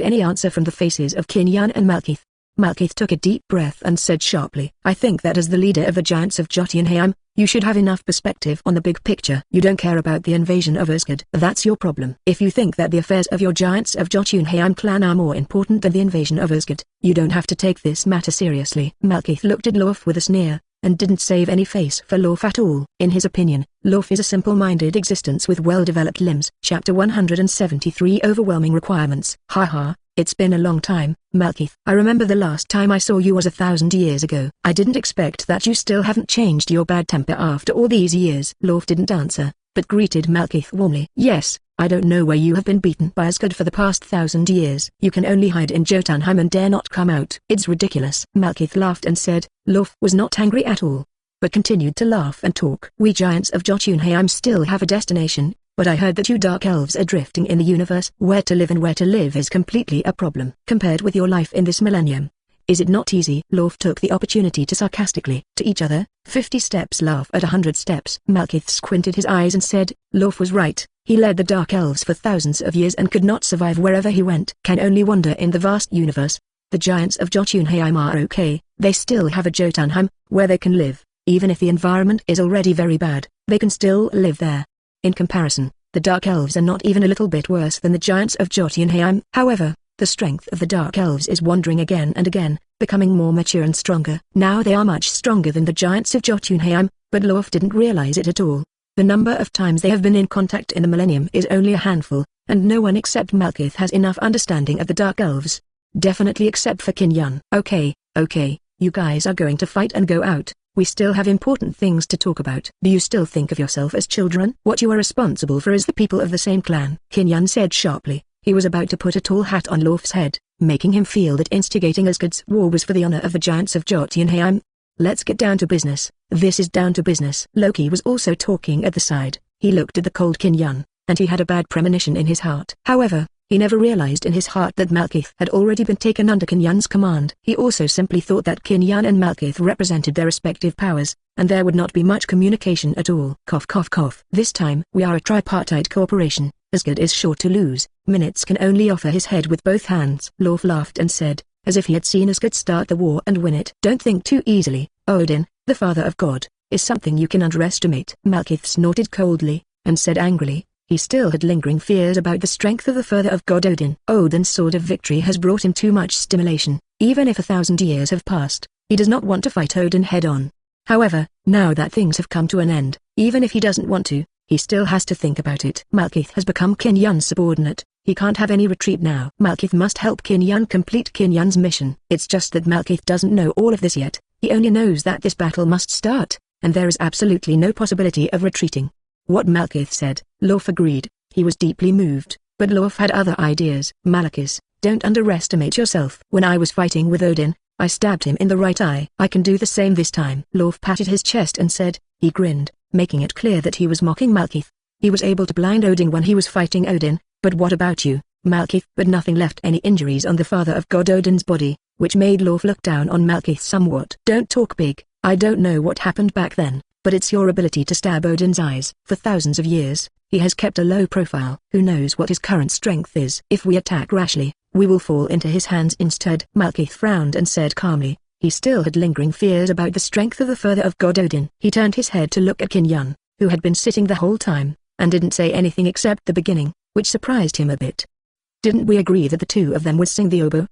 any answer from the faces of Kinyan and Malekith. Malekith took a deep breath and said sharply, I think that as the leader of the giants of Jotunheim, you should have enough perspective on the big picture. You don't care about the invasion of Asgard. That's your problem. If you think that the affairs of your giants of Jotunheim clan are more important than the invasion of Asgard, you don't have to take this matter seriously. Malekith looked at Lauf with a sneer, and didn't save any face for Lauf at all. In his opinion, Lauf is a simple-minded existence with well-developed limbs. Chapter 173 Overwhelming Requirements. Haha. It's been a long time, Malekith. I remember the last time I saw you was 1,000 years ago. I didn't expect that you still haven't changed your bad temper after all these years. Lauf didn't answer, but greeted Malekith warmly. Yes, I don't know where you have been beaten by Asgard for the past 1,000 years. You can only hide in Jotunheim and dare not come out. It's ridiculous. Malekith laughed and said. Lauf was not angry at all, but continued to laugh and talk. We giants of Jotunheim still have a destination. But I heard that you Dark Elves are drifting in the universe. Where to live and where to live is completely a problem. Compared with your life in this millennium, is it not easy? Lauf took the opportunity to sarcastically. To each other, 50 steps laugh at 100 steps. Malekith squinted his eyes and said, Lauf was right. He led the Dark Elves for thousands of years and could not survive wherever he went. Can only wonder in the vast universe. The giants of Jotunheim are okay. They still have a Jotunheim, where they can live. Even if the environment is already very bad, they can still live there. In comparison, the Dark Elves are not even a little bit worse than the giants of Jotunheim. However, the strength of the Dark Elves is wandering again and again, becoming more mature and stronger. Now they are much stronger than the giants of Jotunheim, but Lauf didn't realize it at all. The number of times they have been in contact in the millennium is only a handful, and no one except Malekith has enough understanding of the Dark Elves. Definitely except for Kinyan. Okay, you guys are going to fight and go out. We still have important things to talk about. Do you still think of yourself as children? What you are responsible for is the people of the same clan. Kinyan said sharply. He was about to put a tall hat on Lauf's head, making him feel that instigating Asgard's war was for the honor of the giants of Jotunheim. Let's get down to business. This is down to business. Loki was also talking at the side. He looked at the cold Kinyan, and he had a bad premonition in his heart. However, he never realized in his heart that Malekith had already been taken under Kinyan's command. He also simply thought that Kinyan and Malekith represented their respective powers, and there would not be much communication at all. Cough cough cough. This time, we are a tripartite cooperation. Asgard is sure to lose. Minutes can only offer his head with both hands. Lauf laughed and said, as if he had seen Asgard start the war and win it. Don't think too easily, Odin, the father of God, is something you can underestimate. Malekith snorted coldly, and said angrily, he still had lingering fears about the strength of the father of God Odin. Odin's sword of victory has brought him too much stimulation. Even if 1,000 years have passed, he does not want to fight Odin head-on. However, now that things have come to an end, even if he doesn't want to, he still has to think about it. Malekith has become Qin Yun's subordinate. He can't have any retreat now. Malekith must help Qin Yun complete Qin Yun's mission. It's just that Malekith doesn't know all of this yet. He only knows that this battle must start, and there is absolutely no possibility of retreating. What Malekith said, Lauf agreed. He was deeply moved, but Lauf had other ideas. Malekith, don't underestimate yourself. When I was fighting with Odin, I stabbed him in the right eye. I can do the same this time. Lauf patted his chest and said, he grinned, making it clear that he was mocking Malekith. He was able to blind Odin when he was fighting Odin, but what about you, Malekith? But nothing left any injuries on the father of God Odin's body, which made Lauf look down on Malekith somewhat. Don't talk big. I don't know what happened back then, but it's your ability to stab Odin's eyes. For thousands of years, he has kept a low profile. Who knows what his current strength is? If we attack rashly, we will fall into his hands instead. Malekith frowned and said calmly, he still had lingering fears about the strength of the father of God Odin. He turned his head to look at Qin Yun, who had been sitting the whole time, and didn't say anything except the beginning, which surprised him a bit. Didn't we agree that the two of them would sing the oboe,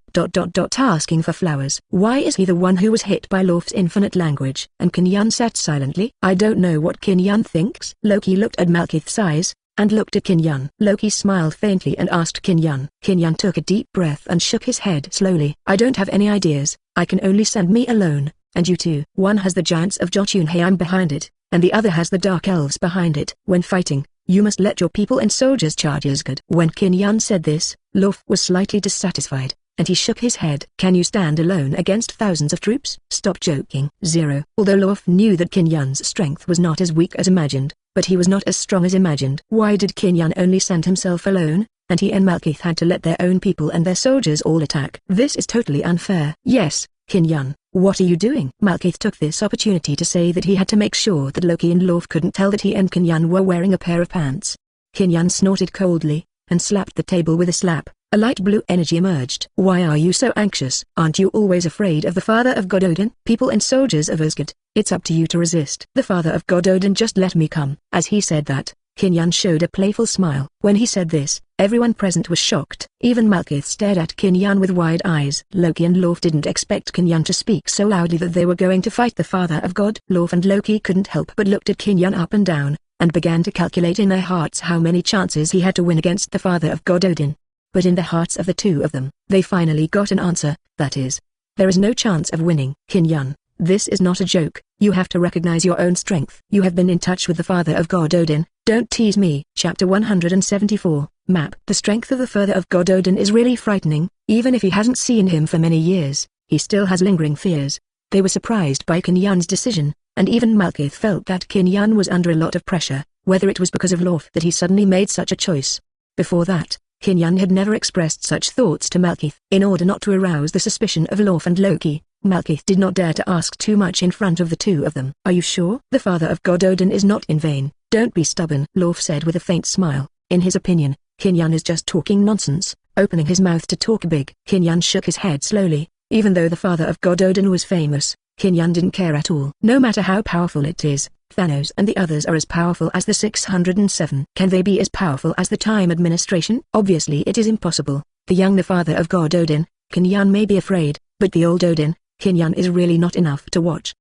asking for flowers? Why is he the one who was hit by Lauf's infinite language? And Qin Yun sat silently. I don't know what Qin Yun thinks. Loki looked at Malekith's eyes, and looked at Qin Yun. Loki smiled faintly and asked Qin Yun. Qin Yun took a deep breath and shook his head slowly. I don't have any ideas. I can only send me alone, and you too. One has the giants of Jotunheim behind it, and the other has the dark elves behind it. When fighting, you must let your people and soldiers charge Asgard. When Qin Yun said this, Lauf was slightly dissatisfied, and he shook his head. Can you stand alone against thousands of troops? Stop joking. 0. Although Lauf knew that Qin Yun's strength was not as weak as imagined, but he was not as strong as imagined. Why did Qin Yun only send himself alone, and he and Malekith had to let their own people and their soldiers all attack? This is totally unfair. Yes, Qin Yun, what are you doing? Malekith took this opportunity to say that he had to make sure that Loki and Lauf couldn't tell that he and Qin Yun were wearing a pair of pants. Qin Yun snorted coldly, and slapped the table with a slap. A light blue energy emerged. Why are you so anxious? Aren't you always afraid of the father of God Odin? People and soldiers of Asgard, it's up to you to resist. The father of God Odin just let me come. As he said that, Qin Yun showed a playful smile. When he said this, everyone present was shocked. Even Malekith stared at Qin Yun with wide eyes. Loki and Lauf didn't expect Qin Yun to speak so loudly that they were going to fight the father of God. Lauf and Loki couldn't help but looked at Qin Yun up and down, and began to calculate in their hearts how many chances he had to win against the father of God Odin. But in the hearts of the two of them, they finally got an answer, that is, there is no chance of winning. Qin Yun, this is not a joke. You have to recognize your own strength. You have been in touch with the father of God Odin. Don't tease me. Chapter 174, Map. The strength of the father of God Odin is really frightening. Even if he hasn't seen him for many years, he still has lingering fears. They were surprised by Qin Yun's decision, and even Malekith felt that Qin Yun was under a lot of pressure, whether it was because of Lauf that he suddenly made such a choice. Before that, Qin Yun had never expressed such thoughts to Malekith. In order not to arouse the suspicion of Lauf and Loki, Malekith did not dare to ask too much in front of the two of them. Are you sure? The father of God Odin is not in vain. Don't be stubborn, Lauf said with a faint smile. In his opinion, Qin Yun is just talking nonsense, opening his mouth to talk big. Qin Yun shook his head slowly. Even though the father of God Odin was famous, Qin Yun didn't care at all. No matter how powerful it is, Thanos and the others are as powerful as the 607. Can they be as powerful as the Time Administration? Obviously it is impossible. The father of God Odin, Qin Yun may be afraid, but the old Odin, Qin Yun is really not enough to watch.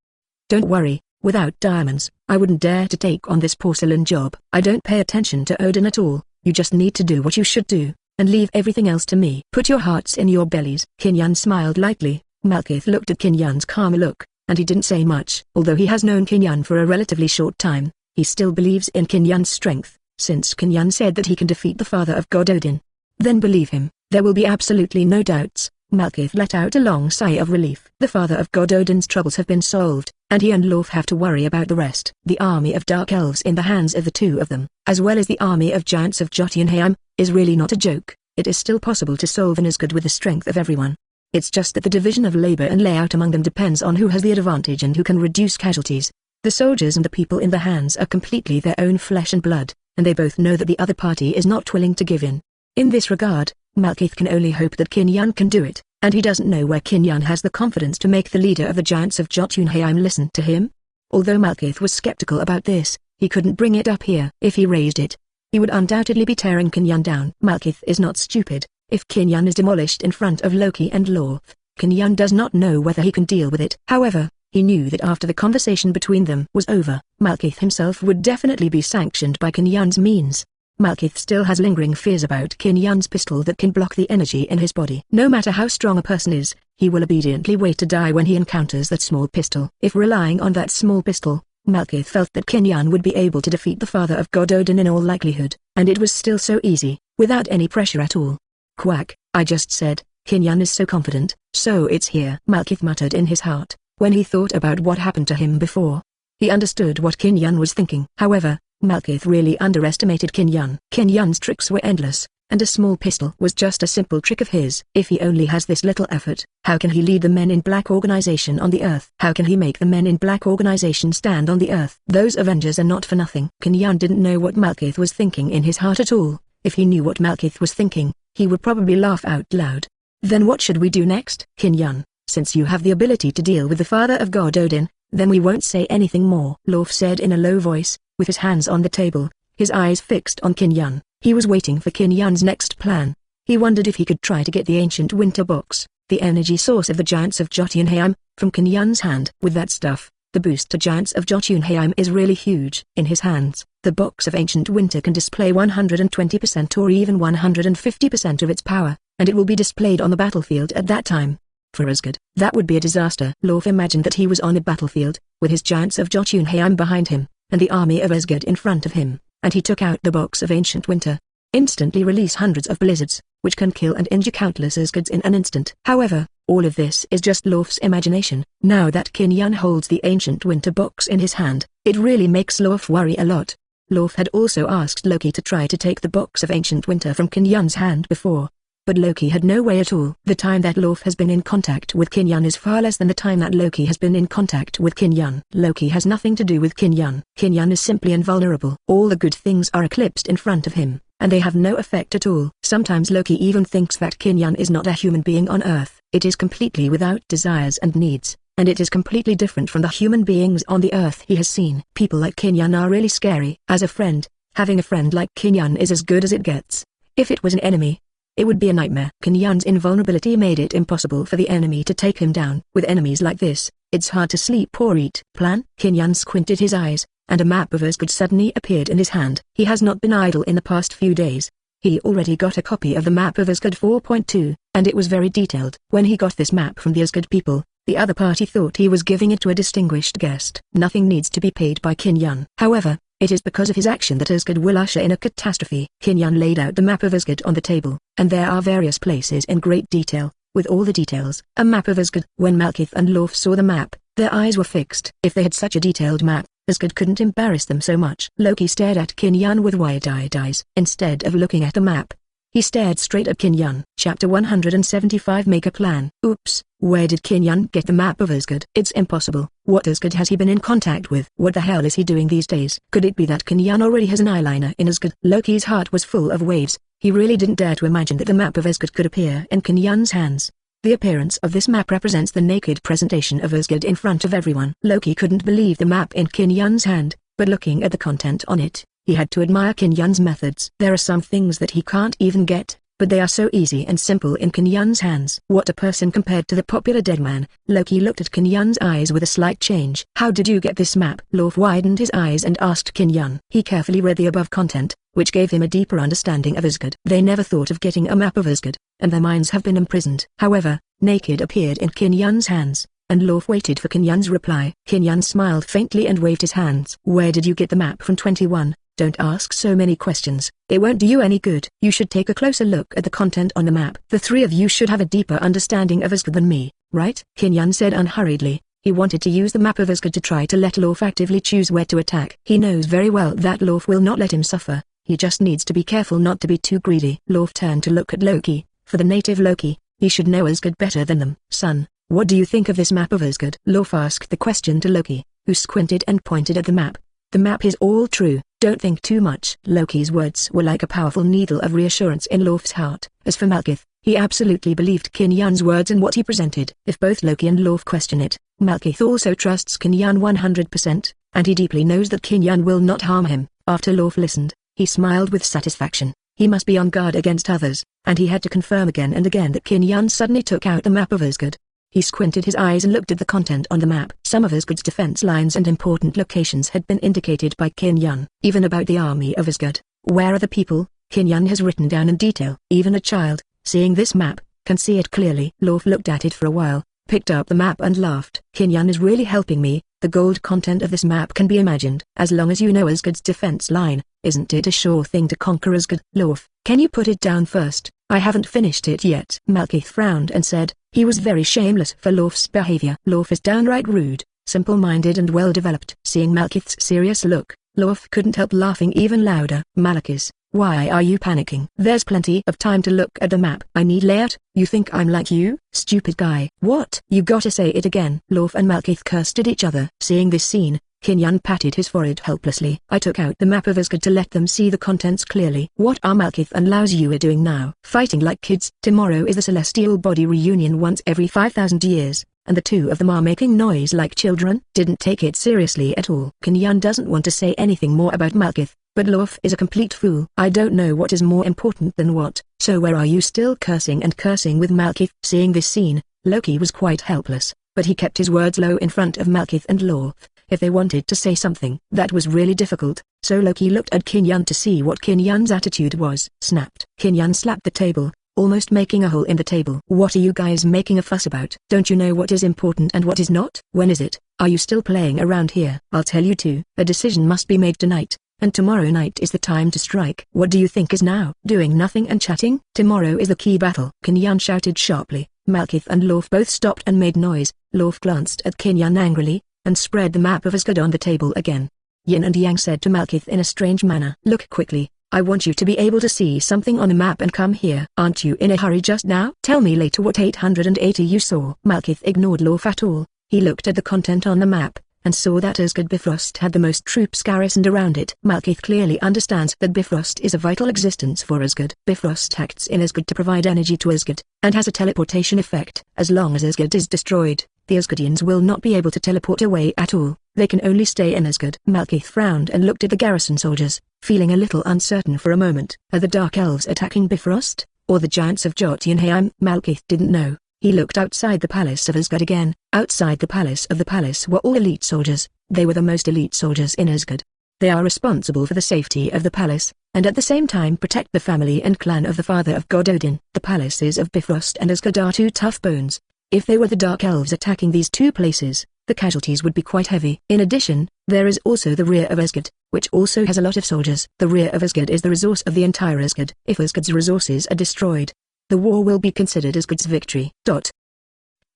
Don't worry, without diamonds, I wouldn't dare to take on this porcelain job. I don't pay attention to Odin at all. You just need to do what you should do, and leave everything else to me. Put your hearts in your bellies. Qin Yun smiled lightly. Malekith looked at Qin Yun's calmer look, and he didn't say much. Although he has known Qin Yun for a relatively short time, he still believes in Qin Yun's strength, since Qin Yun said that he can defeat the father of God Odin. Then believe him. There will be absolutely no doubts. Malekith let out a long sigh of relief. The father of God Odin's troubles have been solved, and he and Lauf have to worry about the rest. The army of dark elves in the hands of the two of them, as well as the army of giants of Jotunheim, is really not a joke. It is still possible to solve an Asgard with the strength of everyone. It's just that the division of labor and layout among them depends on who has the advantage and who can reduce casualties. The soldiers and the people in the hands are completely their own flesh and blood, and they both know that the other party is not willing to give in. In this regard, Malekith can only hope that Qin Yun can do it, And he doesn't know where Qin Yan has the confidence to make the leader of the giants of Jotunheim listen to him? Although Malekith was skeptical about this, he couldn't bring it up here. If he raised it, he would undoubtedly be tearing Qin Yan down. Malekith is not stupid. If Qin Yan is demolished in front of Loki and Lauf, Qin Yan does not know whether he can deal with it. However, he knew that after the conversation between them was over, Malekith himself would definitely be sanctioned by Qin Yan's means. Malekith still has lingering fears about Qin Yan's pistol that can block the energy in his body. No matter how strong a person is, he will obediently wait to die when he encounters that small pistol. If relying on that small pistol, Malekith felt that Qin Yan would be able to defeat the father of God Odin in all likelihood, and it was still so easy, without any pressure at all. Quack, I just said, Qin Yan is so confident, so it's here. Malekith muttered in his heart, when he thought about what happened to him before. He understood what Qin Yan was thinking. However, Malekith really underestimated Qin Yan. Qin Yan's tricks were endless, and a small pistol was just a simple trick of his. If he only has this little effort, how can he lead the Men in Black organization on the Earth? How can he make the Men in Black organization stand on the Earth? Those Avengers are not for nothing. Qin Yan didn't know what Malekith was thinking in his heart at all. If he knew what Malekith was thinking, he would probably laugh out loud. Then what should we do next? Qin Yan, since you have the ability to deal with the father of God Odin, then we won't say anything more. Lauf said in a low voice, with his hands on the table, his eyes fixed on Qin Yan. He was waiting for Qin Yan's next plan. He wondered if he could try to get the ancient winter box, the energy source of the giants of Jotunheim, from Qin Yan's hand. With that stuff, the boost to giants of Jotunheim is really huge. In his hands, the box of ancient winter can display 120% or even 150% of its power, and it will be displayed on the battlefield at that time. For Asgard, that would be a disaster. Lauf imagined that he was on the battlefield, with his giants of Jotunheim behind him, and the army of Asgard in front of him, and he took out the box of ancient winter. Instantly release hundreds of blizzards, which can kill and injure countless Asgards in an instant. However, all of this is just Lauf's imagination. Now that Qin Yan holds the ancient winter box in his hand, it really makes Lauf worry a lot. Lauf had also asked Loki to try to take the box of ancient winter from Qin Yan's hand before, but Loki had no way at all. The time that Lauf has been in contact with Qin Yan is far less than the time that Loki has been in contact with Qin Yan. Loki has nothing to do with Qin Yan. Qin Yan is simply invulnerable. All the good things are eclipsed in front of him, and they have no effect at all. Sometimes Loki even thinks that Qin Yan is not a human being on Earth. It is completely without desires and needs, and it is completely different from the human beings on the Earth he has seen. People like Qin Yan are really scary. As a friend, having a friend like Qin Yan is as good as it gets. If it was an enemy, it would be a nightmare. Qin Yan's invulnerability made it impossible for the enemy to take him down. With enemies like this, it's hard to sleep or eat. Plan? Qin Yan squinted his eyes, and a map of Asgard suddenly appeared in his hand. He has not been idle in the past few days. He already got a copy of the map of Asgard 4.2, and it was very detailed. When he got this map from the Asgard people, the other party thought he was giving it to a distinguished guest. Nothing needs to be paid by Qin Yan. However, it is because of his action that Asgard will usher in a catastrophe. Qin Yan laid out the map of Asgard on the table, and there are various places in great detail, with all the details. A map of Asgard. When Malekith and Lauf saw the map, their eyes were fixed. If they had such a detailed map, Asgard couldn't embarrass them so much. Loki stared at Qin Yan with wide-eyed eyes. Instead of looking at the map, he stared straight at Qin Yan. Chapter 175 Make a Plan. Oops, where did Qin Yan get the map of Asgard? It's impossible. What Asgard has he been in contact with? What the hell is he doing these days? Could it be that Qin Yan already has an eyeliner in Asgard? Loki's heart was full of waves. He really didn't dare to imagine that the map of Asgard could appear in Qin Yan's hands. The appearance of this map represents the naked presentation of Asgard in front of everyone. Loki couldn't believe the map in Qin Yan's hand, but looking at the content on it, he had to admire Qin Yan's methods. There are some things that he can't even get, but they are so easy and simple in Qin Yan's hands. What a person compared to the popular dead man. Loki looked at Qin Yan's eyes with a slight change. How did you get this map? Lauf widened his eyes and asked Qin Yan. He carefully read the above content, which gave him a deeper understanding of Asgard. They never thought of getting a map of Asgard, and their minds have been imprisoned. However, naked appeared in Qin Yan's hands, and Lauf waited for Qin Yan's reply. Qin Yan smiled faintly and waved his hands. Where did you get the map from? 21. Don't ask so many questions. It won't do you any good. You should take a closer look at the content on the map. The three of you should have a deeper understanding of Asgard than me, right? Qin Yan said unhurriedly. He wanted to use the map of Asgard to try to let Lauf actively choose where to attack. He knows very well that Lauf will not let him suffer. He just needs to be careful not to be too greedy. Lauf turned to look at Loki. For the native Loki, he should know Asgard better than them. Son, what do you think of this map of Asgard? Lauf asked the question to Loki, who squinted and pointed at the map. The map is all true. Don't think too much. Loki's words were like a powerful needle of reassurance in Lauf's heart. As for Malekith, He absolutely believed Qin Yun's words and what he presented. If both Loki and Lauf question it, Malekith also trusts Qin Yun 100%, and he deeply knows that Qin Yun will not harm him. After Lauf listened, he smiled with satisfaction. He must be on guard against others, and he had to confirm again and again that Qin Yun suddenly took out the map of Asgard. He squinted his eyes and looked at the content on the map. Some of Asgard's defense lines and important locations had been indicated by Qin Yun. Even about the army of Asgard, where are the people, Qin Yun has written down in detail. Even a child, seeing this map, can see it clearly. Lauf looked at it for a while, picked up the map and laughed. Qin Yun is really helping me. The gold content of this map can be imagined. As long as you know Asgard's defense line, isn't it a sure thing to conquer Asgard? Lauf, can you put it down first? I haven't finished it yet. Malekith frowned and said, he was very shameless for Lauf's behavior. Lauf is downright rude, simple-minded and well-developed. Seeing Malekith's serious look, Lauf couldn't help laughing even louder. Malekith, why are you panicking? There's plenty of time to look at the map. I need layout. You think I'm like you? Stupid guy. What? You gotta say it again. Lauf and Malekith cursed at each other. Seeing this scene, Qin Yun patted his forehead helplessly. I took out the map of Asgard to let them see the contents clearly. What are Malekith and Lao's you are doing now? Fighting like kids. Tomorrow is the celestial body reunion once every 5,000 years, and the two of them are making noise like children. Didn't take it seriously at all. Qin Yun doesn't want to say anything more about Malekith, but Lauf is a complete fool. I don't know what is more important than what, so where are you still cursing and cursing with Malekith? Seeing this scene, Loki was quite helpless, but he kept his words low in front of Malekith and Lauf. If they wanted to say something, that was really difficult, so Loki looked at Qin Yun to see what Qin Yun's attitude was. Snapped. Qin Yun slapped the table, almost making a hole in the table. What are you guys making a fuss about? Don't you know what is important and what is not? When is it? Are you still playing around here? I'll tell you too. A decision must be made tonight, and tomorrow night is the time to strike. What do you think is now? Doing nothing and chatting? Tomorrow is the key battle. Qin Yun shouted sharply. Malekith and Lauf both stopped and made noise. Lauf glanced at Qin Yun angrily, and spread the map of Asgard on the table again. Yin and Yang said to Malekith in a strange manner, look quickly, I want you to be able to see something on the map and come here. Aren't you in a hurry just now? Tell me later what 880 you saw. Malekith ignored Lauf at all. He looked at the content on the map, and saw that Asgard Bifrost had the most troops garrisoned around it. Malekith clearly understands that Bifrost is a vital existence for Asgard. Bifrost acts in Asgard to provide energy to Asgard, and has a teleportation effect. As long as Asgard is destroyed, the Asgardians will not be able to teleport away at all. They can only stay in Asgard. Malekith frowned and looked at the garrison soldiers, feeling a little uncertain for a moment. Are the Dark Elves attacking Bifrost, or the giants of Jotunheim? Malekith didn't know. He looked outside the palace of Asgard again. Outside the palace were all elite soldiers. They were the most elite soldiers in Asgard. They are responsible for the safety of the palace, and at the same time protect the family and clan of the father of god Odin. The palaces of Bifrost and Asgard are two tough bones. If they were the Dark Elves attacking these two places, the casualties would be quite heavy. In addition, there is also the rear of Asgard, which also has a lot of soldiers. The rear of Asgard is the resource of the entire Asgard. If Asgard's resources are destroyed, the war will be considered Asgard's victory.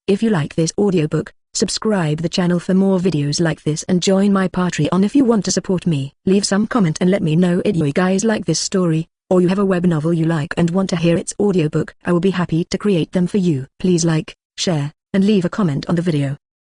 If you like this audiobook, subscribe the channel for more videos like this and join my Patreon if you want to support me. Leave some comment and let me know if you guys like this story, or you have a web novel you like and want to hear its audiobook. I will be happy to create them for you. Please like, share, and leave a comment on the video.